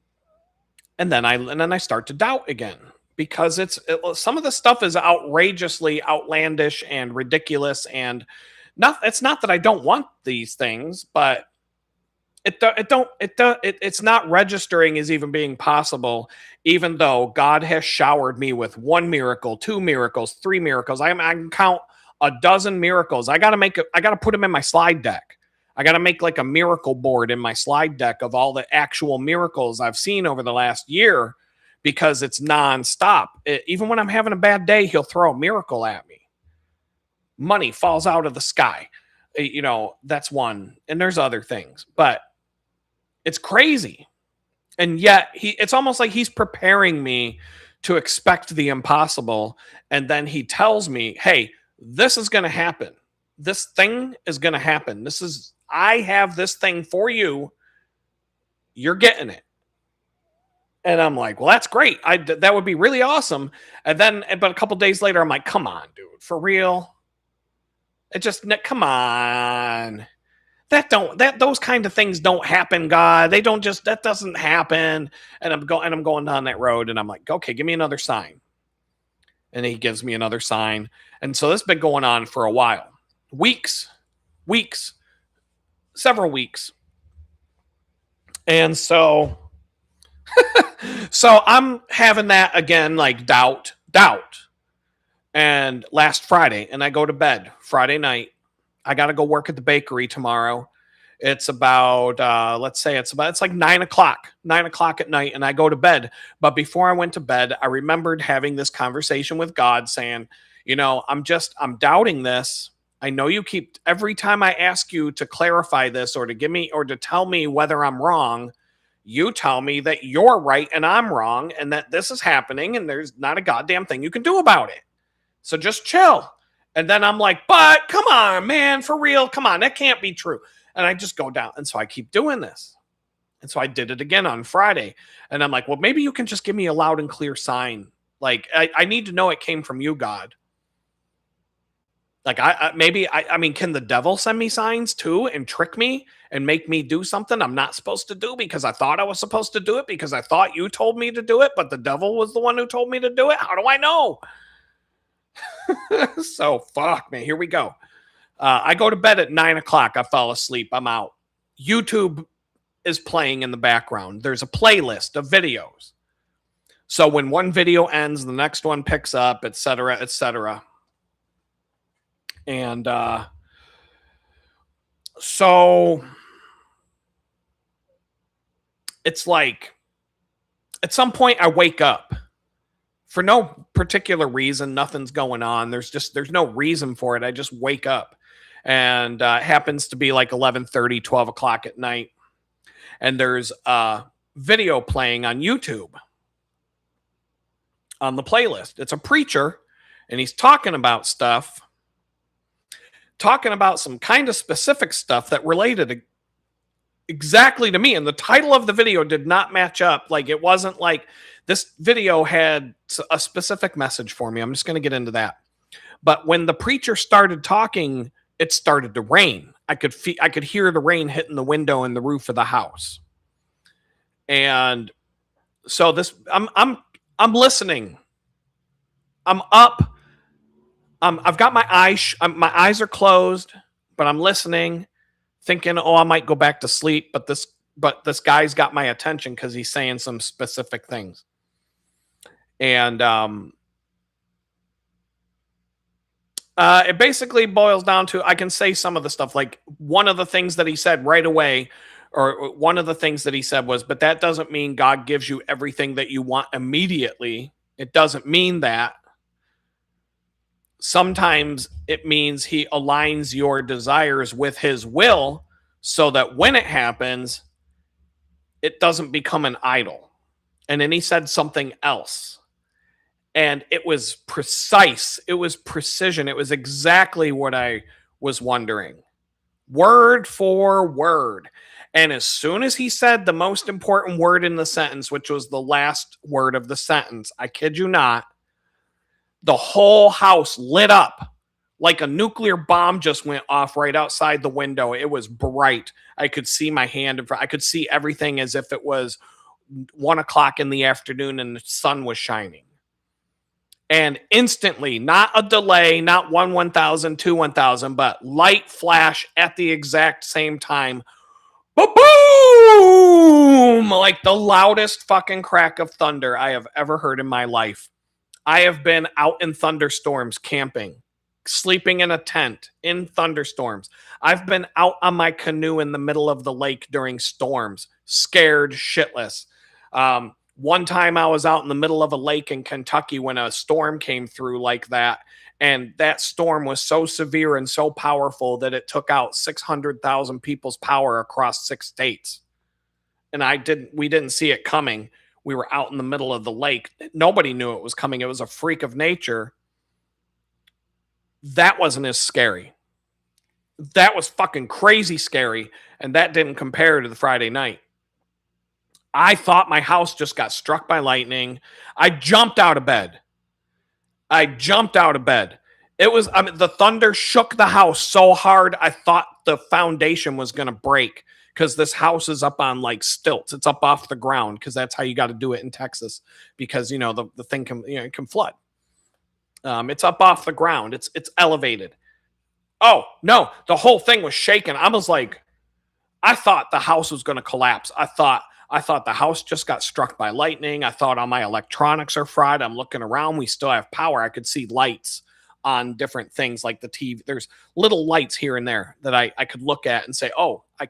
start to doubt again, because some of the stuff is outrageously outlandish and ridiculous, and it's not that I don't want these things, but it's not registering as even being possible, even though God has showered me with 1 miracle, 2 miracles, 3 miracles. I can count a dozen miracles. I got to put them in my slide deck. I got to make like a miracle board in my slide deck of all the actual miracles I've seen over the last year, because it's nonstop. Even when I'm having a bad day, he'll throw a miracle at me. Money falls out of the sky. That's one. And there's other things, but it's crazy. And yet it's almost like he's preparing me to expect the impossible. And then he tells me, hey, this is going to happen. This thing is going to happen. I have this thing for you. You're getting it. And I'm like, well, that's great. That would be really awesome. But a couple days later, I'm like, come on, dude, for real? Come on. those kind of things don't happen, God. They don't just that doesn't happen. And I'm going down that road and I'm like, okay, give me another sign. And he gives me another sign. And so this has been going on for a while. Weeks, several weeks. And so I'm having that again, like doubt. And last Friday, and I go to bed Friday night. I got to go work at the bakery tomorrow. It's about, it's like 9 o'clock at night, and I go to bed. But before I went to bed, I remembered having this conversation with God saying, I'm doubting this. I know you keep, every time I ask you to clarify this or to give me, or to tell me whether I'm wrong, you tell me that you're right and I'm wrong and that this is happening and there's not a goddamn thing you can do about it. So just chill. And then I'm like, but come on, man, for real. Come on, that can't be true. And I just go down. And so I keep doing this. And so I did it again on Friday. And I'm like, well, maybe you can just give me a loud and clear sign. Like, I need to know it came from you, God. Like, I mean, can the devil send me signs too and trick me and make me do something I'm not supposed to do because I thought I was supposed to do it because I thought you told me to do it, but the devil was the one who told me to do it? How do I know? So, fuck, man, here we go. I go to bed at 9 o'clock. I fall asleep. I'm out. YouTube is playing in the background. There's a playlist of videos. So when one video ends, the next one picks up, et cetera, et cetera. And so it's like at some point I wake up for no particular reason. Nothing's going on. There's no reason for it. I just wake up. And it happens to be like 11:30, 12 o'clock at night. And there's a video playing on YouTube on the playlist. It's a preacher, and he's talking about some kind of specific stuff that related exactly to me. And the title of the video did not match up. Like, it wasn't like this video had a specific message for me. I'm just going to get into that. But when the preacher started talking, it started to rain. I could hear the rain hitting the window and the roof of the house. And so I'm listening. I'm up. I've got my eyes are closed, but I'm listening, thinking, oh, I might go back to sleep. But this guy's got my attention because he's saying some specific things. And it basically boils down to, I can say some of the stuff. Like, one of the things that he said right away, or one of the things that he said was, but that doesn't mean God gives you everything that you want immediately. It doesn't mean that. Sometimes it means he aligns your desires with his will so that when it happens, it doesn't become an idol. And then he said something else. And it was precise. It was precision. It was exactly what I was wondering. Word for word. And as soon as he said the most important word in the sentence, which was the last word of the sentence, I kid you not, the whole house lit up like a nuclear bomb just went off right outside the window. It was bright. I could see my hand in front. I could see everything as if it was 1 o'clock in the afternoon and the sun was shining. And instantly, not a delay, not 1,000, 1,000, but light flash at the exact same time. Boom! Like the loudest fucking crack of thunder I have ever heard in my life. I have been out in thunderstorms camping, sleeping in a tent in thunderstorms. I've been out on my canoe in the middle of the lake during storms, scared shitless. One time I was out in the middle of a lake in Kentucky when a storm came through like that. And that storm was so severe and so powerful that it took out 600,000 people's power across 6 states. And we didn't see it coming. We were out in the middle of the lake. Nobody knew it was coming. It was a freak of nature. That wasn't as scary. That was fucking crazy scary. And that didn't compare to the Friday night. I thought my house just got struck by lightning. I jumped out of bed. It was, I mean, the thunder shook the house so hard I thought the foundation was going to break because this house is up on like stilts. It's up off the ground because that's how you got to do it in Texas because, the thing can, it can flood. It's up off the ground. It's elevated. Oh, no, the whole thing was shaking. I was like, I thought the house was going to collapse. I thought the house just got struck by lightning. I thought all my electronics are fried. I'm looking around. We still have power. I could see lights on different things like the TV. There's little lights here and there that I could look at and say, oh, I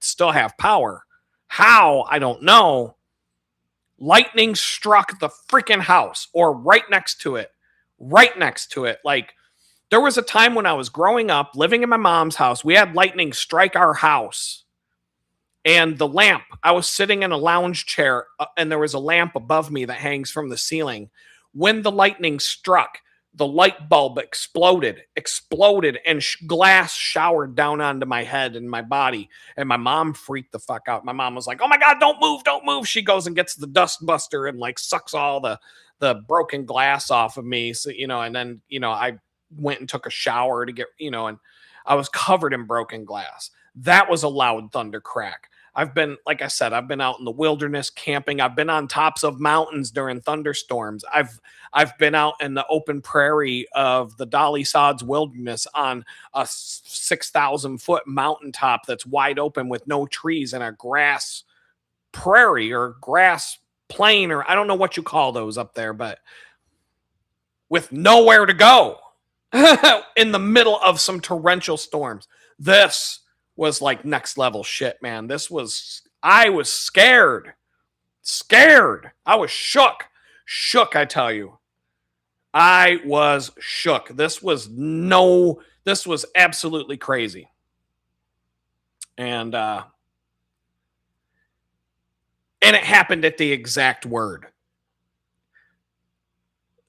still have power. How? I don't know. Lightning struck the freaking house or right next to it. Right next to it. Like, there was a time when I was growing up, living in my mom's house. We had lightning strike our house. And the lamp, I was sitting in a lounge chair, and there was a lamp above me that hangs from the ceiling. When the lightning struck, the light bulb exploded, and glass showered down onto my head and my body. And my mom freaked the fuck out. My mom was like, oh my God, don't move, don't move. She goes and gets the dust buster and like sucks all the broken glass off of me. So, and then, I went and took a shower to get, and I was covered in broken glass. That was a loud thunder crack. Like I said, I've been out in the wilderness camping. I've been on tops of mountains during thunderstorms. I've been out in the open prairie of the Dolly Sods wilderness on a 6,000-foot mountaintop that's wide open with no trees and a grass prairie or grass plain, or I don't know what you call those up there, but with nowhere to go in the middle of some torrential storms. This was like next level shit, man. I was scared. I was shook, I tell you. I was shook. This was absolutely crazy. And it happened at the exact word.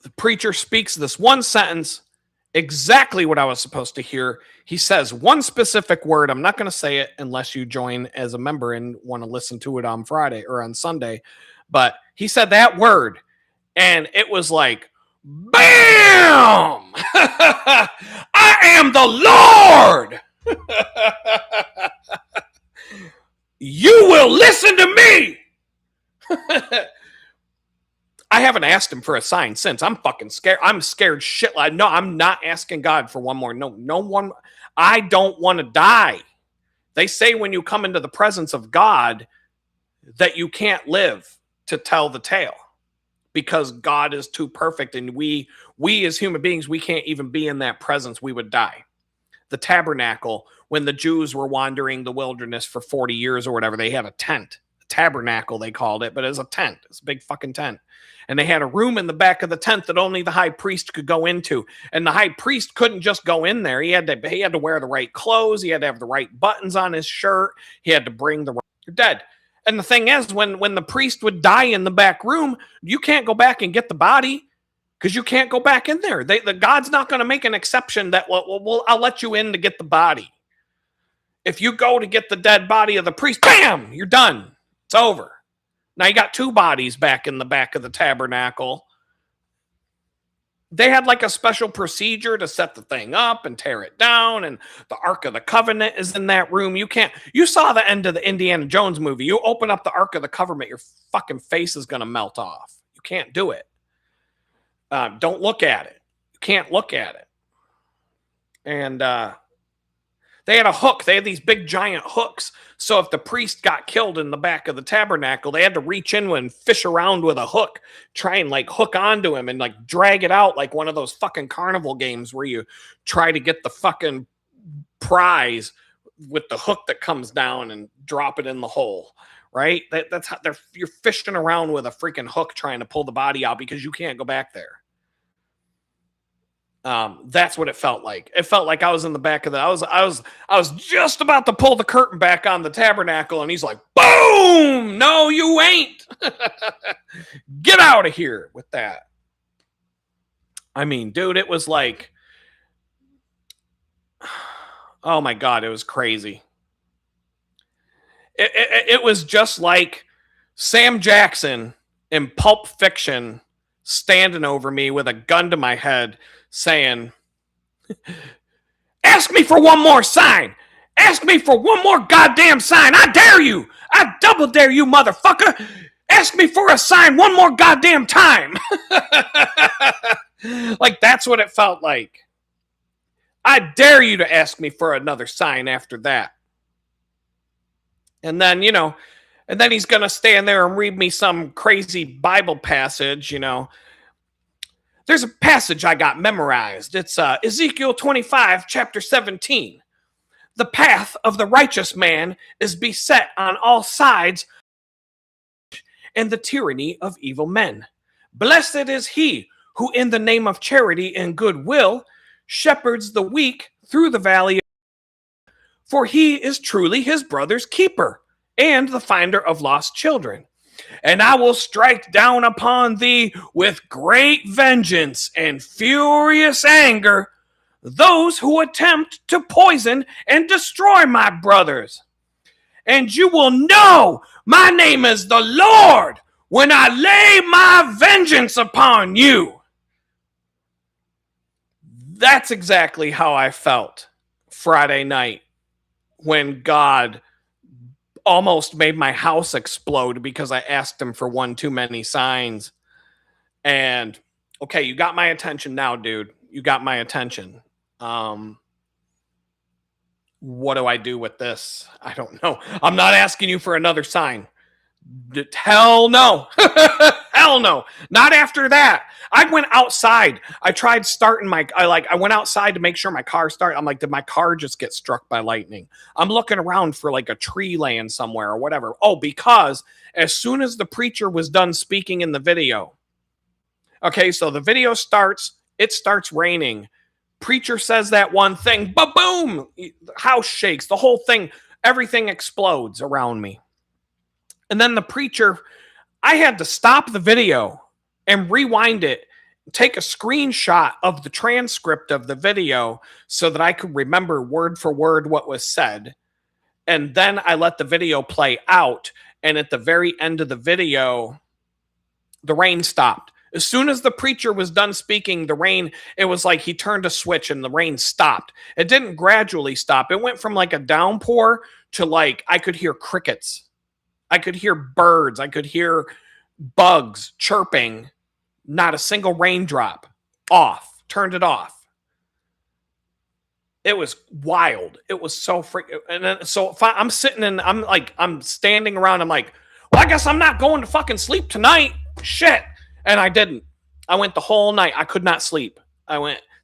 The preacher speaks this one sentence, exactly what I was supposed to hear. He says one specific word. I'm not going to say it unless you join as a member and want to listen to it on Friday or on Sunday. But he said that word, and it was like, bam! I am the Lord. You will listen to me. I haven't asked him for a sign since. I'm fucking scared. I'm scared shit. No, I'm not asking God for one more. No one. I don't want to die. They say when you come into the presence of God that you can't live to tell the tale because God is too perfect. And we as human beings, we can't even be in that presence. We would die. The tabernacle, when the Jews were wandering the wilderness for 40 years or whatever, they had a tent. Tabernacle, they called it, but it was a tent. It's a big fucking tent. And they had a room in the back of the tent that only the high priest could go into. And the high priest couldn't just go in there. He had to wear the right clothes. He had to have the right buttons on his shirt. He had to bring the right... You're dead. And the thing is, when the priest would die in the back room, you can't go back and get the body because you can't go back in there. The God's not going to make an exception that, well, I'll let you in to get the body. If you go to get the dead body of the priest, bam, you're done. It's over. Now you got two bodies back in the back of the tabernacle. They had like a special procedure to set the thing up and tear it down. And the Ark of the Covenant is in that room. You saw the end of the Indiana Jones movie. You open up the Ark of the Covenant, your fucking face is going to melt off. You can't do it. Don't look at it. You can't look at it. And they had a hook. They had these big giant hooks. So if the priest got killed in the back of the tabernacle, they had to reach in and fish around with a hook, try and like hook onto him and like drag it out like one of those fucking carnival games where you try to get the fucking prize with the hook that comes down and drop it in the hole, right? That's how you're fishing around with a freaking hook trying to pull the body out because you can't go back there. That's what it felt like. It felt like I was in the back of I was just about to pull the curtain back on the tabernacle, and he's like, boom! No, you ain't. Get out of here with that. I mean, dude, it was like, oh my God, it was crazy. It was just like Sam Jackson in Pulp Fiction standing over me with a gun to my head saying, Ask me for one more sign. Ask me for one more goddamn sign. I dare you. I double dare you, motherfucker. Ask me for a sign one more goddamn time. Like, that's what it felt like. I dare you to ask me for another sign after that. And then, and then he's going to stand there and read me some crazy Bible passage, There's a passage I got memorized. It's Ezekiel 25, chapter 17. The path of the righteous man is beset on all sides and the tyranny of evil men. Blessed is he who in the name of charity and goodwill shepherds the weak through the valley, for he is truly his brother's keeper and the finder of lost children. And I will strike down upon thee with great vengeance and furious anger those who attempt to poison and destroy my brothers. And you will know my name is the Lord when I lay my vengeance upon you. That's exactly how I felt Friday night when God almost made my house explode because I asked him for one too many signs. And okay, you got my attention now, dude. You got my attention. What do I do with this? I don't know. I'm not asking you for another sign. Hell no. Hell no. Not after that. I went outside. I tried starting I went outside to make sure my car started. I'm like, did my car just get struck by lightning? I'm looking around for like a tree laying somewhere or whatever. Oh, because as soon as the preacher was done speaking in the video, okay, so the video starts, it starts raining. Preacher says that one thing, ba-boom, house shakes, the whole thing, everything explodes around me. And then the preacher, I had to stop the video and rewind it, take a screenshot of the transcript of the video so that I could remember word for word what was said. And then I let the video play out. And at the very end of the video, the rain stopped. As soon as the preacher was done speaking, the rain, it was like he turned a switch and the rain stopped. It didn't gradually stop. It went from like a downpour to like I could hear crickets. I could hear birds. I could hear bugs chirping. Not a single raindrop. Off. Turned it off. It was wild. It was so freaking. And then, so I'm sitting and I'm standing around. I'm like, well, I guess I'm not going to fucking sleep tonight. Shit. And I didn't. I went the whole night. I could not sleep. That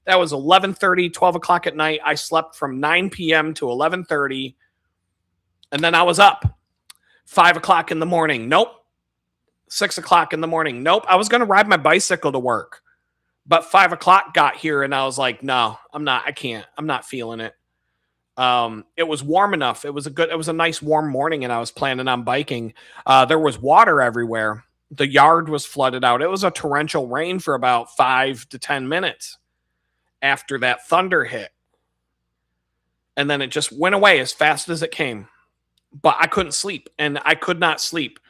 was 11:30, 12 o'clock at night. I slept from 9 p.m. to 11:30. And then I was up. 5 o'clock in the morning. Nope. 6 o'clock in the morning. Nope. I was going to ride my bicycle to work. But 5 o'clock got here and I was like, no, I'm not. I can't. I'm not feeling it. It was warm enough. It was a nice warm morning and I was planning on biking. There was water everywhere. The yard was flooded out. It was a torrential rain for about 5 to 10 minutes after that thunder hit. And then it just went away as fast as it came. But I couldn't sleep, and I could not sleep,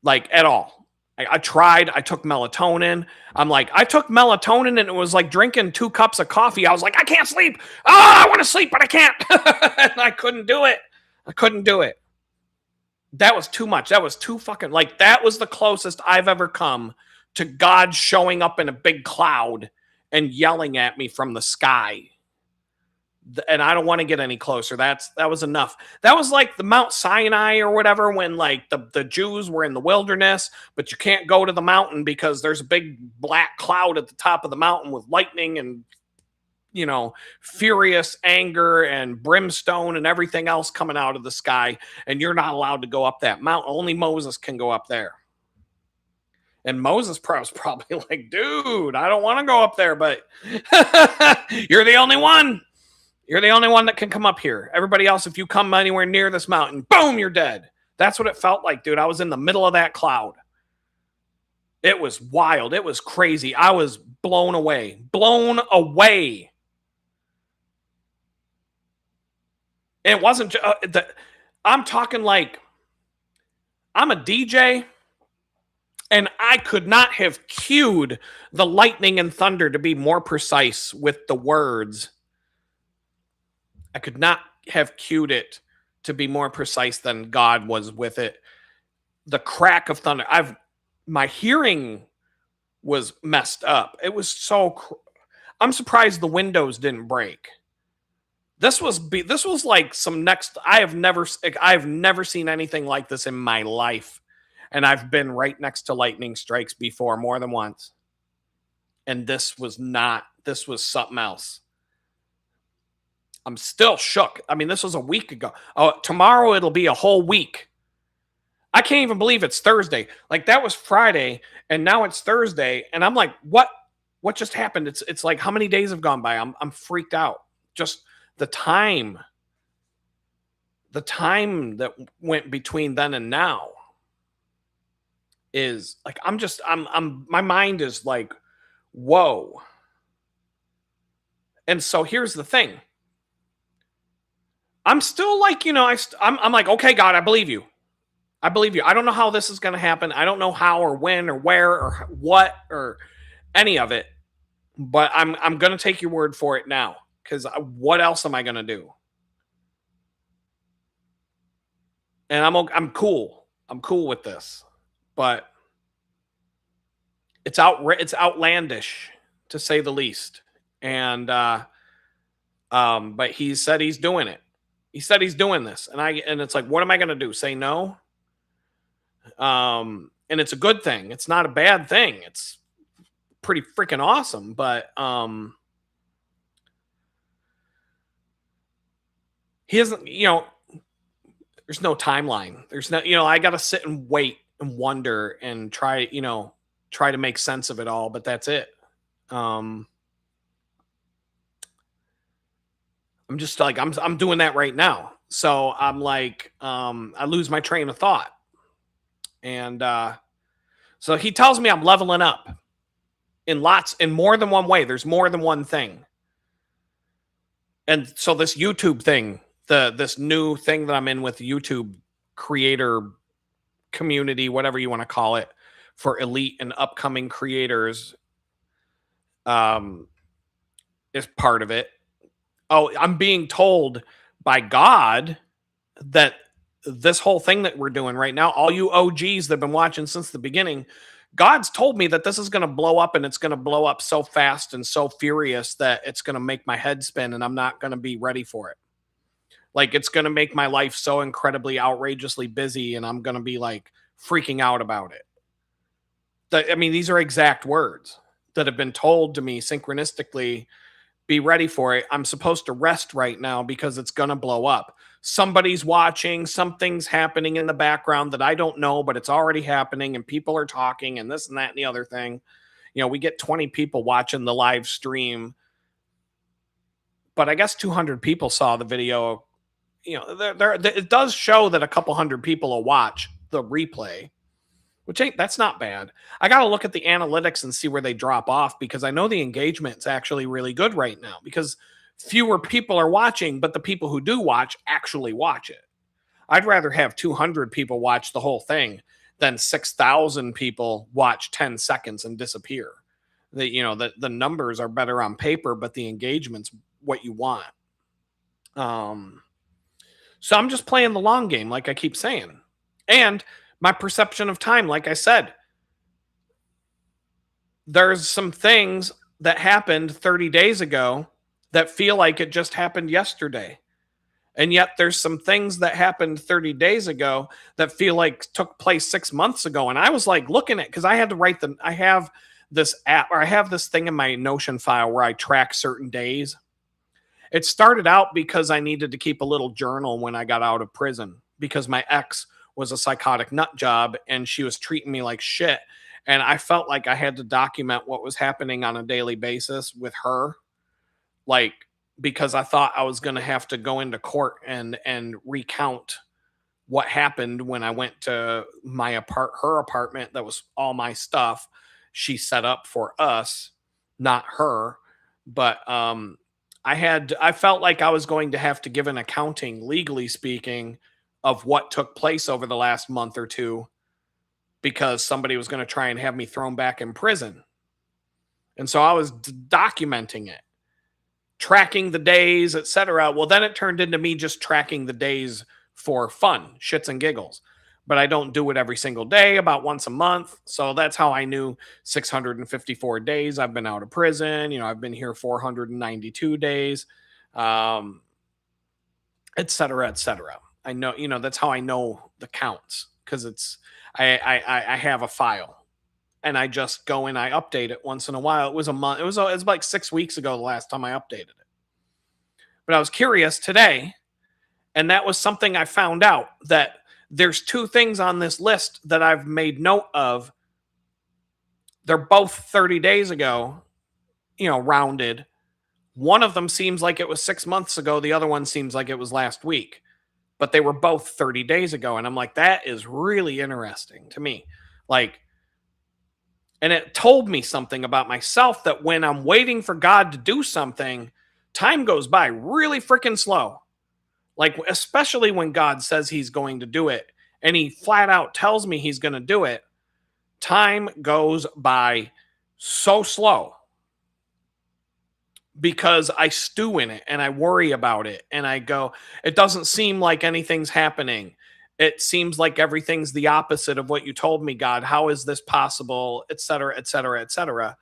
like, at all. I tried. I took melatonin. I took melatonin, and it was like drinking 2 cups of coffee. I was like, I can't sleep. Oh, I want to sleep, but I can't. And I couldn't do it. That was too much. That was too fucking, that was the closest I've ever come to God showing up in a big cloud and yelling at me from the sky. And I don't want to get any closer. That was enough. That was like the Mount Sinai or whatever, when like the Jews were in the wilderness, but you can't go to the mountain because there's a big black cloud at the top of the mountain with lightning and, furious anger and brimstone and everything else coming out of the sky. And you're not allowed to go up that mountain. Only Moses can go up there. And Moses was probably like, dude, I don't want to go up there, but you're the only one. You're the only one that can come up here. Everybody else, if you come anywhere near this mountain, boom, you're dead. That's what it felt like, dude. I was in the middle of that cloud. It was wild. It was crazy. I was blown away. Blown away. And it wasn't, I'm talking like, I'm a DJ. And I could not have cued the lightning and thunder to be more precise with the words. I could not have cued it to be more precise than God was with it. The crack of thunder. My hearing was messed up. It was I'm surprised the windows didn't break. This was like some next. I have never seen anything like this in my life, and I've been right next to lightning strikes before more than once. And this was not. This was something else. I'm still shook. I mean, this was a week ago. Oh, tomorrow it'll be a whole week. I can't even believe it's Thursday. Like that was Friday, and now it's Thursday, and I'm like, what? What just happened? It's like how many days have gone by? I'm freaked out. Just the time that went between then and now is like I'm my mind is like whoa. And so here's the thing. I'm still like, I'm like, okay, God, I believe you. I believe you. I don't know how this is going to happen. I don't know how or when or where or what or any of it, but I'm going to take your word for it now because what else am I going to do? And I'm cool. I'm cool with this, but it's outlandish to say the least. And but he said he's doing it. He said he's doing this, and it's like, what am I going to do? Say no? And it's a good thing. It's not a bad thing. It's pretty freaking awesome. But he isn't. There's no timeline. There's no. I got to sit and wait and wonder and try. Try to make sense of it all. But that's it. I'm just like I'm doing that right now. So I'm like I lose my train of thought. And so he tells me I'm leveling up in more than one way. There's more than one thing. And so this YouTube thing, this new thing that I'm in with YouTube creator community, whatever you want to call it, for elite and upcoming creators, is part of it. Oh, I'm being told by God that this whole thing that we're doing right now, all you OGs that have been watching since the beginning, God's told me that this is going to blow up, and it's going to blow up so fast and so furious that it's going to make my head spin, and I'm not going to be ready for it. Like it's going to make my life so incredibly outrageously busy, and I'm going to be like freaking out about it. I mean, these are exact words that have been told to me synchronistically. Be ready for it. I'm supposed to rest right now because it's going to blow up. Somebody's watching, something's happening in the background that I don't know, but it's already happening, and people are talking and this and that and the other thing. We get 20 people watching the live stream, but I guess 200 people saw the video. It does show that a couple hundred people will watch the replay, that's not bad. I got to look at the analytics and see where they drop off, because I know the engagement's actually really good right now because fewer people are watching, but the people who do watch actually watch it. I'd rather have 200 people watch the whole thing than 6,000 people watch 10 seconds and disappear. The numbers are better on paper, but the engagement's what you want. So I'm just playing the long game, like I keep saying. And my perception of time, like I said, there's some things that happened 30 days ago that feel like it just happened yesterday. And yet there's some things that happened 30 days ago that feel like took place 6 months ago. And I was like looking at, because I had to I have this app, or I have this thing in my Notion file where I track certain days. It started out because I needed to keep a little journal when I got out of prison, because my ex was a psychotic nut job and she was treating me like shit. And I felt like I had to document what was happening on a daily basis with her. Like, because I thought I was going to have to go into court and recount what happened when I went to her apartment. That was all my stuff she set up for us, not her. But, I felt like I was going to have to give an accounting, legally speaking, of what took place over the last month or two, because somebody was going to try and have me thrown back in prison. And so I was documenting it, tracking the days, etc. Well, then it turned into me just tracking the days for fun, shits and giggles. But I don't do it every single day, about once a month. So that's how I knew 654 days I've been out of prison. I've been here 492 days, et cetera, et cetera. I know, that's how I know the counts, because I have a file, and I just go and I update it once in a while. It was a month. It was like 6 weeks ago the last time I updated it. But I was curious today, and that was something I found out, that there's two things on this list that I've made note of. They're both 30 days ago, rounded. One of them seems like it was 6 months ago. The other one seems like it was last week. But they were both 30 days ago. And I'm like, that is really interesting to me. And it told me something about myself, that when I'm waiting for God to do something, time goes by really freaking slow. Especially when God says he's going to do it, and he flat out tells me he's going to do it, time goes by so slow, because I stew in it and I worry about it, and I go, it doesn't seem like anything's happening. It seems like everything's the opposite of what you told me, God. How is this possible? Et cetera, et cetera, et cetera.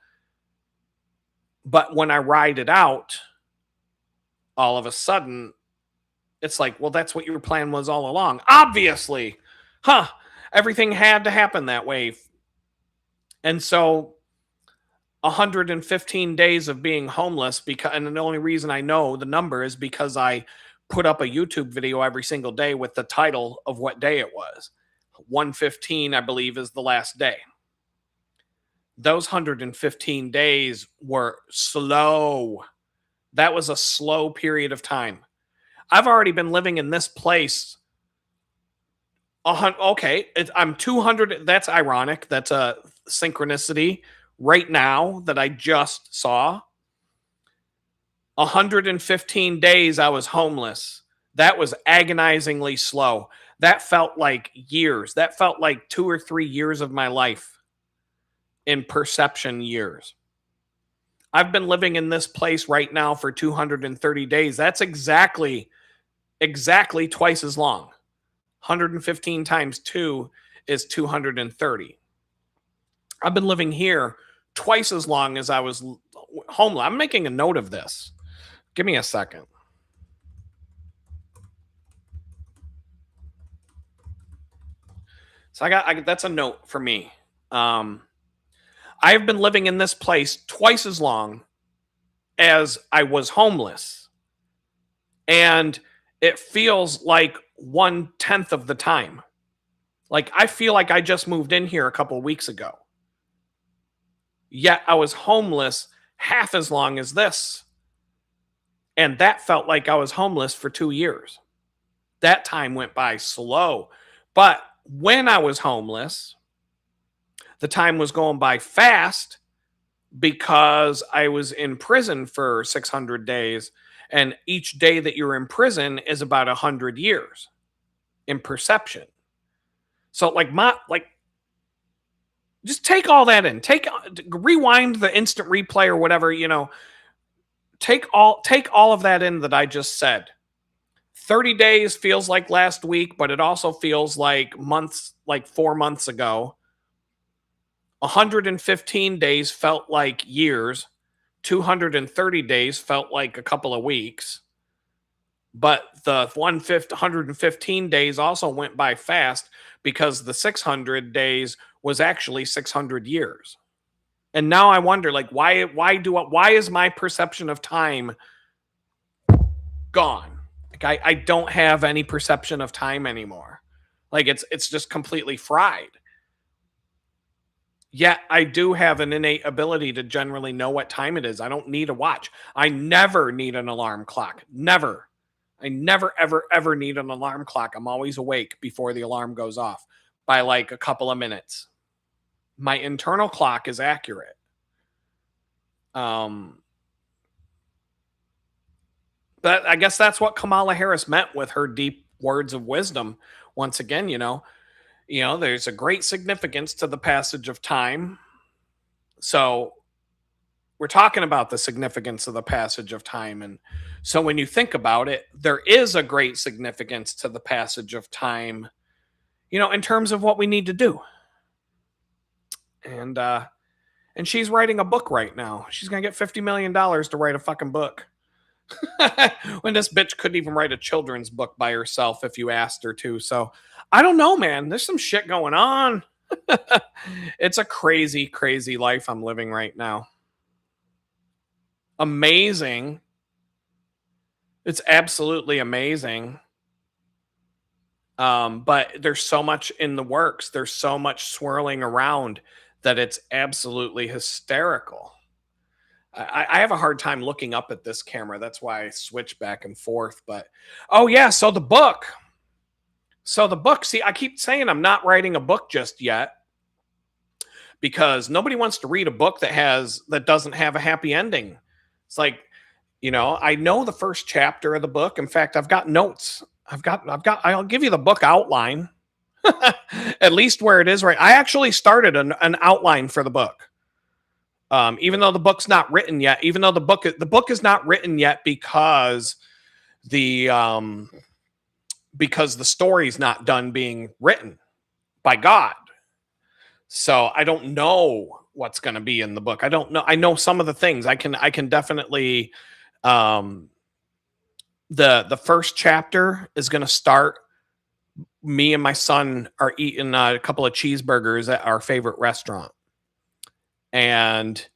But when I ride it out, all of a sudden, it's like, well, that's what your plan was all along. Obviously. Everything had to happen that way. And so 115 days of being homeless, and the only reason I know the number is because I put up a YouTube video every single day with the title of what day it was. 115, I believe, is the last day. Those 115 days were slow. That was a slow period of time. I've already been living in this place. Okay, I'm 200. That's ironic. That's a synchronicity right now that I just saw. 115 days I was homeless. That was agonizingly slow. That felt like years. That felt like 2 or 3 years of my life in perception years. I've been living in this place right now for 230 days. That's exactly twice as long. 115 times 2 is 230. I've been living here twice as long as I was homeless. I'm making a note of this. Give me a second. So that's a note for me. I have been living in this place twice as long as I was homeless. And it feels like 1/10 of the time. I feel like I just moved in here a couple of weeks ago. Yet I was homeless half as long as this. And that felt like I was homeless for 2 years. That time went by slow. But when I was homeless, the time was going by fast, because I was in prison for 600 days. And each day that you're in prison is about 100 years in perception. So just take all that in. Rewind the instant replay or whatever, take all of that in that I just said. 30 days feels like last week, but it also feels like months, like 4 months ago. 115 days felt like years. 230 days felt like a couple of weeks. But the 115 days also went by fast, because the 600 days was actually 600 years. And now I wonder, why is my perception of time gone? I don't have any perception of time anymore. It's just completely fried. Yet I do have an innate ability to generally know what time it is. I don't need a watch. I never need an alarm clock. Never. I never, ever, ever need an alarm clock. I'm always awake before the alarm goes off by a couple of minutes. My internal clock is accurate. But I guess that's what Kamala Harris meant with her deep words of wisdom. Once again, There's a great significance to the passage of time. So we're talking about the significance of the passage of time. And so when you think about it, there is a great significance to the passage of time, in terms of what we need to do. And she's writing a book right now. She's gonna get $50 million to write a fucking book. When this bitch couldn't even write a children's book by herself if you asked her to. So I don't know, man. There's some shit going on. It's a crazy, crazy life I'm living right now. Amazing. It's absolutely amazing. But there's so much in the works. There's so much swirling around that it's absolutely hysterical. I have a hard time looking up at this camera. That's why I switch back and forth. But oh yeah, so the book. See, I keep saying I'm not writing a book just yet because nobody wants to read a book that doesn't have a happy ending. It's like, I know the first chapter of the book. In fact, I've got notes. I'll give you the book outline. At least where it is right. I actually started an outline for the book. Even though the book's not written yet, even though the book is not written yet because the story's not done being written by God. So I don't know what's going to be in the book. I don't know. I know some of the things. I can definitely the first chapter is going to start. Me and my son are eating a couple of cheeseburgers at our favorite restaurant. And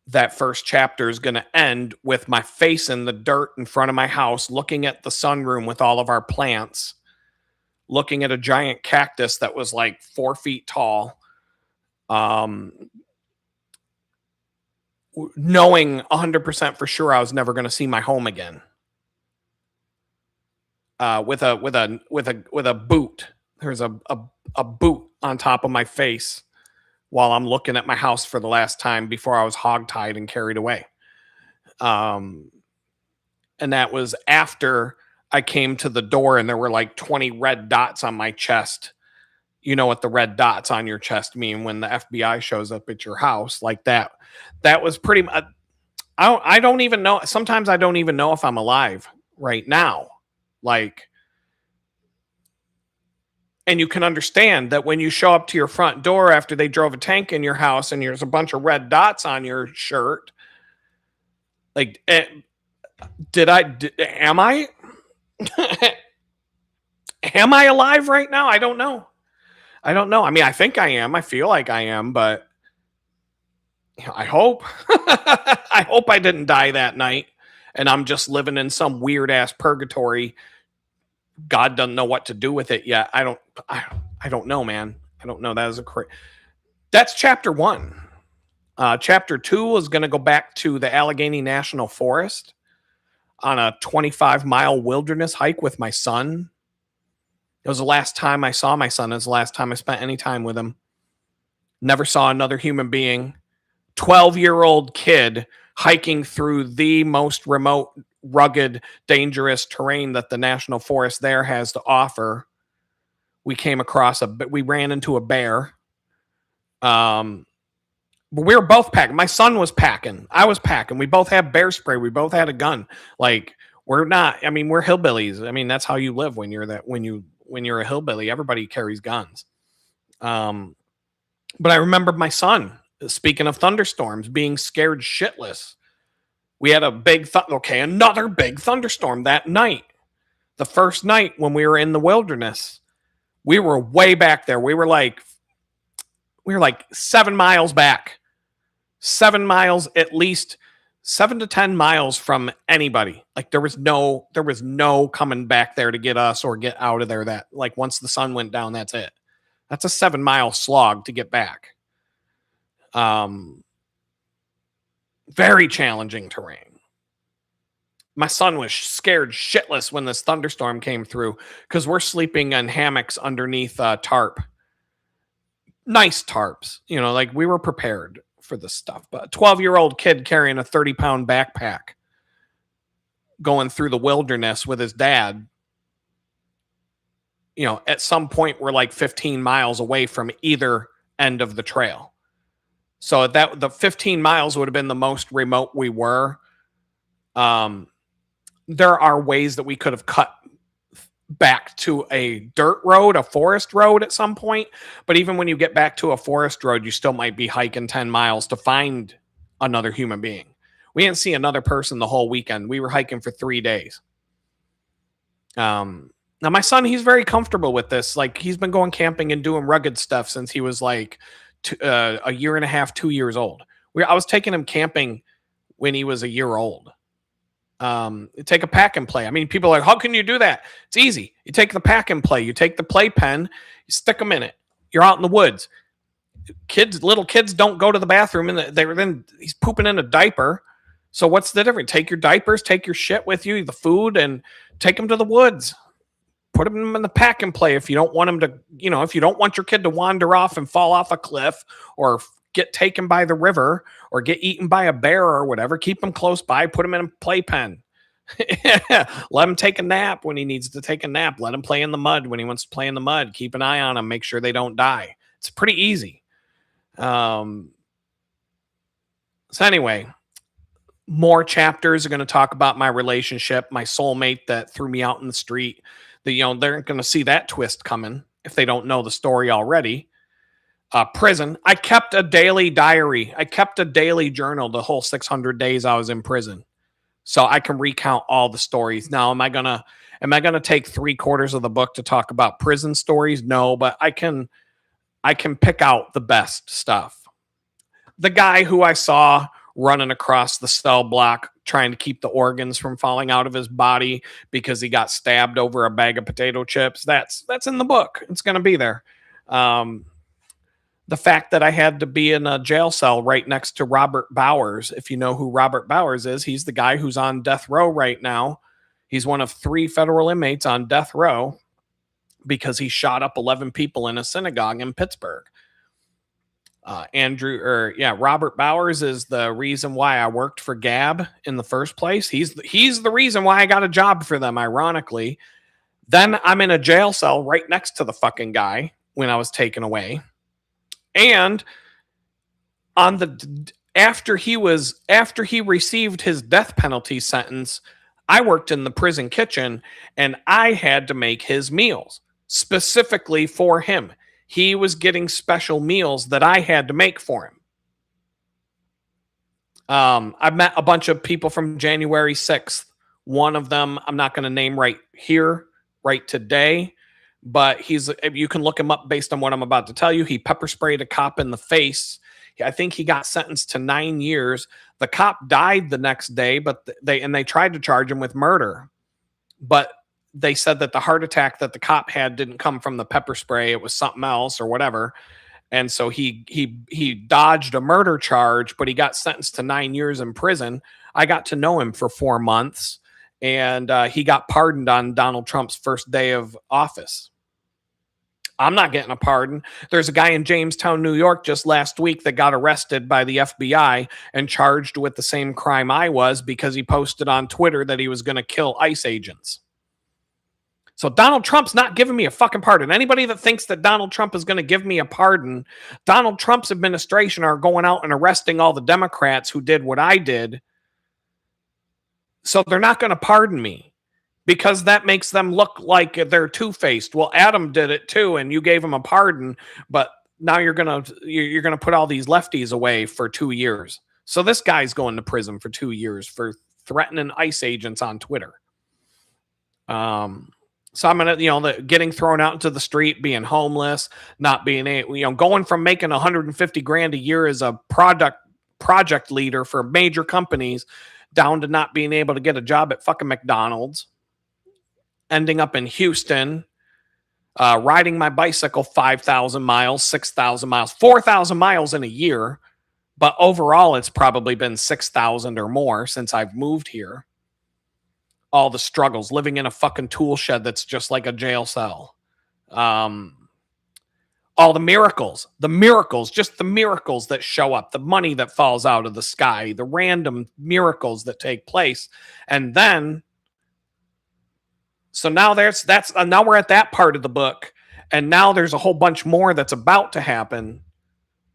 that first chapter is going to end with my face in the dirt in front of my house, looking at the sunroom with all of our plants, looking at a giant cactus that was like 4 feet tall. Knowing 100% for sure I was never going to see my home again. With a boot. There's a boot on top of my face while I'm looking at my house for the last time before I was hogtied and carried away. And that was after I came to the door and there were like 20 red dots on my chest. You know what the red dots on your chest mean when the FBI shows up at your house like that. That was pretty much, I don't even know. Sometimes I don't even know if I'm alive right now. And you can understand that when you show up to your front door after they drove a tank in your house and there's a bunch of red dots on your shirt, am I am I alive right now? I don't know. I mean, I think I am. I feel like I am, but I hope. I hope I didn't die that night and I'm just living in some weird ass purgatory. God doesn't know what to do with it yet. I don't know, man. I don't know. That's chapter 1. Chapter 2 is going to go back to the Allegheny National Forest on a 25-mile wilderness hike with my son. It was the last time I saw my son. It was the last time I spent any time with him. Never saw another human being. 12-year-old kid hiking through the most remote, rugged, dangerous terrain that the National Forest there has to offer. We came across we ran into a bear. But we were both packing. My son was packing. I was packing. We both had bear spray. We both had a gun. We're hillbillies. I mean, that's how you live when you're a hillbilly. Everybody carries guns. But I remember my son, speaking of thunderstorms, being scared shitless. We had a another big thunderstorm that night. The first night when we were in the wilderness, we were way back there. We were like 7 miles back. 7 miles, at least 7 to 10 miles from anybody. There was no coming back there to get us or get out of there. Once the sun went down, that's it. That's a 7-mile slog to get back. Very challenging terrain. My son was scared shitless when this thunderstorm came through because we're sleeping in hammocks underneath a tarp. Nice tarps. We were prepared for this stuff. But a 12-year-old kid carrying a 30-pound backpack going through the wilderness with his dad. at some point we're like 15 miles away from either end of the trail. So that the 15 miles would have been the most remote we were. There are ways that we could have cut back to a dirt road, a forest road at some point. But even when you get back to a forest road, you still might be hiking 10 miles to find another human being. We didn't see another person the whole weekend. We were hiking for 3 days. Now my son, he's very comfortable with this. Like, he's been going camping and doing rugged stuff since he was like a year and a half, 2 years old. I was taking him camping when he was a year old. Take a pack and play. I mean, people are like, how can you do that? It's easy. You take the pack and play. You take the playpen, you stick them in it. You're out in the woods. Little kids don't go to the bathroom, and then he's pooping in a diaper. So what's the difference? Take your diapers, take your shit with you, the food, and take them to the woods. Put them in the pack and play. If you don't want them to, if you don't want your kid to wander off and fall off a cliff or get taken by the river or get eaten by a bear or whatever, keep them close by, put them in a playpen. Let him take a nap when he needs to take a nap. Let him play in the mud when he wants to play in the mud. Keep an eye on them. Make sure they don't die. It's pretty easy. So anyway, more chapters are going to talk about my relationship, my soulmate that threw me out in the street. They're going to see that twist coming if they don't know the story already. Prison. I kept a daily diary. I kept a daily journal the whole 600 days I was in prison. So I can recount all the stories. Now, am I gonna take 3/4 of the book to talk about prison stories? No, but I can pick out the best stuff. The guy who I saw running across the cell block trying to keep the organs from falling out of his body because he got stabbed over a bag of potato chips. That's in the book. It's going to be there. The fact that I had to be in a jail cell right next to Robert Bowers. If you know who Robert Bowers is, he's the guy who's on death row right now. He's one of 3 federal inmates on death row because he shot up 11 people in a synagogue in Pittsburgh. Robert Bowers is the reason why I worked for Gab in the first place. He's the reason why I got a job for them, ironically. Then I'm in a jail cell right next to the fucking guy when I was taken away. And after he received his death penalty sentence, I worked in the prison kitchen and I had to make his meals specifically for him. He was getting special meals that I had to make for him. I've met a bunch of people from January 6th. One of them, I'm not going to name right here, right today, but you can look him up based on what I'm about to tell you. He pepper sprayed a cop in the face. I think he got sentenced to 9 years. The cop died the next day, but they tried to charge him with murder. But they said that the heart attack that the cop had didn't come from the pepper spray. It was something else or whatever. And so he dodged a murder charge, but he got sentenced to 9 years in prison. I got to know him for 4 months, and he got pardoned on Donald Trump's first day of office. I'm not getting a pardon. There's a guy in Jamestown, New York, just last week that got arrested by the FBI and charged with the same crime I was because he posted on Twitter that he was going to kill ICE agents. So Donald Trump's not giving me a fucking pardon. Anybody that thinks that Donald Trump is going to give me a pardon, Donald Trump's administration are going out and arresting all the Democrats who did what I did. So they're not going to pardon me because that makes them look like they're two-faced. Well, Adam did it too, and you gave him a pardon, but now you're gonna put all these lefties away for 2 years. So this guy's going to prison for 2 years for threatening ICE agents on Twitter. So I'm gonna, getting thrown out into the street, being homeless, not being going from making 150 grand a year as a project leader for major companies down to not being able to get a job at fucking McDonald's, ending up in Houston, riding my bicycle 5,000 miles, 6,000 miles, 4,000 miles in a year. But overall, it's probably been 6,000 or more since I've moved here. All the struggles, living in a fucking tool shed that's just like a jail cell. All the miracles, just the miracles that show up, the money that falls out of the sky, the random miracles that take place. And then So now now we're at that part of the book, and now there's a whole bunch more that's about to happen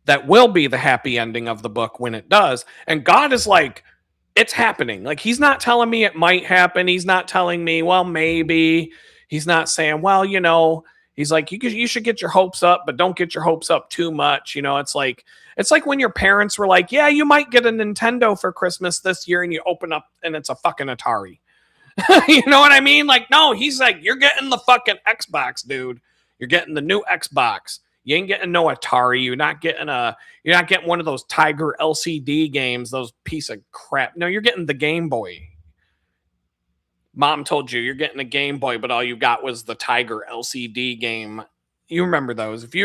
that will be the happy ending of the book when it does. And God is like, it's happening. Like, he's not telling me it might happen. He's not telling me, well, maybe. He's not saying, well, he's like, you should get your hopes up, but don't get your hopes up too much. It's like when your parents were like, yeah, you might get a Nintendo for Christmas this year, and you open up and it's a fucking Atari. You know what I mean? Like, no, he's like, you're getting the fucking Xbox, dude. You're getting the new Xbox. You ain't getting no Atari. You're not getting one of those Tiger LCD games, those piece of crap. No, you're getting the Game Boy. Mom told you you're getting a Game Boy, but all you got was the Tiger LCD game. You remember those. If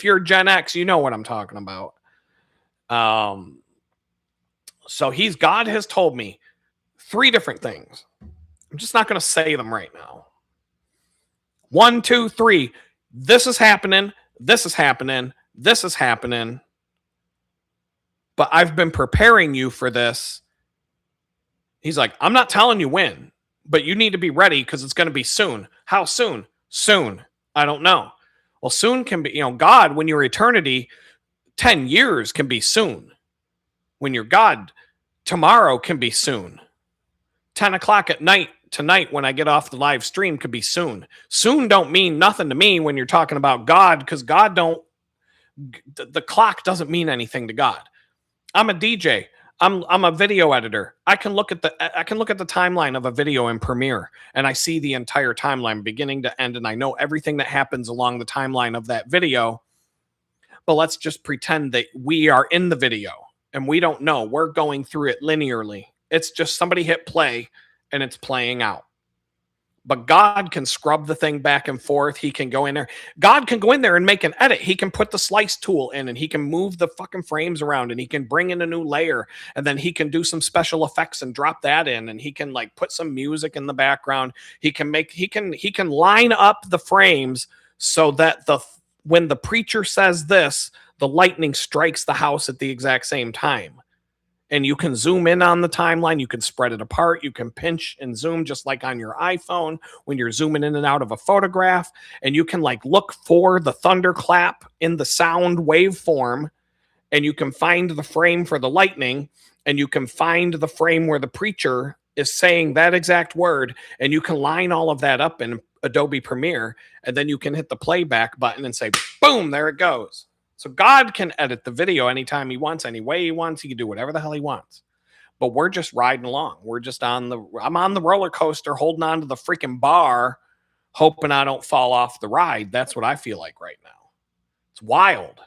you're Gen X, you know what I'm talking about. So God has told me 3 different things. I'm just not going to say them right now. 1, 2, 3. This is happening. This is happening. This is happening. But I've been preparing you for this. He's like, I'm not telling you when, but you need to be ready because it's going to be soon. How soon? Soon. I don't know. Well, soon can be, God, when you're eternity, 10 years can be soon. When you're God, tomorrow can be soon. 10 o'clock at night tonight when I get off the live stream could be soon. Soon don't mean nothing to me when you're talking about God, because the clock doesn't mean anything to God. I'm a DJ. I'm a video editor. I can look at the timeline of a video in Premiere, and I see the entire timeline beginning to end, and I know everything that happens along the timeline of that video. But let's just pretend that we are in the video and we don't know. We're going through it linearly. It's just somebody hit play and it's playing out. But God can scrub the thing back and forth. He can go in there. God can go in there and make an edit. He can put the slice tool in, and he can move the fucking frames around, and he can bring in a new layer, and then he can do some special effects and drop that in, and he can like put some music in the background. He can line up the frames so that when the preacher says this, the lightning strikes the house at the exact same time. And you can zoom in on the timeline. You can spread it apart. You can pinch and zoom just like on your iPhone when you're zooming in and out of a photograph. And you can like look for the thunderclap in the sound waveform. And you can find the frame for the lightning. And you can find the frame where the preacher is saying that exact word. And you can line all of that up in Adobe Premiere. And then you can hit the playback button and say, boom, there it goes. So God can edit the video anytime he wants, any way he wants. He can do whatever the hell he wants. But we're just riding along. We're just I'm on the roller coaster, holding on to the freaking bar, hoping I don't fall off the ride. That's what I feel like right now. It's wild.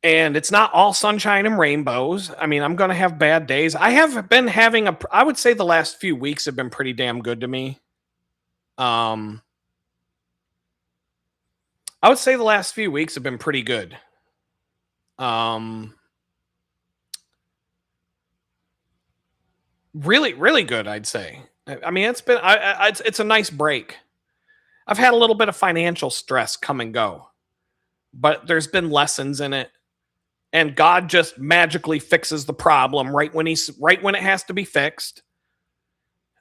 And it's not all sunshine and rainbows. I mean, I'm going to have bad days. I have been having I would say the last few weeks have been pretty damn good to me. I would say the last few weeks have been pretty good. Really, really good, I'd say. I mean, it's been it's a nice break. I've had a little bit of financial stress come and go, but there's been lessons in it, and God just magically fixes the problem right when it has to be fixed.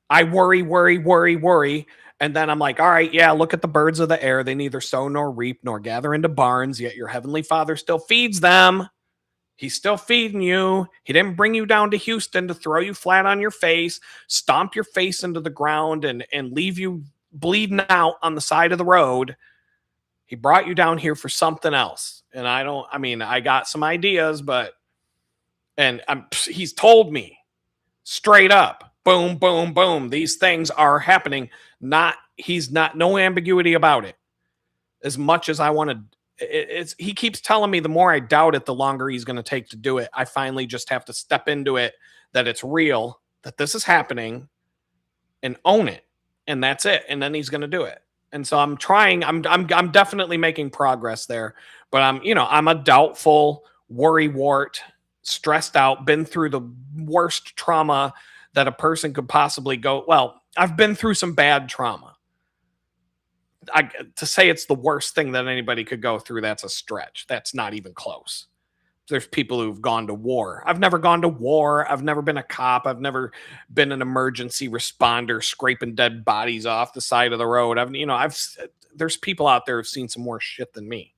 I worry. And then I'm like, all right, yeah, look at the birds of the air. They neither sow nor reap nor gather into barns, yet your heavenly Father still feeds them. He's still feeding you. He didn't bring you down to Houston to throw you flat on your face, stomp your face into the ground, and leave you bleeding out on the side of the road. He brought you down here for something else. And I got some ideas, he's told me straight up. Boom, boom, boom. These things are happening. No ambiguity about it. As much as I want to, he keeps telling me the more I doubt it, the longer he's going to take to do it. I finally just have to step into it, that it's real, that this is happening, and own it. And that's it. And then he's going to do it. And so I'm trying, I'm definitely making progress there, but I'm a doubtful, worrywart, stressed out, been through the worst trauma that a person could possibly go. Well, I've been through some bad trauma. To say it's the worst thing that anybody could go through, that's a stretch. That's not even close. there's people who've gone to war. I've never gone to war. I've never been a cop. I've never been an emergency responder scraping dead bodies off the side of the road. There's people out there who've seen some more shit than me.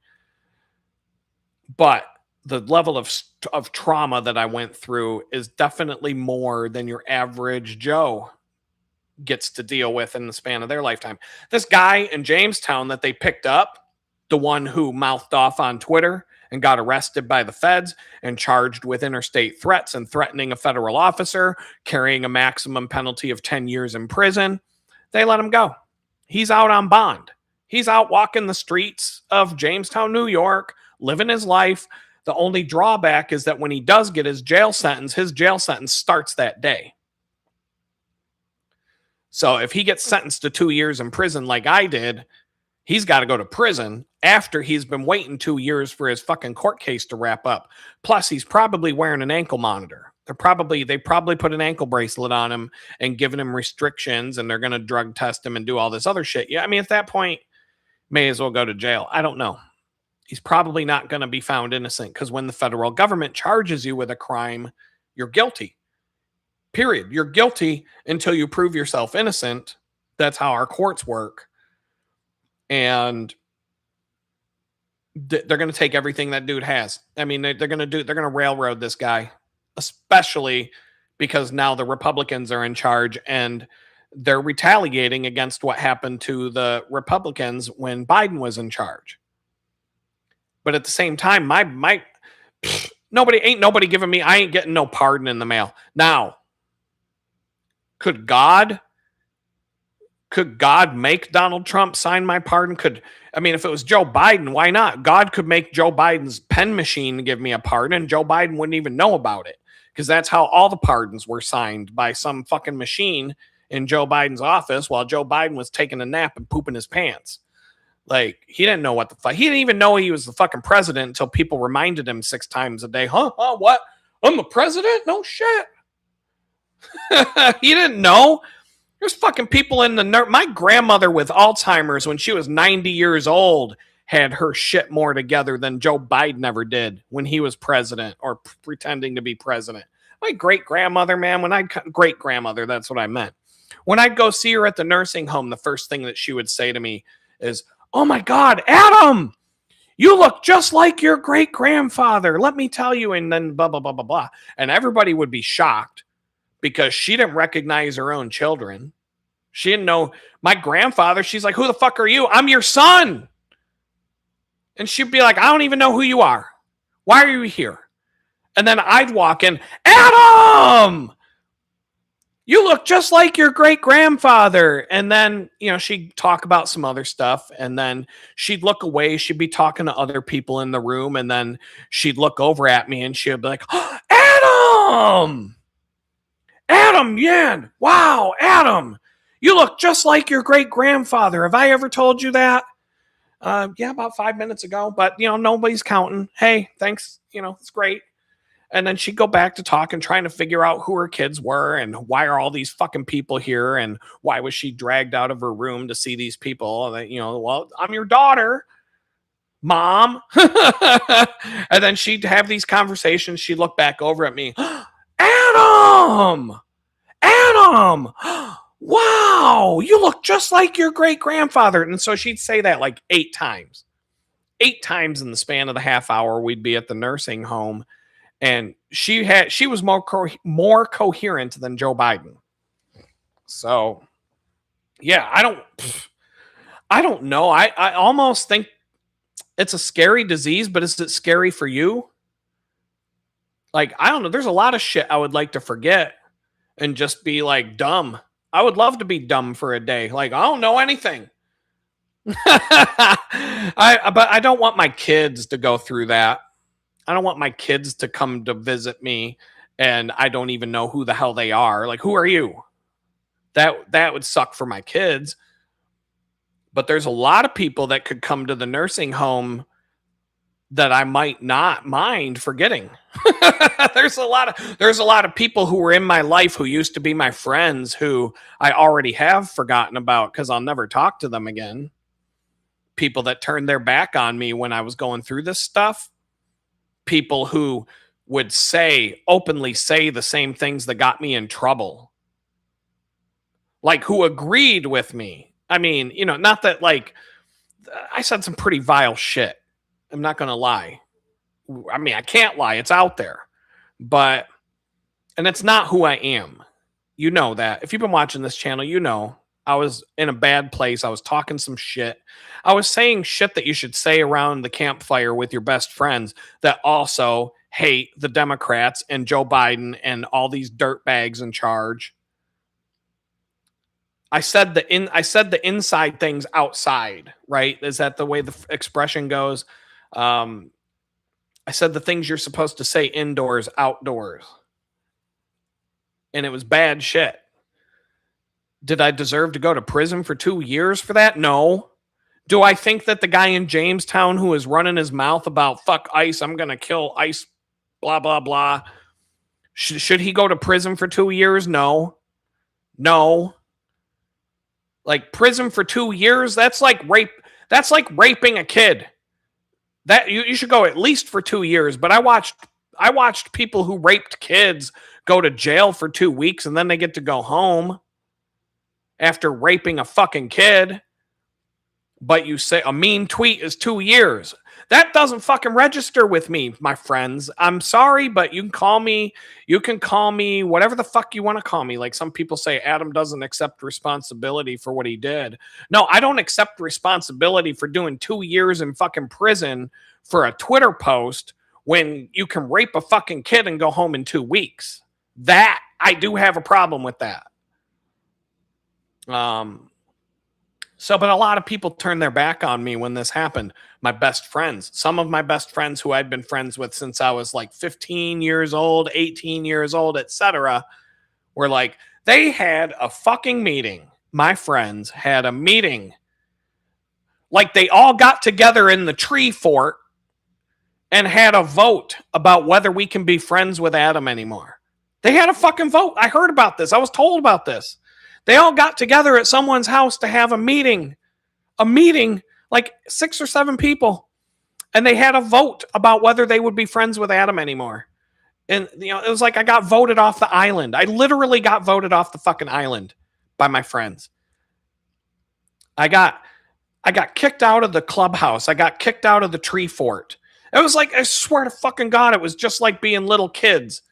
But the level of trauma that I went through is definitely more than your average Joe gets to deal with in the span of their lifetime. This guy in Jamestown that they picked up, the one who mouthed off on Twitter and got arrested by the feds and charged with interstate threats and threatening a federal officer, carrying a maximum penalty of 10 years in prison, they let him go. He's out on bond. He's out walking the streets of Jamestown, New York, living his life. The only drawback is that when he does get his jail sentence starts that day. So if he gets sentenced to 2 years in prison like I did, he's got to go to prison after he's been waiting 2 years for his fucking court case to wrap up. Plus, he's probably wearing an ankle monitor. They probably put an ankle bracelet on him and given him restrictions, and they're going to drug test him and do all this other shit. Yeah, I mean, at that point, may as well go to jail. I don't know. He's probably not going to be found innocent because when the federal government charges you with a crime, you're guilty. Period. You're guilty until you prove yourself innocent. That's how our courts work. And they're going to take everything that dude has. I mean, they're going to railroad this guy, especially because now the Republicans are in charge and they're retaliating against what happened to the Republicans when Biden was in charge. But at the same time, nobody giving me, I ain't getting no pardon in the mail. Now, could God make Donald Trump sign my pardon? If it was Joe Biden, why not? God could make Joe Biden's pen machine give me a pardon, and Joe Biden wouldn't even know about it, because that's how all the pardons were signed, by some fucking machine in Joe Biden's office while Joe Biden was taking a nap and pooping his pants. Like, he didn't know what the fuck. He didn't even know he was the fucking president until people reminded him 6 times a day. Huh? What? I'm the president? No shit. He didn't know. There's fucking people in my grandmother with Alzheimer's when she was 90 years old had her shit more together than Joe Biden ever did when he was president or pretending to be president. My great-grandmother, man, great-grandmother, that's what I meant. When I'd go see her at the nursing home, the first thing that she would say to me is, "Oh my God, Adam, you look just like your great-grandfather. Let me tell you," and then blah, blah, blah, blah, blah. And everybody would be shocked because she didn't recognize her own children. She didn't know my grandfather. She's like, "Who the fuck are you?" "I'm your son." And she'd be like, "I don't even know who you are. Why are you here?" And then I'd walk in, "Adam, you look just like your great-grandfather." And then, she'd talk about some other stuff. And then she'd look away. She'd be talking to other people in the room. And then she'd look over at me and she'd be like, "Oh, Adam! Adam Yan! Wow, Adam! You look just like your great-grandfather. Have I ever told you that?" Yeah, about 5 minutes ago. But, nobody's counting. Hey, thanks. It's great. And then she'd go back to talking, trying to figure out who her kids were and why are all these fucking people here and why was she dragged out of her room to see these people. And, "Well, I'm your daughter, Mom." And then she'd have these conversations. She'd look back over at me. Adam! Adam! Wow, you look just like your great-grandfather. And so she'd say that like 8 times. 8 times in the span of the half hour we'd be at the nursing home. And she was more coherent than Joe Biden. So, yeah, I don't know. I almost think it's a scary disease, but is it scary for you? Like, I don't know. There's a lot of shit I would like to forget and just be like dumb. I would love to be dumb for a day. Like, I don't know anything. But I don't want my kids to go through that. I don't want my kids to come to visit me and I don't even know who the hell they are. Like, who are you? That would suck for my kids. But there's a lot of people that could come to the nursing home that I might not mind forgetting. There's a lot of people who were in my life who used to be my friends who I already have forgotten about because I'll never talk to them again. People that turned their back on me when I was going through this stuff. people who would openly say the same things that got me in trouble. Like, who agreed with me. I mean, not that, like, I said some pretty vile shit. I'm not going to lie. I mean, I can't lie. It's out there. But, and it's not who I am. You know that. If you've been watching this channel, I was in a bad place. I was talking some shit. I was saying shit that you should say around the campfire with your best friends that also hate the Democrats and Joe Biden and all these dirtbags in charge. I said the inside things outside, right? Is that the way the expression goes? I said the things you're supposed to say indoors, outdoors. And it was bad shit. Did I deserve to go to prison for 2 years for that? No. Do I think that the guy in Jamestown who is running his mouth about fuck ICE, I'm going to kill ICE, blah, blah, blah. Should he go to prison for 2 years? No. No. Like, prison for 2 years, that's like rape. That's like raping a kid. That you should go at least for 2 years. But I watched people who raped kids go to jail for 2 weeks and then they get to go home after raping a fucking kid. But you say a mean tweet is 2 years. That doesn't fucking register with me, my friends. I'm sorry, but you can call me whatever the fuck you want to call me. Like some people say, Adam doesn't accept responsibility for what he did. No, I don't accept responsibility for doing 2 years in fucking prison for a Twitter post when you can rape a fucking kid and go home in 2 weeks. That, I do have a problem with that. But a lot of people turned their back on me when this happened. My best friends, some of my best friends who I'd been friends with since I was like 15 years old, 18 years old, etc., were like, they had a fucking meeting. My friends had a meeting. Like they all got together in the tree fort and had a vote about whether we can be friends with Adam anymore. They had a fucking vote. I heard about this. I was told about this. They all got together at someone's house to have a meeting, like 6 or 7 people. And they had a vote about whether they would be friends with Adam anymore. And, it was like I got voted off the island. I literally got voted off the fucking island by my friends. I got kicked out of the clubhouse. I got kicked out of the tree fort. It was like, I swear to fucking God, it was just like being little kids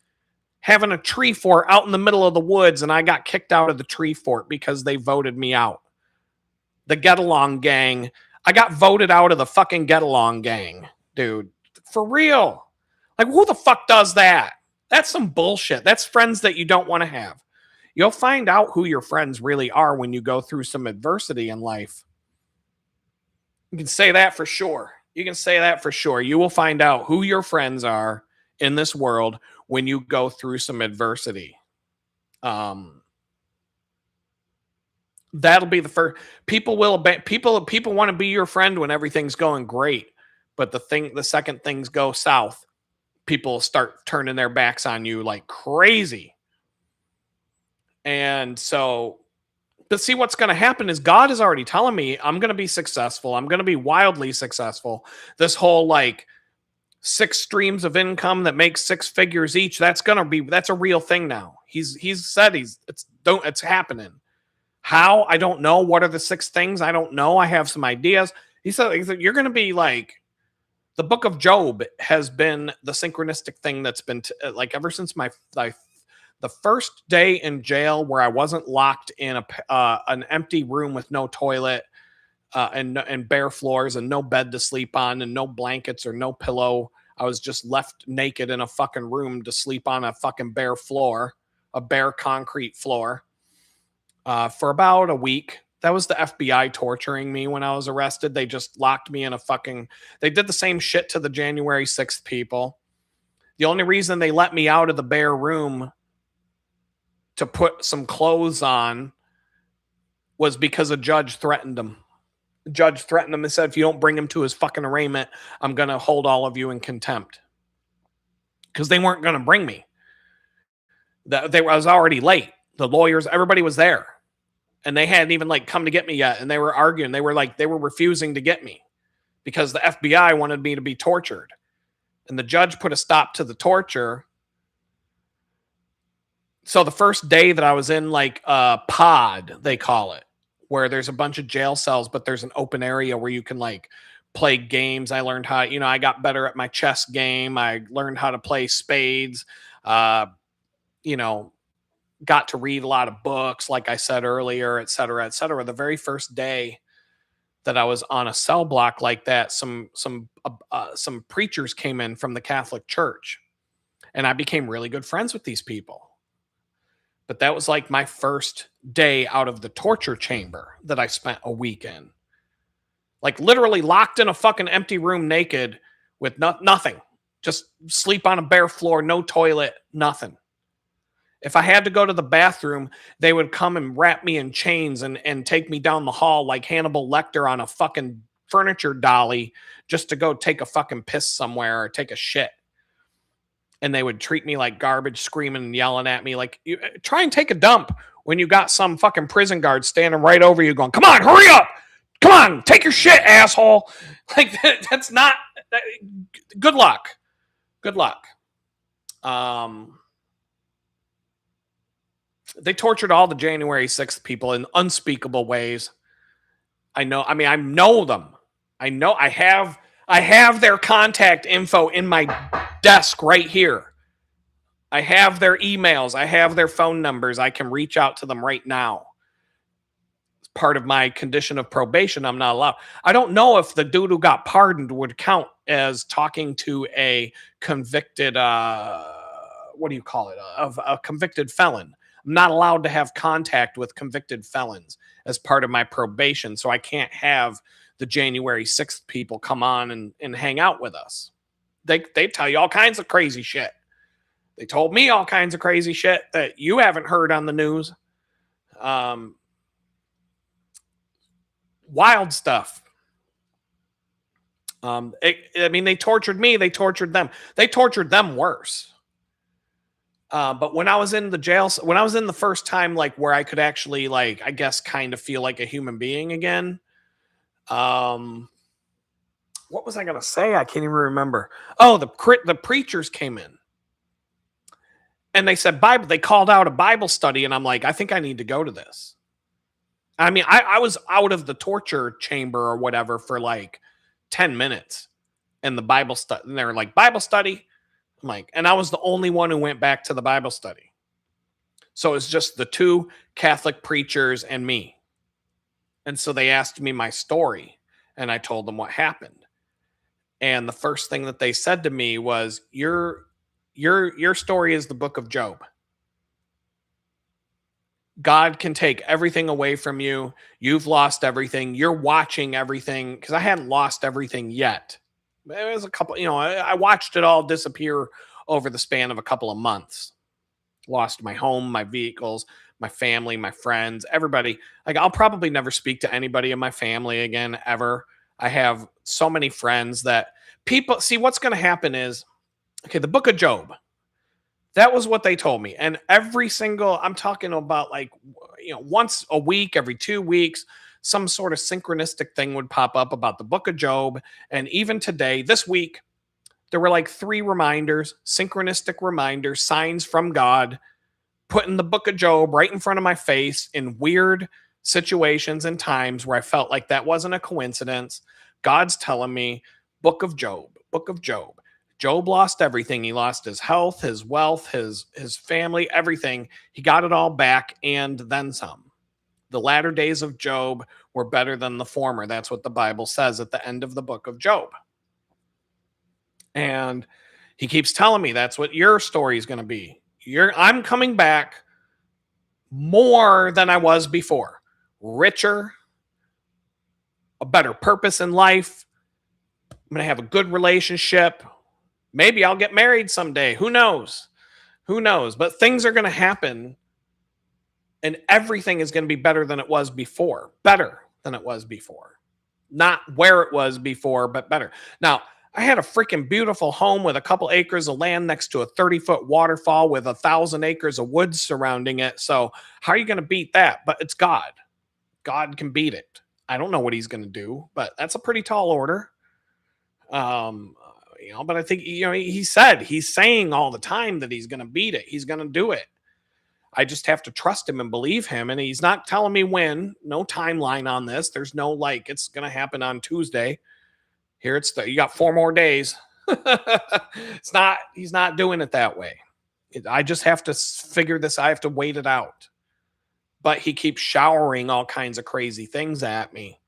having a tree fort out in the middle of the woods, and I got kicked out of the tree fort because they voted me out. The Get Along gang. I got voted out of the fucking Get Along gang, dude. For real. Like, who the fuck does that? That's some bullshit. That's friends that you don't want to have. You'll find out who your friends really are when you go through some adversity in life. You can say that for sure. You will find out who your friends are in this world when you go through some adversity. That'll be the first. People want to be your friend when everything's going great, but the second things go south, people start turning their backs on you like crazy. And so, but see, what's going to happen is God is already telling me I'm going to be successful. I'm going to be wildly successful. This whole like 6 streams of income that make 6 figures each. That's a real thing now. He's said it's happening. How? I don't know. What are the 6 things? I don't know. I have some ideas. He said you're going to be like, the book of Job has been the synchronistic thing that's been like ever since the first day in jail where I wasn't locked in an empty room with no toilet and bare floors and no bed to sleep on and no blankets or no pillow. I was just left naked in a fucking room to sleep on a fucking bare floor, a bare concrete floor, for about a week. That was the FBI torturing me when I was arrested. They just locked me in they did the same shit to the January 6th people. The only reason they let me out of the bare room to put some clothes on was because a judge threatened them. The judge threatened him and said, if you don't bring him to his fucking arraignment, I'm going to hold all of you in contempt. Because they weren't going to bring me. I was already late. The lawyers, everybody was there. And they hadn't even come to get me yet. And they were arguing. They were refusing to get me because the FBI wanted me to be tortured. and the judge put a stop to the torture. So the first day that I was in like a pod, they call it, where there's a bunch of jail cells, but there's an open area where you can like play games. I learned how, I got better at my chess game. I learned how to play spades. Uh, you know, got to read a lot of books, like I said earlier, et cetera, et cetera. The very first day that I was on a cell block like that, some preachers came in from the Catholic Church, and I became really good friends with these people. But that was like my first day out of the torture chamber that I spent a week in. Like literally locked in a fucking empty room naked with nothing. Just sleep on a bare floor, no toilet, nothing. If I had to go to the bathroom, they would come and wrap me in chains and take me down the hall like Hannibal Lecter on a fucking furniture dolly just to go take a fucking piss somewhere or take a shit. And they would treat me like garbage, screaming and yelling at me like, try and take a dump when you got some fucking prison guard standing right over you going, come on, hurry up. Come on, take your shit, asshole. Like, that's not, good luck. Good luck. They tortured all the January 6th people in unspeakable ways. I know them. I have their contact info in my desk right here. I have their emails. I have their phone numbers. I can reach out to them right now. It's part of my condition of probation. I'm not allowed. I don't know if the dude who got pardoned would count as talking to a convicted, what do you call it? A convicted felon. I'm not allowed to have contact with convicted felons as part of my probation. So I can't have the January 6th people come on and hang out with us. They tell you all kinds of crazy shit. They told me all kinds of crazy shit that you haven't heard on the news. Wild stuff. They tortured me. They tortured them. They tortured them worse. But when I was in the jail, when I was in the first time, like where I could actually, like, I guess, kind of feel like a human being again. What was I going to say? I can't even remember. Oh, the preachers came in and they said Bible. They called out a Bible study. And I'm like, I think I need to go to this. I mean, I was out of the torture chamber or whatever for like 10 minutes and the Bible study. And they were like, Bible study. I'm like, and I was the only one who went back to the Bible study. So it's just the two Catholic preachers and me. And so they asked me my story and I told them what happened. And the first thing that they said to me was, your story is the book of Job. God can take everything away from you. You've lost everything. You're watching everything, because I hadn't lost everything yet. It was a couple, I watched it all disappear over the span of a couple of months. Lost my home, my vehicles, my family, my friends, everybody. Like, I'll probably never speak to anybody in my family again, ever. I have so many friends that people see. What's going to happen is, okay, the book of Job. That was what they told me. And every single, I'm talking about like, once a week, every 2 weeks, some sort of synchronistic thing would pop up about the book of Job. And even today, this week, there were like 3 reminders, synchronistic reminders, signs from God, putting the book of Job right in front of my face in weird situations and times where I felt like that wasn't a coincidence. God's telling me, book of Job, book of Job. Job lost everything. He lost his health, his wealth, his family, everything. He got it all back and then some. The latter days of Job were better than the former. That's what the Bible says at the end of the book of Job. And he keeps telling me that's what your story is going to be. I'm coming back more than I was before. Richer, a better purpose in life. I'm going to have a good relationship. Maybe I'll get married someday. Who knows? Who knows? But things are going to happen and everything is going to be better than it was before. Better than it was before. Not where it was before, but better. Now, I had a freaking beautiful home with a couple acres of land next to a 30-foot waterfall with 1,000 acres of woods surrounding it. So how are you going to beat that? But it's God. God can beat it. I don't know what he's going to do, but that's a pretty tall order. but I think, he said he's saying all the time that he's going to beat it. He's going to do it. I just have to trust him and believe him. And he's not telling me when, no timeline on this. There's no like, it's going to happen on Tuesday. Here you got 4 more days. He's not doing it that way. I just have to figure this. I have to wait it out. But he keeps showering all kinds of crazy things at me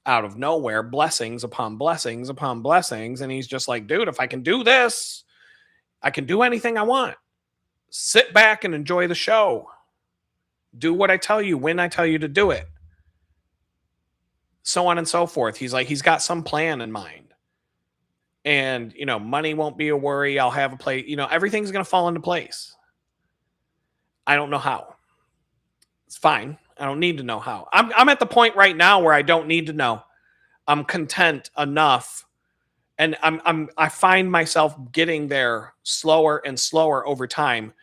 out of nowhere, blessings upon blessings upon blessings. And he's just like, dude, if I can do this, I can do anything I want. Sit back and enjoy the show. Do what I tell you when I tell you to do it. So on and so forth. He's like, he's got some plan in mind. And, money won't be a worry. I'll have a place. Everything's going to fall into place. I don't know how. It's fine. I don't need to know how. I'm at the point right now where I don't need to know. I'm content enough. And I find myself getting there slower and slower over time.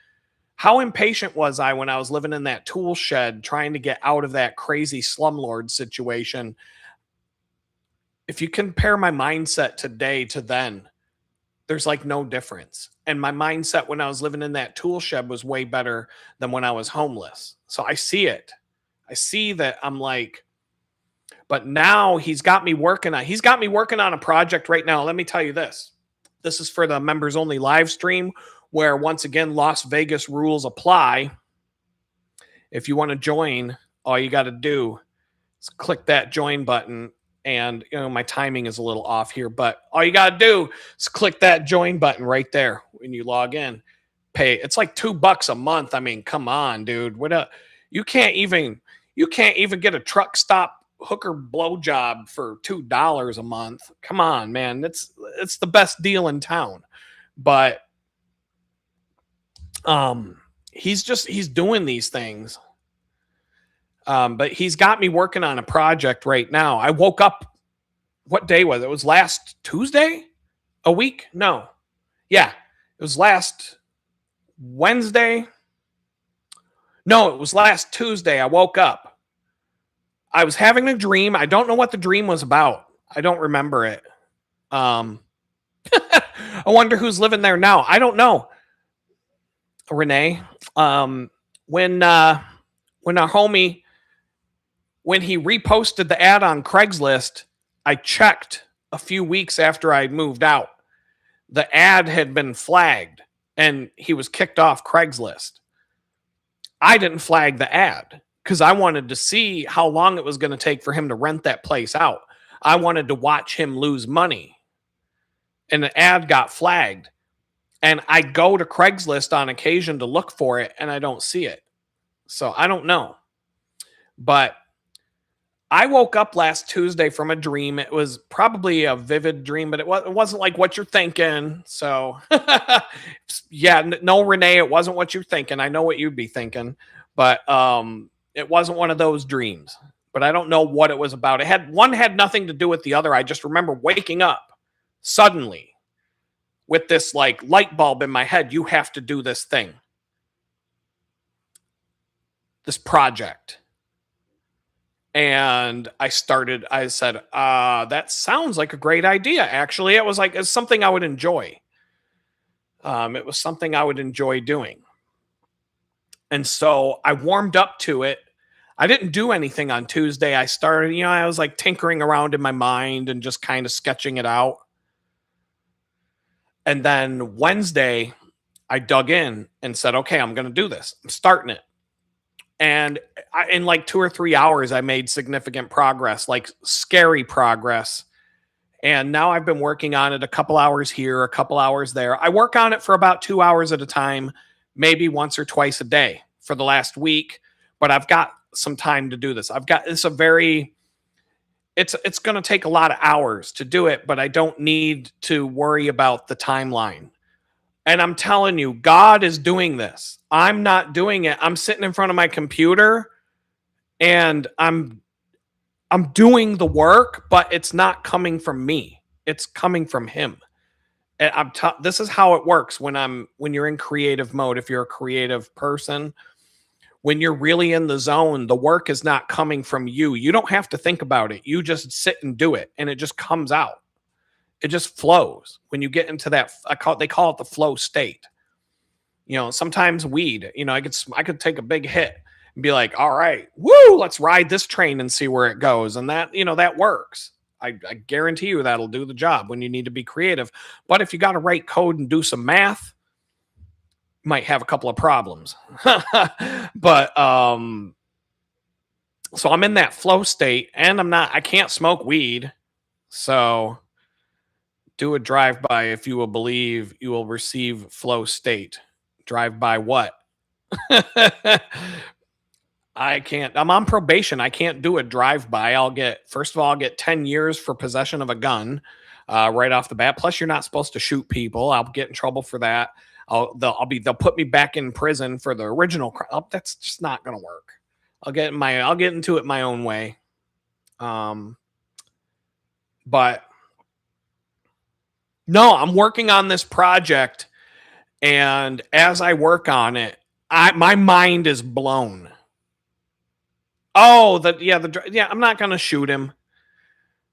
How impatient was I when I was living in that tool shed trying to get out of that crazy slumlord situation? If you compare my mindset today to then, there's like no difference. And my mindset when I was living in that tool shed was way better than when I was homeless. So I see it. I see that I'm like, but now he's got me working on a project right now. Let me tell you this. This is for the members only live stream where once again, Las Vegas rules apply. If you want to join, all you got to do is click that join button. And, my timing is a little off here, but all you got to do is click that join button right there when you log in. It's like $2 a month. I mean, come on, dude. You can't even get a truck stop hooker blowjob for $2 a month. Come on, man. It's the best deal in town. But he's doing these things. But he's got me working on a project right now. I woke up, what day was it? It was last Tuesday? A week? No. Yeah. It was last Wednesday. No, it was last Tuesday. I woke up. I was having a dream. I don't know what the dream was about. I don't remember it. I wonder who's living there now. I don't know. Renee. When our homie, when he reposted the ad on Craigslist, I checked a few weeks after I moved out. The ad had been flagged and he was kicked off Craigslist. I didn't flag the ad because I wanted to see how long it was going to take for him to rent that place out. I wanted to watch him lose money. And the ad got flagged. And I go to Craigslist on occasion to look for it and I don't see it. So I don't know. But I woke up last Tuesday from a dream. It was probably a vivid dream, but it wasn't like what you're thinking. So, yeah, no, Renee, it wasn't what you're thinking. I know what you'd be thinking, but it wasn't one of those dreams. But I don't know what it was about. One had nothing to do with the other. I just remember waking up suddenly with this like light bulb in my head. You have to do this thing, this project. And I said, that sounds like a great idea. Actually, it's something I would enjoy. It was something I would enjoy doing. And so I warmed up to it. I didn't do anything on Tuesday. I started, I was like tinkering around in my mind and just kind of sketching it out. And then Wednesday, I dug in and said, okay, I'm going to do this. I'm starting it. And in like 2 or 3 hours, I made significant progress, like scary progress. And now I've been working on it a couple hours here, a couple hours there. I work on it for about 2 hours at a time, maybe once or twice a day for the last week. But I've got some time to do this. It's going to take a lot of hours to do it, but I don't need to worry about the timeline. And I'm telling you, God is doing this. I'm not doing it. I'm sitting in front of my computer and I'm doing the work, but it's not coming from me. It's coming from him. And this is how it works when you're in creative mode. If you're a creative person, when you're really in the zone, the work is not coming from you. You don't have to think about it. You just sit and do it and it just comes out. It just flows when you get into that. They call it the flow state. Sometimes weed, I could take a big hit and be like, all right, woo, let's ride this train and see where it goes. And that works. I guarantee you that'll do the job when you need to be creative. But if you got to write code and do some math, you might have a couple of problems. But so I'm in that flow state, and I can't smoke weed. So do a drive-by. If you will believe, you will receive flow state. Drive by what? I can't. I'm on probation. I can't do a drive-by. First of all, I'll get 10 years for possession of a gun right off the bat. Plus, you're not supposed to shoot people. I'll get in trouble for that. They'll put me back in prison for the original crime. Oh, that's just not going to work. I'll get into it my own way. But no, I'm working on this project. And as I work on it, my mind is blown. Oh, I'm not going to shoot him.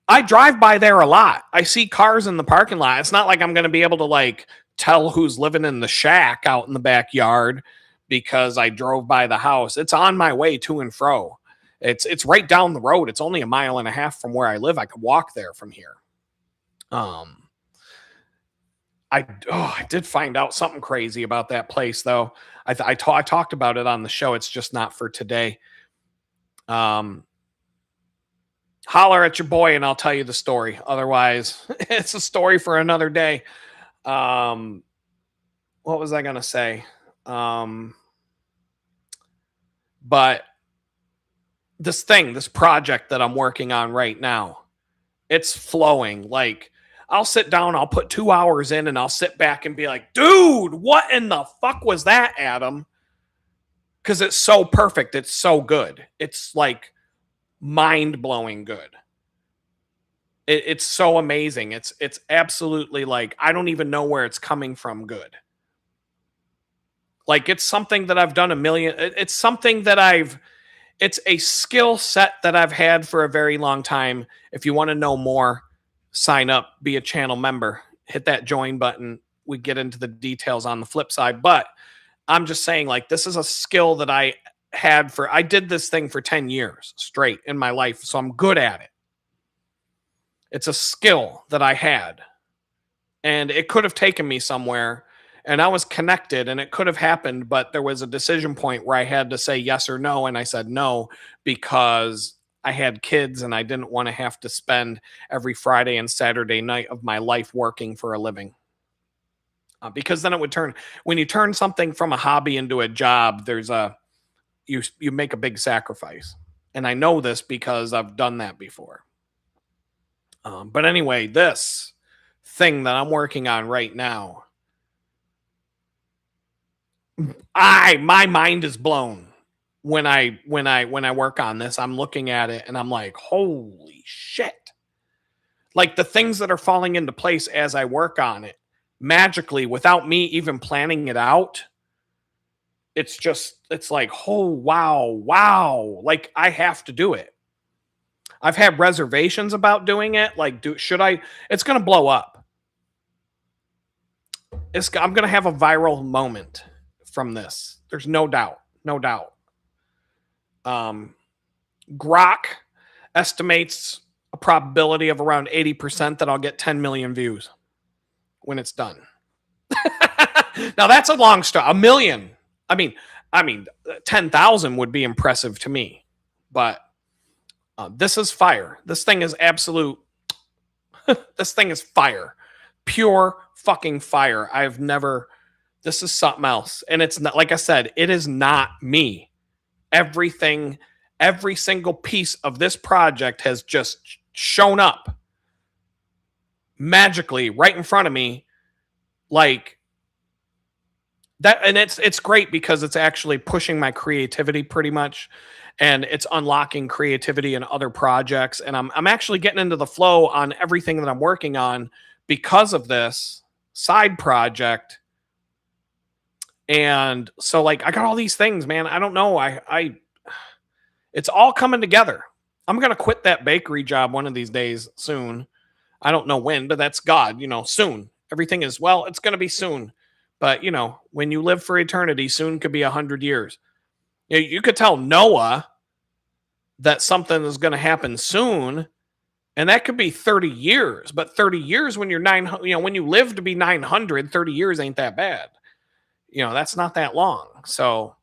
I drive by there a lot. I see cars in the parking lot. It's not like I'm going to be able to tell who's living in the shack out in the backyard because I drove by the house. It's on my way to and fro. It's right down the road. It's only a mile and a half from where I live. I could walk there from here. I did find out something crazy about that place, though. I talked about it on the show. It's just not for today. Holler at your boy and I'll tell you the story. Otherwise, it's a story for another day. What was I going to say? But this project that I'm working on right now, it's flowing. I'll sit down, I'll put 2 hours in, and I'll sit back and be like, dude, what in the fuck was that, Adam? Because it's so perfect. It's so good. It's mind-blowing good. It's so amazing. It's absolutely I don't even know where it's coming from good. It's something that I've done a million. It's something that it's a skill set that I've had for a very long time. If you want to know more, sign up, be a channel member, hit that join button. We get into the details on the flip side, but I'm just saying this is a skill that I did this thing for 10 years straight in my life. So I'm good at it. It's a skill that I had, and it could have taken me somewhere, and I was connected, and it could have happened, but there was a decision point where I had to say yes or no. And I said no, because I had kids and I didn't want to have to spend every Friday and Saturday night of my life working for a living. Because then it would when you turn something from a hobby into a job, you make a big sacrifice. And I know this because I've done that before. But anyway, this thing that I'm working on right now, my mind is blown. When I work on this, I'm looking at it and I'm like, holy shit. The things that are falling into place as I work on it magically without me even planning it out. It's oh, wow. I have to do it. I've had reservations about doing it. Should I? It's going to blow up. I'm going to have a viral moment from this. There's no doubt. No doubt. Grok estimates a probability of around 80% that I'll get 10 million views when it's done. Now that's a long story. A million. I mean, 10,000 would be impressive to me, but this is fire. This thing is absolute. This thing is fire. Pure fucking fire. This is something else. And it's not, like I said, it is not me. Every single piece of this project has just shown up magically right in front of me that. And it's great because it's actually pushing my creativity pretty much, and it's unlocking creativity in other projects. And I'm actually getting into the flow on everything that I'm working on because of this side project. And so I got all these things, man. I don't know. It's all coming together. I'm going to quit that bakery job one of these days soon. I don't know when, but that's God, soon. Everything is, well, it's going to be soon. But, when you live for eternity, soon could be 100 years. You could tell Noah that something is going to happen soon, and that could be 30 years. But 30 years when you're 900, when you live to be 900, 30 years ain't that bad. That's not that long. So,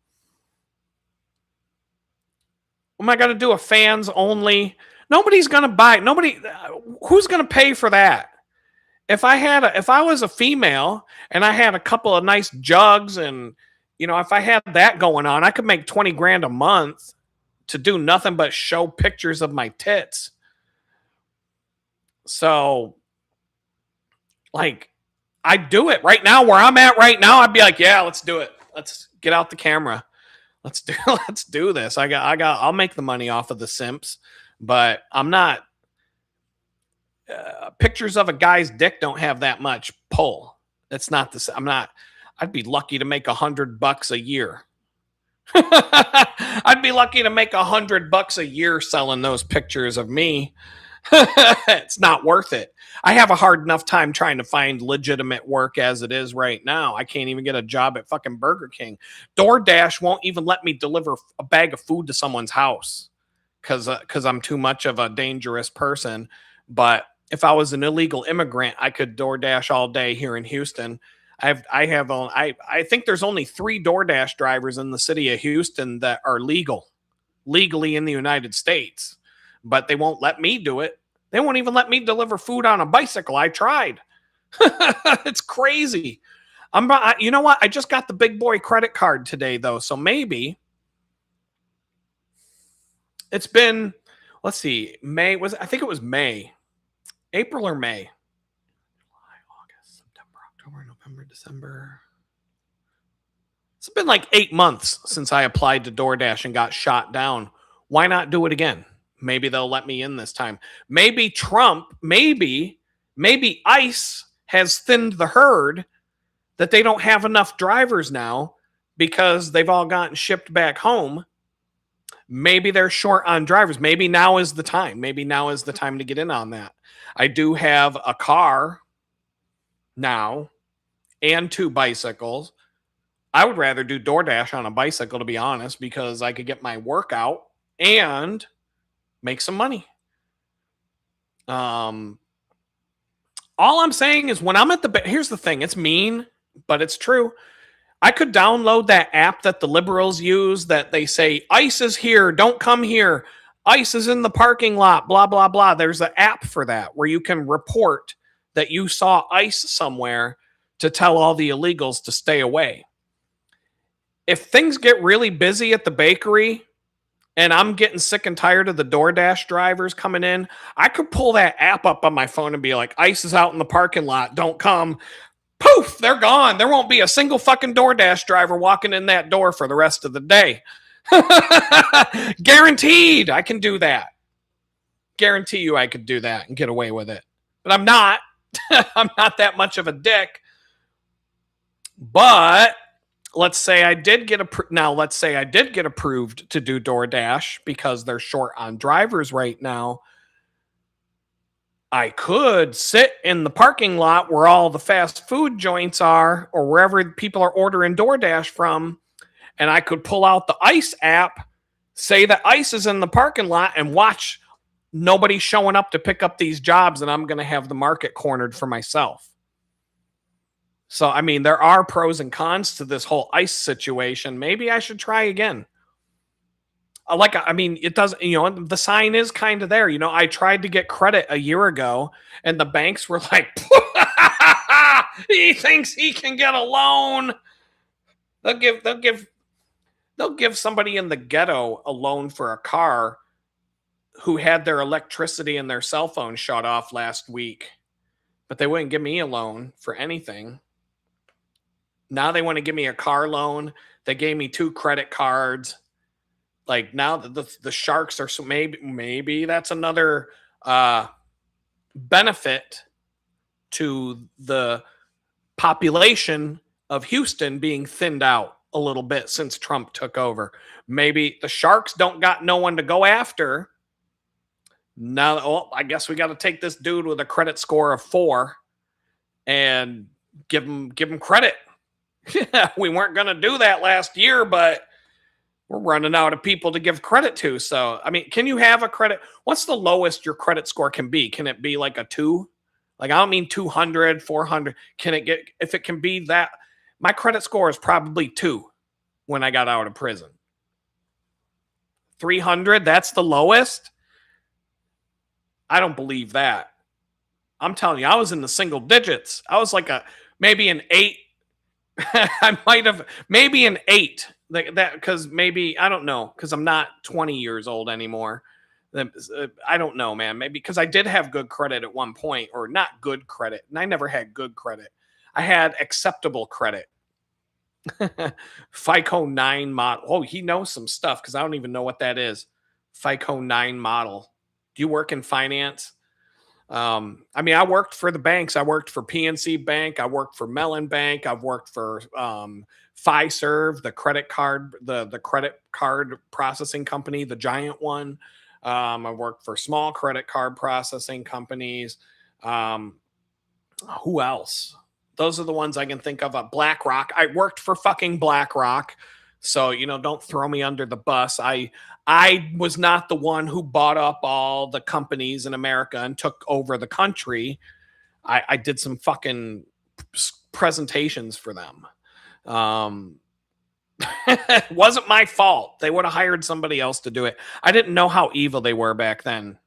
am I going to do a fans only? Nobody's going to buy. Who's going to pay for that? If I was a female and I had a couple of nice jugs and, if I had that going on, I could make 20 grand a month to do nothing but show pictures of my tits. So, like, I'd do it right now where I'm at right now. I'd be like, yeah, let's do it. Let's get out the camera. Let's do this. I'll make the money off of the simps, but I'm not. Pictures of a guy's dick don't have that much pull. It's not the. I'd be lucky to make $100 a year. I'd be lucky to make $100 a year selling those pictures of me. It's not worth it. I have a hard enough time trying to find legitimate work as it is right now. I can't even get a job at fucking Burger King. DoorDash won't even let me deliver a bag of food to someone's house because I'm too much of a dangerous person. But if I was an illegal immigrant, I could DoorDash all day here in Houston. I think there's only 3 DoorDash drivers in the city of Houston that are legally in the United States, but they won't let me do it. They won't even let me deliver food on a bicycle. I tried. It's crazy. You know what? I just got the big boy credit card today though. So maybe it's been, let's see, I think it was May. April or May? July, August, September, October, November, December. It's been like 8 months since I applied to DoorDash and got shot down. Why not do it again? Maybe they'll let me in this time. Maybe Trump, maybe ICE has thinned the herd that they don't have enough drivers now because they've all gotten shipped back home. Maybe they're short on drivers. Maybe now is the time. Maybe now is the time to get in on that. I do have a car now and 2 bicycles. I would rather do DoorDash on a bicycle, to be honest, because I could get my workout and make some money. All I'm saying is when I'm at here's the thing. It's mean, but it's true. I could download that app that the liberals use that they say, ICE is here, don't come here. ICE is in the parking lot, blah, blah, blah. There's an app for that where you can report that you saw ICE somewhere to tell all the illegals to stay away. If things get really busy at the bakery and I'm getting sick and tired of the DoorDash drivers coming in, I could pull that app up on my phone and be like, ICE is out in the parking lot, don't come. Poof, they're gone. There won't be a single fucking DoorDash driver walking in that door for the rest of the day. Guaranteed I can do that. Guarantee you I could do that and get away with it. But I'm not. I'm not that much of a dick. But let's say I did get approved to do DoorDash because they're short on drivers right now. I could sit in the parking lot where all the fast food joints are or wherever people are ordering DoorDash from, and I could pull out the ICE app, say that ICE is in the parking lot, and watch nobody showing up to pick up these jobs, and I'm going to have the market cornered for myself. So, I mean, there are pros and cons to this whole ICE situation. Maybe I should try again. It does, the sign is kind of there. I tried to get credit a year ago and the banks were like, he thinks he can get a loan. They'll give somebody in the ghetto a loan for a car who had their electricity and their cell phone shut off last week, but they wouldn't give me a loan for anything. Now they want to give me a car loan. They gave me 2 credit cards. Like now the sharks are, so maybe that's another benefit to the population of Houston being thinned out a little bit since Trump took over. Maybe the sharks don't got no one to go after Now, oh, I guess we got to take this dude with a credit score of 4 and give him credit. We weren't going to do that last year, but we're running out of people to give credit to. So, I mean, can you have a credit? What's the lowest your credit score can be? Can it be like a 2? Like, I don't mean 200, 400. Can it get, if it can be that? My credit score is probably 2 when I got out of prison. 300, that's the lowest? I don't believe that. I'm telling you, I was in the single digits. I was like maybe an 8. I might have maybe an 8. Like that, because maybe I don't know, because I'm not 20 years old anymore. I don't know, man. Maybe because I did have good credit at one point, or not good credit, and I never had good credit. I had acceptable credit. FICO 9 model. Oh, he knows some stuff because I don't even know what that is. FICO 9 model. Do you work in finance? I mean, I worked for the banks. I worked for PNC Bank. I worked for Mellon Bank. I've worked for Fiserv, the credit card, the credit card processing company, the giant one. I worked for small credit card processing companies. Who else? Those are the ones I can think of. BlackRock. I worked for fucking BlackRock. So, don't throw me under the bus. I was not the one who bought up all the companies in America and took over the country. I did some fucking presentations for them. It wasn't my fault. They would have hired somebody else to do it. I didn't know how evil they were back then.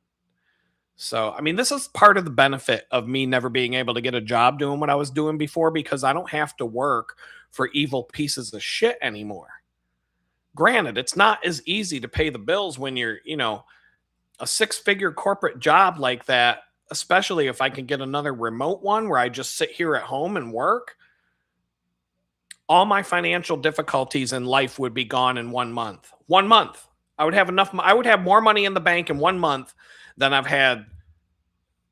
So, I mean, this is part of the benefit of me never being able to get a job doing what I was doing before, because I don't have to work for evil pieces of shit anymore. Granted, it's not as easy to pay the bills when you're, a 6-figure corporate job like that, especially if I can get another remote one where I just sit here at home and work. All my financial difficulties in life would be gone in 1 month. 1 month. I would have more money in the bank in 1 month than I've had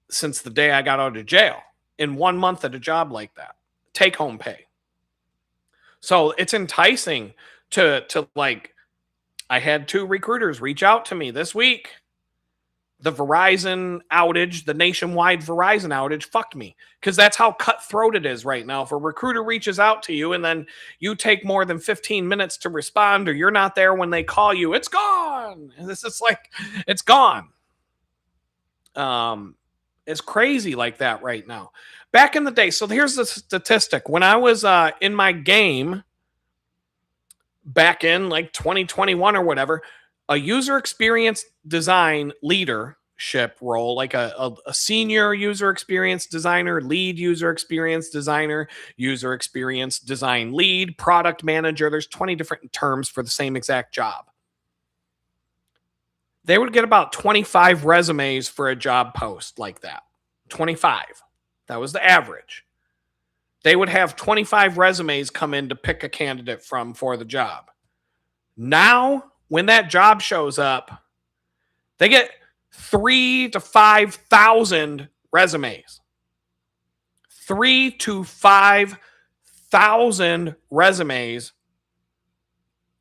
since the day I got out of jail, in 1 month at a job like that. Take home pay. So it's enticing to like, I had 2 recruiters reach out to me this week. The Verizon outage, the nationwide Verizon outage fucked me, because that's how cutthroat it is right now. If a recruiter reaches out to you and then you take more than 15 minutes to respond, or you're not there when they call you, it's gone. This is like, it's gone. It's crazy like that right now. Back in the day, so here's the statistic. When I was in my game back in like 2021 or whatever, a user experience design leadership role, like a senior user experience designer, lead user experience designer, user experience design lead, product manager. There's 20 different terms for the same exact job. They would get about 25 resumes for a job post like that. 25. That was the average. They would have 25 resumes come in to pick a candidate from for the job. Now, when that job shows up, they get 3,000 to 5,000 resumes. 3,000 to 5,000 resumes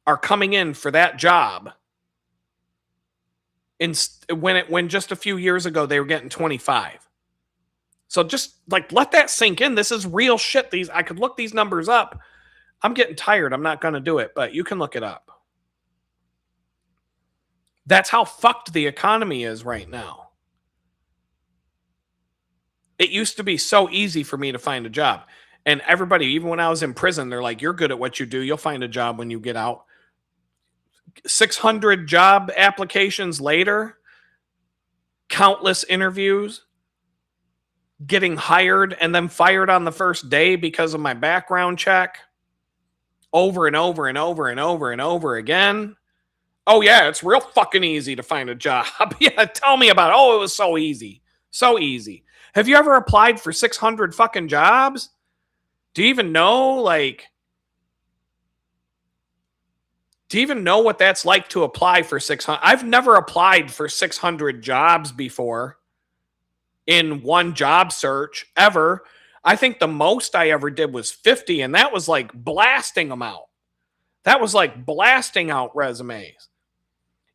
are coming in for that job. When just a few years ago they were getting 25. So just like let that sink in. This is real shit. I could look these numbers up. I'm getting tired. I'm not going to do it, but you can look it up. That's how fucked the economy is right now. It used to be so easy for me to find a job. And everybody, even when I was in prison, they're like, you're good at what you do. You'll find a job when you get out. 600 job applications later, countless interviews, getting hired and then fired on the first day because of my background check, over and over and over and over and over again. Oh yeah, it's real fucking easy to find a job. Yeah, tell me about it. Oh, it was so easy. So easy. Have you ever applied for 600 fucking jobs? Do you even know, do you even know what that's like to apply for 600? I've never applied for 600 jobs before in one job search ever. I think the most I ever did was 50, and that was like blasting them out. That was like blasting out resumes.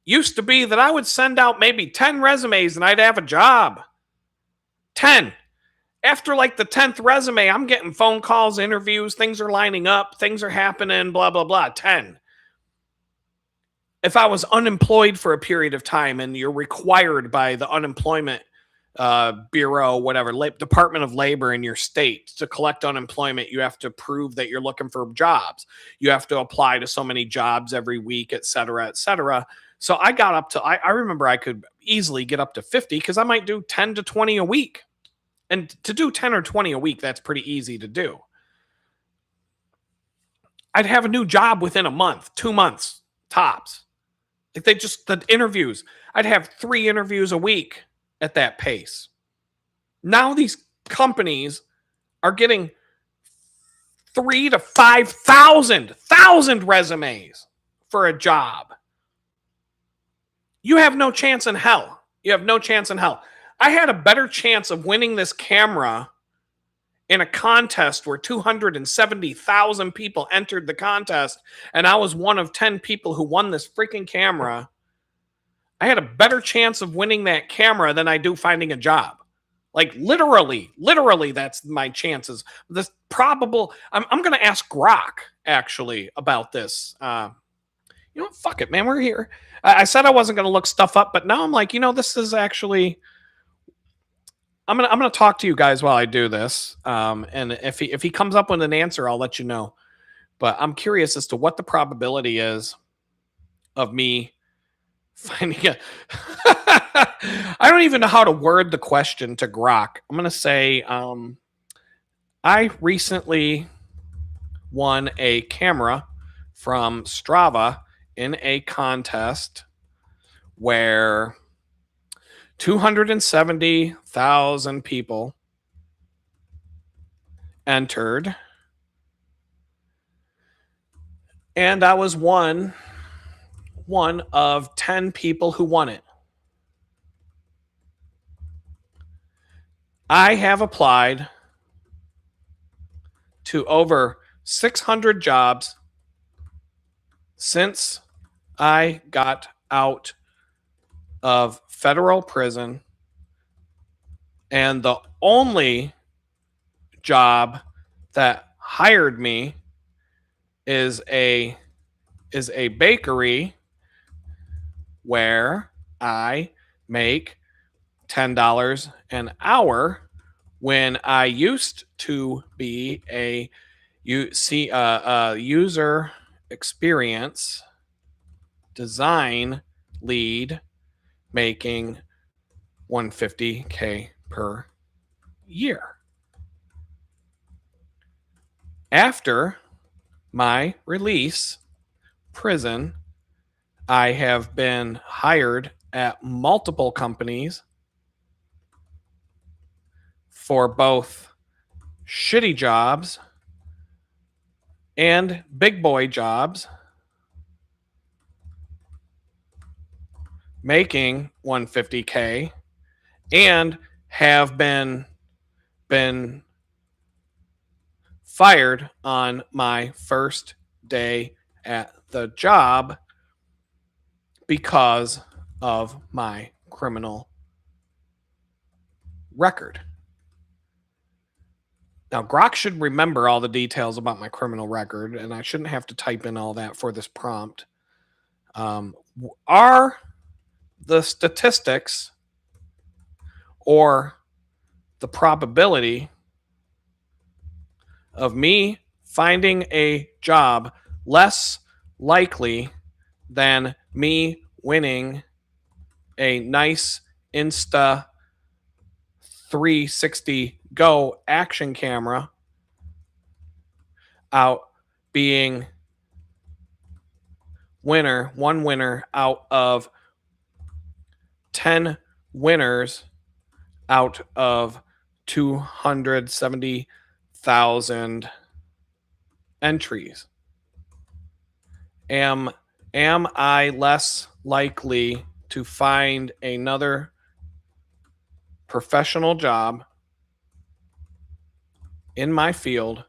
used to be that I would send out maybe 10 resumes and I'd have a job. 10. After like the 10th resume, I'm getting phone calls, interviews, things are lining up, things are happening, blah, blah, blah. 10. If I was unemployed for a period of time and you're required by the unemployment bureau, whatever, Department of Labor in your state to collect unemployment, you have to prove that you're looking for jobs. You have to apply to so many jobs every week, et cetera, et cetera. So I got up to, I remember I could easily get up to 50 because I might do 10 to 20 a week. And to do 10 or 20 a week, that's pretty easy to do. I'd have a new job within a month, 2 months, tops. Like the interviews, I'd have 3 interviews a week at that pace. Now these companies are getting 3 to 5,000 resumes for a job. You have no chance in hell. You have no chance in hell. I had a better chance of winning this camera in a contest where 270,000 people entered the contest, and I was one of 10 people who won this freaking camera. I had a better chance of winning that camera than I do finding a job. Like literally, that's my chances. This probable. I'm going to ask Grok actually about this. You know, fuck it, man. We're here. I said I wasn't going to look stuff up, but now I'm like, this is actually. I'm gonna talk to you guys while I do this. And if he comes up with an answer, I'll let you know. But I'm curious as to what the probability is of me finding a. I don't even know how to word the question to Grok. I'm gonna say, I recently won a camera from Strava in a contest where 270,000 people entered, and I was one of 10 people who won it. I have applied to over 600 jobs since I got out of federal prison, and the only job that hired me is a bakery where I make $10 an hour when I used to be a user experience design lead, making $150K per year. After my release prison, I have been hired at multiple companies for both shitty jobs and big boy jobs, making $150K, and have been fired on my first day at the job because of my criminal record. Now, Grok should remember all the details about my criminal record, and I shouldn't have to type in all that for this prompt. Are the statistics or the probability of me finding a job less likely than me winning a nice Insta 360 Go action camera out being one winner out of 10 winners out of 270,000 entries? Am I less likely to find another professional job in my field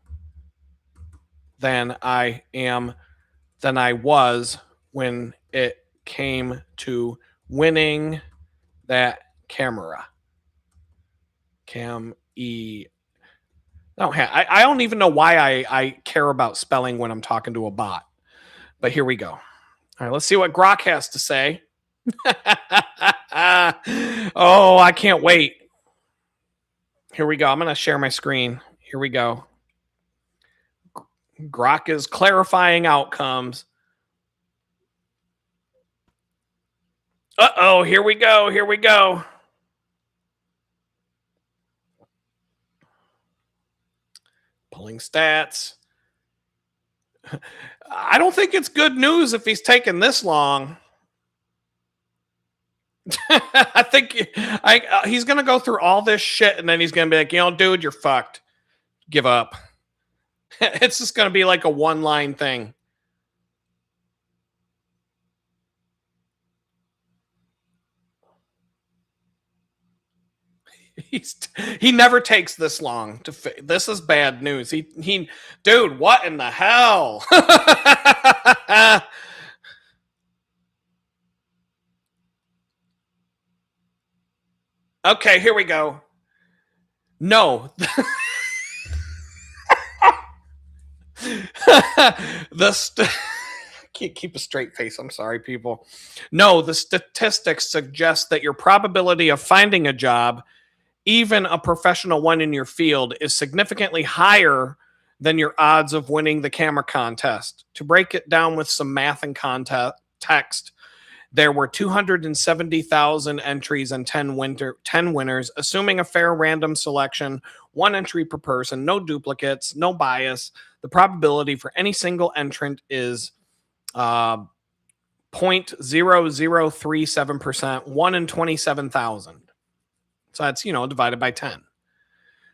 than I was when it came to winning that camera. No, I don't even know why I care about spelling when I'm talking to a bot. But here we go. All right, let's see what Grok has to say. Oh, I can't wait. Here we go. I'm going to share my screen. Here we go. Grok is clarifying outcomes. Uh-oh, here we go. Here we go. Pulling stats. I don't think it's good news if he's taking this long. I think he's going to go through all this shit and then he's going to be like, dude, you're fucked. Give up. It's just going to be like a one-line thing. He never takes this long this is bad news. Dude, what in the hell? Okay, here we go. No. Keep a straight face. I'm sorry, people. No, the statistics suggest that your probability of finding a job, even a professional one in your field, is significantly higher than your odds of winning the camera contest. To break it down with some math and context, there were 270,000 entries and 10 winners, assuming a fair random selection, one entry per person, no duplicates, no bias. The probability for any single entrant is 0.0037%, 1 in 27,000. So that's, divided by 10.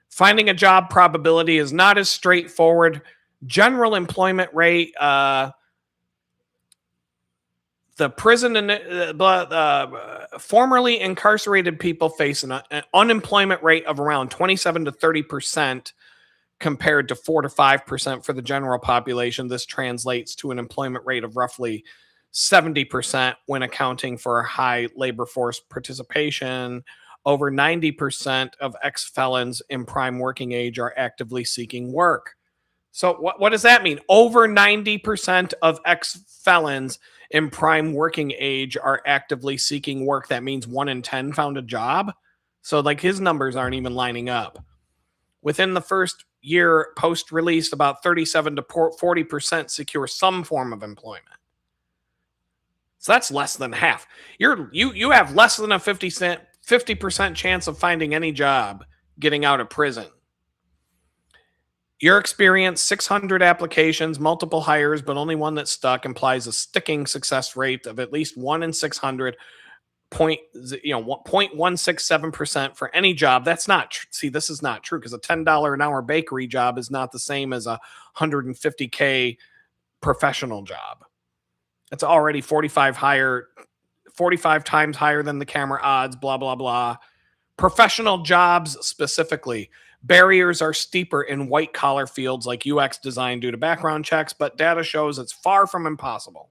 Finding a job probability is not as straightforward. General employment rate, the prison and formerly incarcerated people face an unemployment rate of around 27 to 30% compared to 4 to 5% for the general population. This translates to an employment rate of roughly 70% when accounting for high labor force participation. Over 90% of ex-felons in prime working age are actively seeking work. So what does that mean? Over 90% of ex-felons in prime working age are actively seeking work. That means 1 in 10 found a job. So his numbers aren't even lining up. Within the first year post-release, about 37 to 40% secure some form of employment. So that's less than half. You have less than a 50% chance of finding any job getting out of prison. Your experience, 600 applications, multiple hires, but only one that stuck, implies a sticking success rate of at least 1 in 600, 0.167% for any job. That's not see, this is not true, because a $10 an hour bakery job is not the same as a $150K professional job. It's already 45 times higher than the camera odds, blah, blah, blah. Professional jobs specifically. Barriers are steeper in white-collar fields like UX design due to background checks, but data shows it's far from impossible.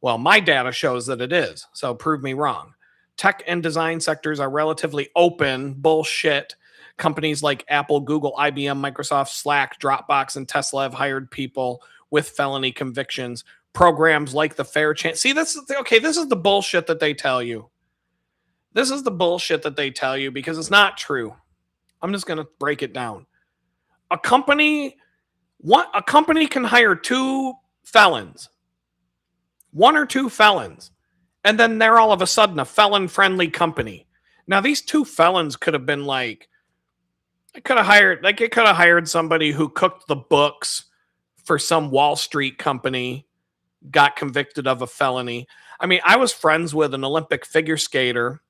Well, my data shows that it is, so prove me wrong. Tech and design sectors are relatively open. Bullshit. Companies like Apple, Google, IBM, Microsoft, Slack, Dropbox, and Tesla have hired people with felony convictions. Programs like the Fair Chance. See, this is the bullshit that they tell you. This is the bullshit that they tell you because it's not true. I'm just going to break it down. A company can hire 2 felons, 1 or 2 felons, and then they're all of a sudden a felon-friendly company. Now, these 2 felons could have been it could have hired somebody who cooked the books for some Wall Street company, got convicted of a felony. I mean, I was friends with an Olympic figure skater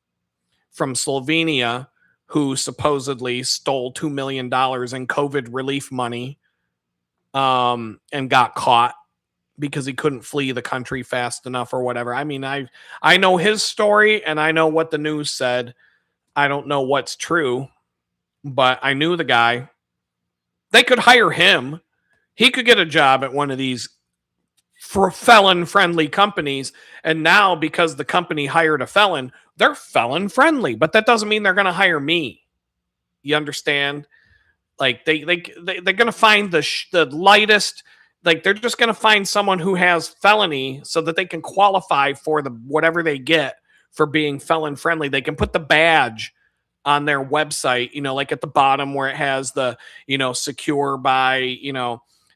from Slovenia who supposedly stole $2 million in COVID relief money and got caught because he couldn't flee the country fast enough or whatever. I mean, I know his story and I know what the news said. I don't know what's true, but I knew the guy. They could hire him. He could get a job at one of these for felon-friendly companies. And now, because the company hired a felon, they're felon-friendly. But that doesn't mean they're going to hire me. You understand? Like they're going to find the lightest. Like they're just going to find someone who has felony so that they can qualify for the whatever they get for being felon-friendly. They can put the badge on their website, like at the bottom where it has the, secure by,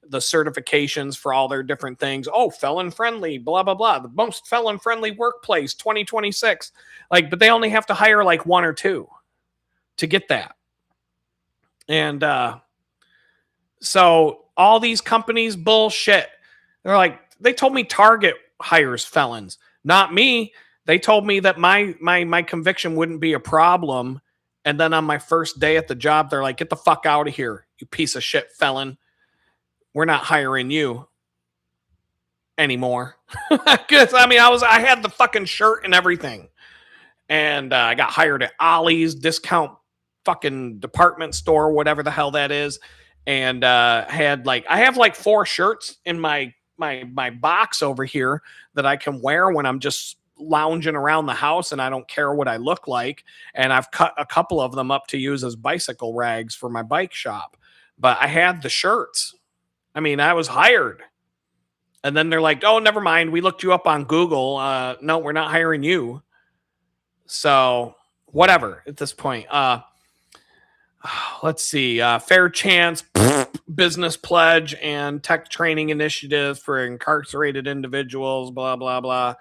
the certifications for all their different things. Oh, felon friendly, blah, blah, blah. The most felon friendly workplace 2026. Like, but they only have to hire like one or two to get that. And so all these companies, bullshit. They're like, they told me Target hires felons, not me. They told me that my conviction wouldn't be a problem. And then on my first day at the job, they're like, get the fuck out of here, you piece of shit felon. We're not hiring you anymore. Because I had the fucking shirt and everything. And I got hired at Ollie's discount fucking department store, whatever the hell that is. And I have like 4 shirts in my box over here that I can wear when I'm just lounging around the house and I don't care what I look like. And I've cut a couple of them up to use as bicycle rags for my bike shop. But I had the shirts. I was hired. And then they're like, oh, never mind. We looked you up on Google. No, we're not hiring you. So whatever at this point. Let's see. Fair chance, business pledge, and tech training initiatives for incarcerated individuals, blah, blah, blah.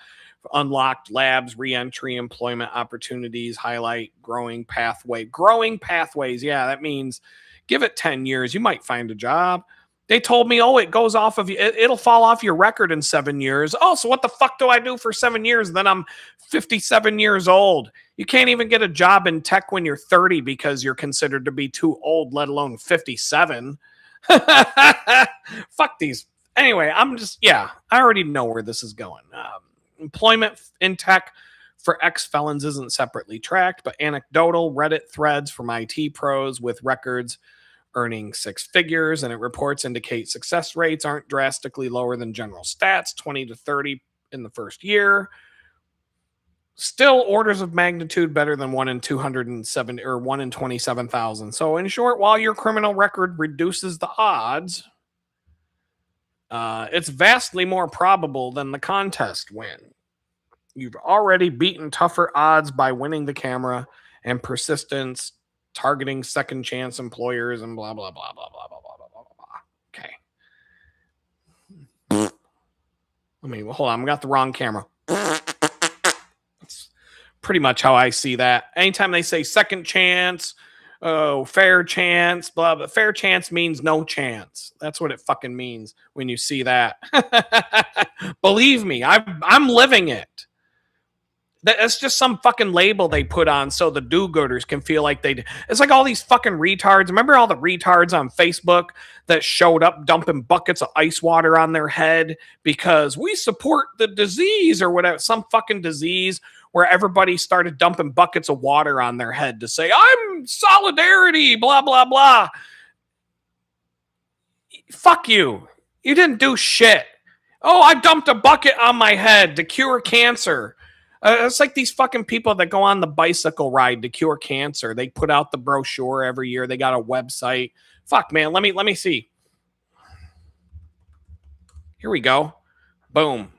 Unlocked labs, reentry, employment opportunities, highlight growing pathway. Growing pathways. Yeah, that means give it 10 years. You might find a job. They told me, oh, it goes off of you. It'll fall off your record in 7 years. Oh, so what the fuck do I do for 7 years? Then I'm 57 years old. You can't even get a job in tech when you're 30 because you're considered to be too old, let alone 57. Fuck these. Anyway, I already know where this is going. Employment in tech for ex-felons isn't separately tracked, but anecdotal Reddit threads from IT pros with records earning 6 figures, and it reports indicate success rates aren't drastically lower than general stats, 20 to 30 in the first year. Still orders of magnitude better than 1 in 207 or 1 in 27,000. So in short, while your criminal record reduces the odds, it's vastly more probable than the contest win. You've already beaten tougher odds by winning the camera and persistence, targeting second chance employers, and blah, blah, blah, blah, blah, blah, blah, blah, blah, blah. Okay. Hold on. I got the wrong camera. That's pretty much how I see that. Anytime they say second chance, fair chance, blah, blah. Fair chance means no chance. That's what it fucking means when you see that. Believe me, I'm living it. That's just some fucking label they put on so the do-gooders can feel like they... It's like all these fucking retards. Remember all the retards on Facebook that showed up dumping buckets of ice water on their head because we support the disease or whatever, some fucking disease where everybody started dumping buckets of water on their head to say, I'm solidarity, blah, blah, blah. Fuck you. You didn't do shit. Oh, I dumped a bucket on my head to cure cancer. It's like these fucking people that go on the bicycle ride to cure cancer. They put out the brochure every year. They got a website. Fuck, man. Let me see. Here we go. Boom.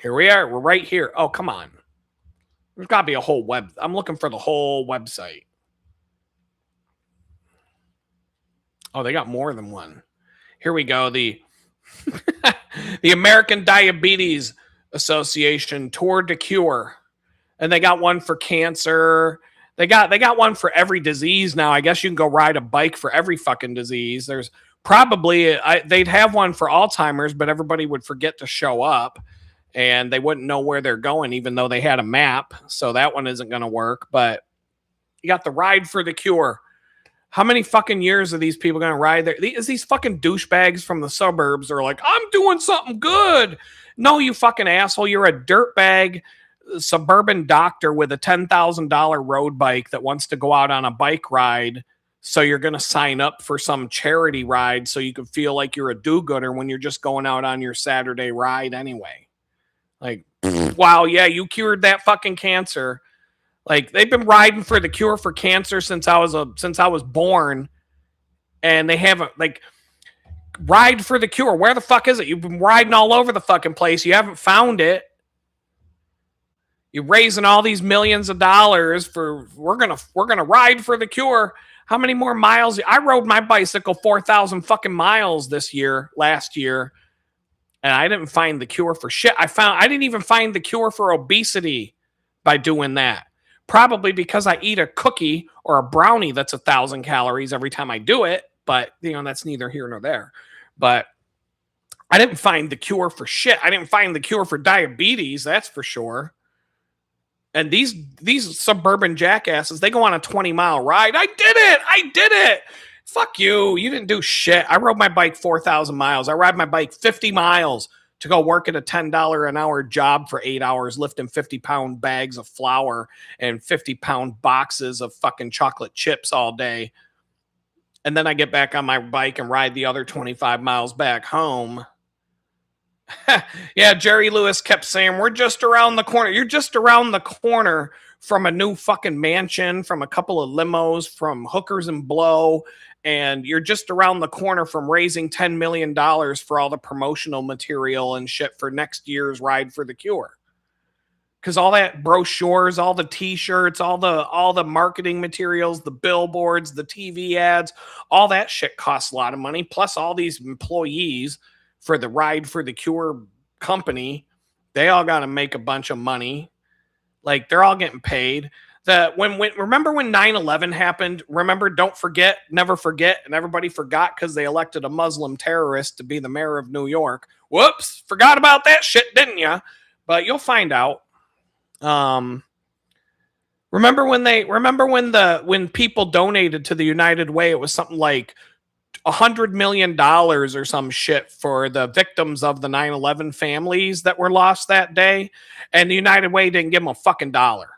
Here we are. We're right here. Oh, come on. There's got to be a whole web. I'm looking for the whole website. Oh, they got more than one. Here we go. The American Diabetes Association Tour de Cure, and they got one for cancer. They got one for every disease now. I guess you can go ride a bike for every fucking disease. There's probably they'd have one for Alzheimer's, but everybody would forget to show up and they wouldn't know where they're going even though they had a map. So that one isn't going to work. But you got the ride for the cure. How many fucking years are these people going to ride there? These fucking douchebags from the suburbs are like, I'm doing something good. No, you fucking asshole. You're a dirtbag suburban doctor with a $10,000 road bike that wants to go out on a bike ride So you're going to sign up for some charity ride so you can feel like you're a do-gooder when you're just going out on your Saturday ride anyway. Like, wow, yeah, you cured that fucking cancer. Like, they've been riding for the cure for cancer since I was born, and they haven't, like, ride for the cure. Where the fuck is it? You've been riding all over the fucking place. You haven't found it. You're raising all these millions of dollars for we're gonna ride for the cure. How many more miles? I rode my bicycle 4,000 fucking miles last year, and I didn't find the cure for shit. I didn't even find the cure for obesity by doing that. Probably because I eat a cookie or a brownie that's 1,000 calories every time I do it. But that's neither here nor there. But I didn't find the cure for shit. I didn't find the cure for diabetes, that's for sure. And these suburban jackasses, they go on a 20-mile ride. I did it. Fuck you. You didn't do shit. I rode my bike 4,000 miles. I ride my bike 50 miles to go work at a $10 an hour job for 8 hours, lifting 50-pound bags of flour and 50-pound boxes of fucking chocolate chips all day. And then I get back on my bike and ride the other 25 miles back home. Yeah, Jerry Lewis kept saying, we're just around the corner. You're just around the corner from a new fucking mansion, from a couple of limos, from hookers and blow. And you're just around the corner from raising $10 million for all the promotional material and shit for next year's Ride for the Cure. Because all that brochures, all the t-shirts, all the marketing materials, the billboards, the TV ads, all that shit costs a lot of money. Plus all these employees for the Ride for the Cure company, they all got to make a bunch of money. Like, they're all getting paid. Remember when 9/11 happened? Remember, don't forget, never forget, and everybody forgot because they elected a Muslim terrorist to be the mayor of New York. Whoops, forgot about that shit, didn't you? But you'll find out. Remember when people donated to the United Way? It was something like $100 million or some shit for the victims of the 9/11 families that were lost that day. And the United Way didn't give them a fucking dollar.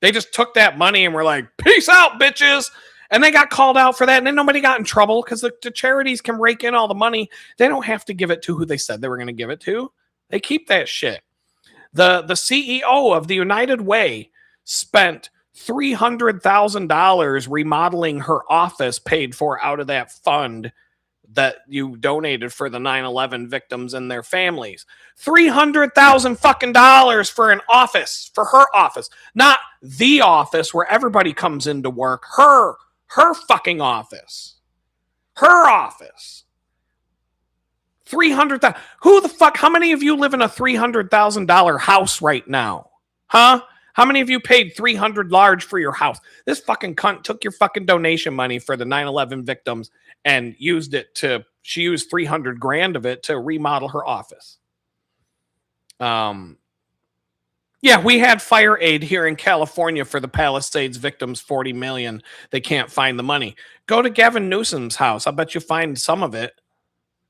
They just took that money and were like, peace out, bitches. And they got called out for that. And then nobody got in trouble because the charities can rake in all the money. They don't have to give it to who they said they were going to give it to. They keep that shit. The CEO of the United Way spent $300,000 remodeling her office, paid for out of that fund that you donated for the 9/11 victims and their families. $300,000 fucking dollars for an office, for her office, not the office where everybody comes into work. Her fucking office, her office. 300,000. Who the fuck? How many of you live in a $300,000 house right now? Huh? How many of you paid $300 large for your house? This fucking cunt took your fucking donation money for the 9/11 victims and she used 300 grand of it to remodel her office. Yeah, we had fire aid here in California for the Palisades victims, 40 million. They can't find the money. Go to Gavin Newsom's house. I bet you find some of it.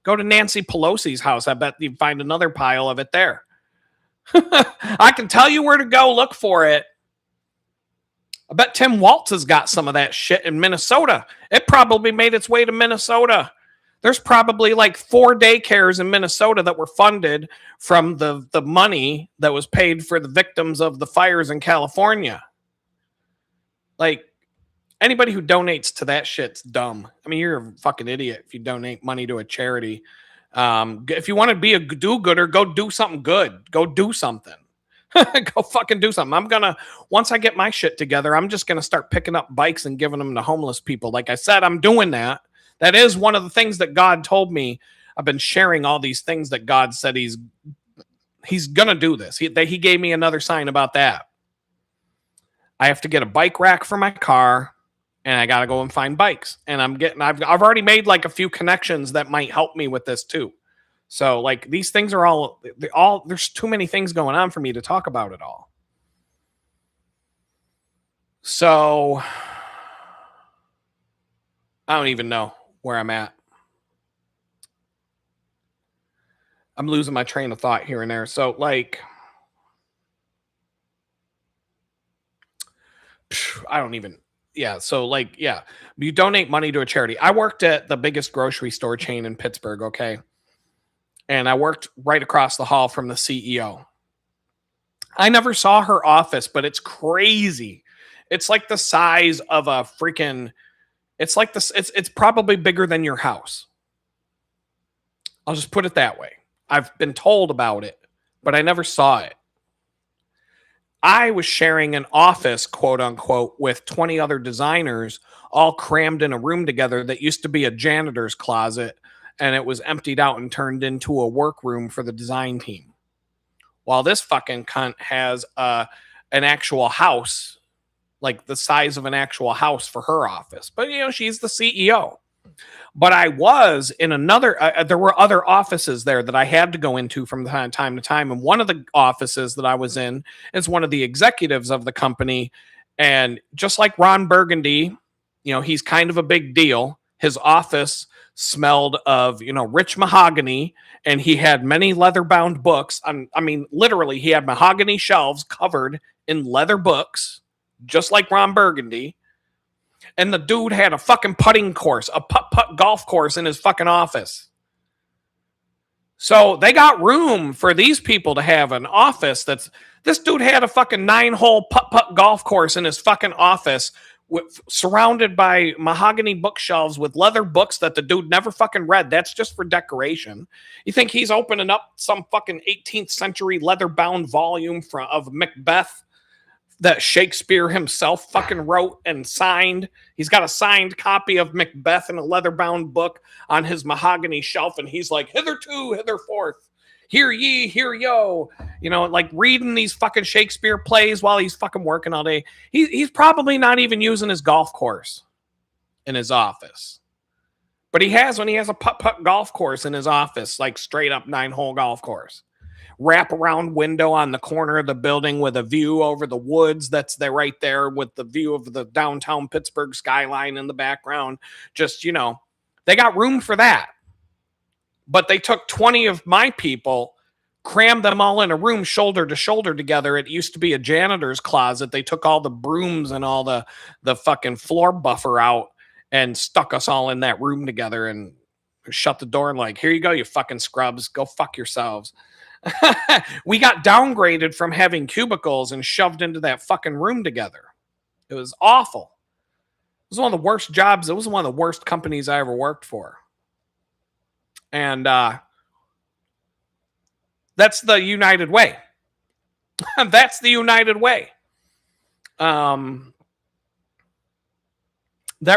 Go to Nancy Pelosi's house. I bet you find another pile of it there. I can tell you where to go look for it. I bet Tim Waltz has got some of that shit in Minnesota. It probably made its way to Minnesota. There's probably like 4 daycares in Minnesota that were funded from the money that was paid for the victims of the fires in California. Like, anybody who donates to that shit's dumb. I mean, you're a fucking idiot if you donate money to a charity. If you want to be a do-gooder, go do something good. Go do something. Go fucking do something. Once I get my shit together, I'm just going to start picking up bikes and giving them to homeless people. Like I said, I'm doing that. That is one of the things that God told me. I've been sharing all these things that God said he's going to do this. He gave me another sign about that. I have to get a bike rack for my car. And I got to go and find bikes. And I've already made like a few connections that might help me with this too. So like these things are all, there's too many things going on for me to talk about it all. So I don't even know where I'm at. I'm losing my train of thought here and there. So like, I don't even, Yeah. So like, yeah, you donate money to a charity. I worked at the biggest grocery store chain in Pittsburgh. Okay. And I worked right across the hall from the CEO. I never saw her office, but it's crazy. It's like the size of a freaking, it's like this, it's probably bigger than your house. I'll just put it that way. I've been told about it, but I never saw it. I was sharing an office, quote unquote, with 20 other designers, all crammed in a room together that used to be a janitor's closet, and it was emptied out and turned into a workroom for the design team. While this fucking cunt has an actual house, like the size of an actual house for her office. But, you know, she's the CEO. But I was in another, there were other offices there that I had to go into from time to time. And one of the offices that I was in is one of the executives of the company. And just like Ron Burgundy, you know, he's kind of a big deal. His office smelled of, you know, rich mahogany, and he had many leather bound books. I mean, literally, he had mahogany shelves covered in leather books, just like Ron Burgundy. And the dude had a fucking putting course, a putt golf course in his fucking office. So they got room for these people to have an office that's, this dude had a fucking 9-hole putt golf course in his fucking office, surrounded by mahogany bookshelves with leather books that the dude never fucking read. That's just for decoration. You think he's opening up some fucking 18th century leather bound volume of Macbeth that Shakespeare himself fucking wrote and signed? He's got a signed copy of Macbeth in a leather-bound book on his mahogany shelf, and he's like, hitherto, hitherforth, hear ye, hear yo. You know, like reading these fucking Shakespeare plays while he's fucking working all day. He's probably not even using his golf course in his office. But he has a putt golf course in his office, like straight up 9-hole golf course. Wrap around window on the corner of the building with a view over the woods that's there right there with the view of the downtown Pittsburgh skyline in the background. Just, you know, they got room for that. But they took 20 of my people, crammed them all in a room shoulder to shoulder together. It used to be a janitor's closet. They took all the brooms and all the fucking floor buffer out and stuck us all in that room together and shut the door and like, here you go, you fucking scrubs. Go fuck yourselves. We got downgraded from having cubicles and shoved into that fucking room together. It was awful. It was one of the worst jobs. It was one of the worst companies I ever worked for. And that's the United way. That's the United way. That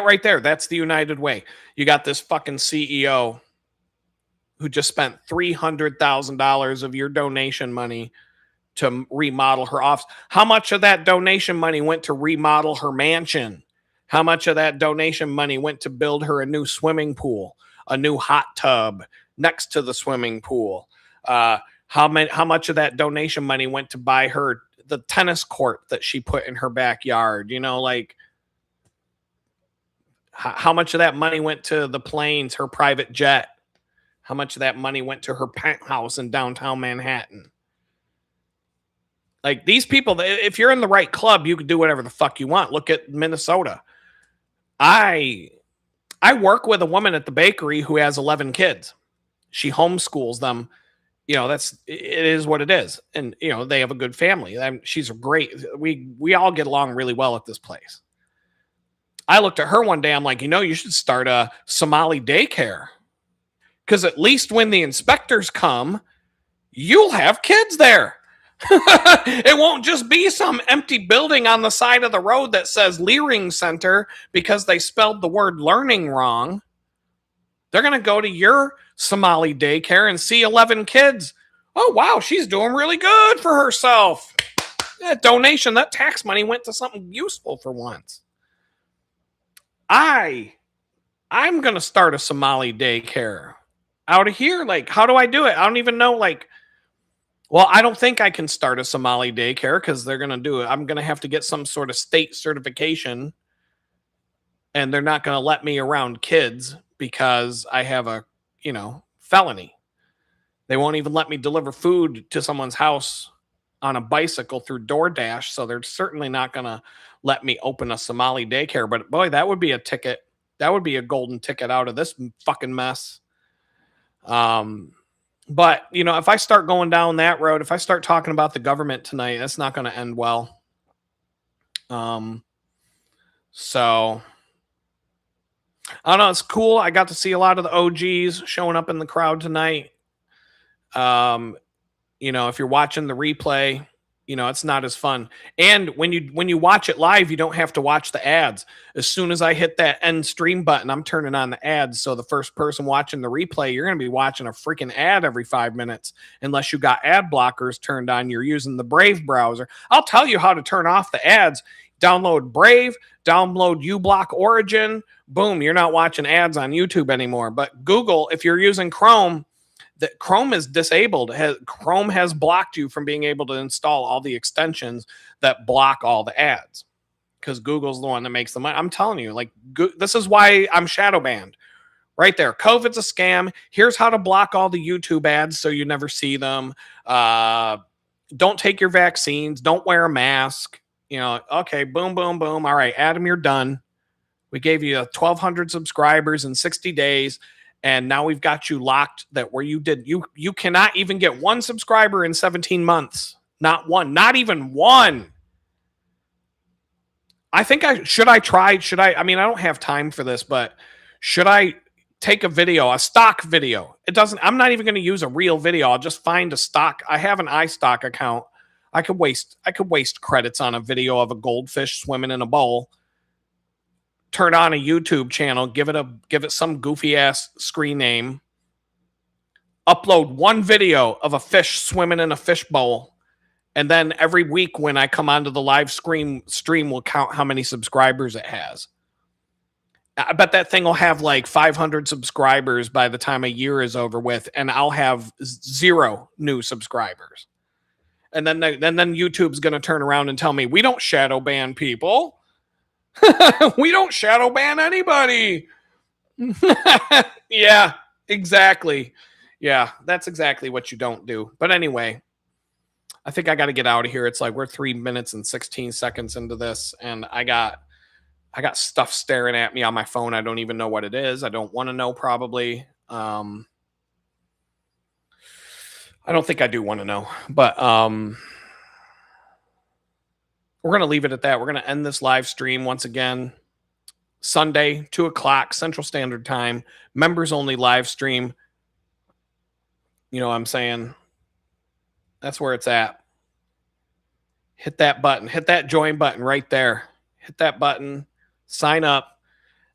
right there, that's the United way. You got this fucking CEO who just spent $300,000 of your donation money to remodel her office. How much of that donation money went to remodel her mansion? How much of that donation money went to build her a new swimming pool, a new hot tub next to the swimming pool? How much of that donation money went to buy her the tennis court that she put in her backyard? You know, like how much of that money went to the planes, her private jet? How much of that money went to her penthouse in downtown Manhattan? Like these people, if you're in the right club, you can do whatever the fuck you want. Look at Minnesota. I work with a woman at the bakery who has 11 kids. She homeschools them. You know, it is what it is. And, you know, they have a good family. She's great. We all get along really well at this place. I looked at her one day. I'm like, you know, you should start a Somali daycare. Because at least when the inspectors come, you'll have kids there. It won't just be some empty building on the side of the road that says Leering Center because they spelled the word learning wrong. They're going to go to your Somali daycare and see 11 kids. Oh, wow, she's doing really good for herself. That donation, that tax money went to something useful for once. I'm going to start a Somali daycare out of here. Like, how do I do it? I don't even know. Like, well, I don't think I can start a Somali daycare because they're going to do it. I'm going to have to get some sort of state certification, and they're not going to let me around kids because I have a, you know, felony. They won't even let me deliver food to someone's house on a bicycle through DoorDash. So they're certainly not going to let me open a Somali daycare. But boy, that would be a ticket. That would be a golden ticket out of this fucking mess. Um, but you know, if I start going down that road, if I start talking about the government tonight, that's not going to end well. Um, so I don't know. It's cool. I got to see a lot of the OGs showing up in the crowd tonight. Um, you know, if you're watching the replay, you know, it's not as fun. And when you watch it live, you don't have to watch the ads. As soon as I hit that end stream button, I'm turning on the ads. So the first person watching the replay, you're going to be watching a freaking ad every 5 minutes, unless you got ad blockers turned on. You're using the Brave browser. I'll tell you how to turn off the ads. Download Brave, download uBlock Origin. Boom, you're not watching ads on YouTube anymore. But Google, if you're using Chrome, that Chrome is disabled. Chrome has blocked you from being able to install all the extensions that block all the ads, because Google's the one that makes the money. I'm telling you, like, this is why I'm shadow banned right there. COVID's a scam. Here's how to block all the YouTube ads so you never see them. Don't take your vaccines. Don't wear a mask. You know, okay, boom, boom, boom. All right, Adam, you're done. We gave you 1,200 subscribers in 60 days. And now we've got you locked that where you cannot even get one subscriber in 17 months. Not one, not even one. I think I mean, I don't have time for this, but should I take a stock video? I'm not even going to use a real video. I'll just find a stock. I have an iStock account. I could waste credits on a video of a goldfish swimming in a bowl. Turn on a YouTube channel, give it some goofy ass screen name, upload one video of a fish swimming in a fish bowl, and then every week when I come onto the live stream will count how many subscribers it has. I bet that thing will have like 500 subscribers by the time a year is over with, and I'll have 0 new subscribers. And then YouTube's going to turn around and tell me, we don't shadow ban people. We don't shadow ban anybody. Yeah, exactly. Yeah, that's exactly what you don't do. But anyway, I think I got to get out of here. It's like we're 3 minutes and 16 seconds into this, and I got stuff staring at me on my phone. I don't even know what it is. I don't want to know, probably. I don't think I do want to know, but we're going to leave it at that. We're going to end this live stream once again. Sunday, 2:00 Central Standard Time. Members only live stream. You know what I'm saying? That's where it's at. Hit that button. Hit that join button right there. Hit that button. Sign up.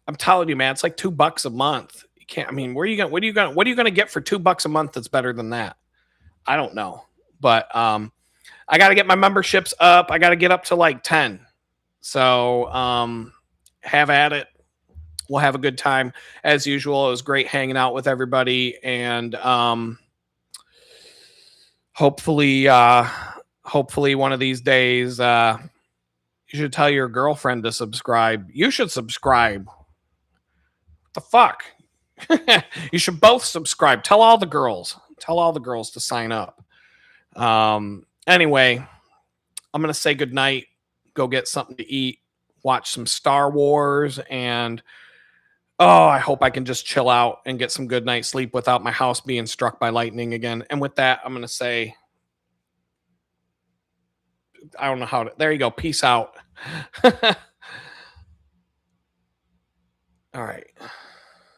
I'm telling you, man, it's like $2 a month. You can't. I mean, what are you gonna get for $2 a month that's better than that? I don't know, but I got to get my memberships up. I got to get up to like 10. So have at it. We'll have a good time as usual. It was great hanging out with everybody, and hopefully one of these days you should tell your girlfriend to subscribe. You should subscribe. What the fuck? You should both subscribe. Tell all the girls to sign up. Anyway, I'm going to say goodnight, go get something to eat, watch some Star Wars, and I hope I can just chill out and get some good night's sleep without my house being struck by lightning again. And with that, I'm going to say, I don't know how to, there you go. Peace out. All right.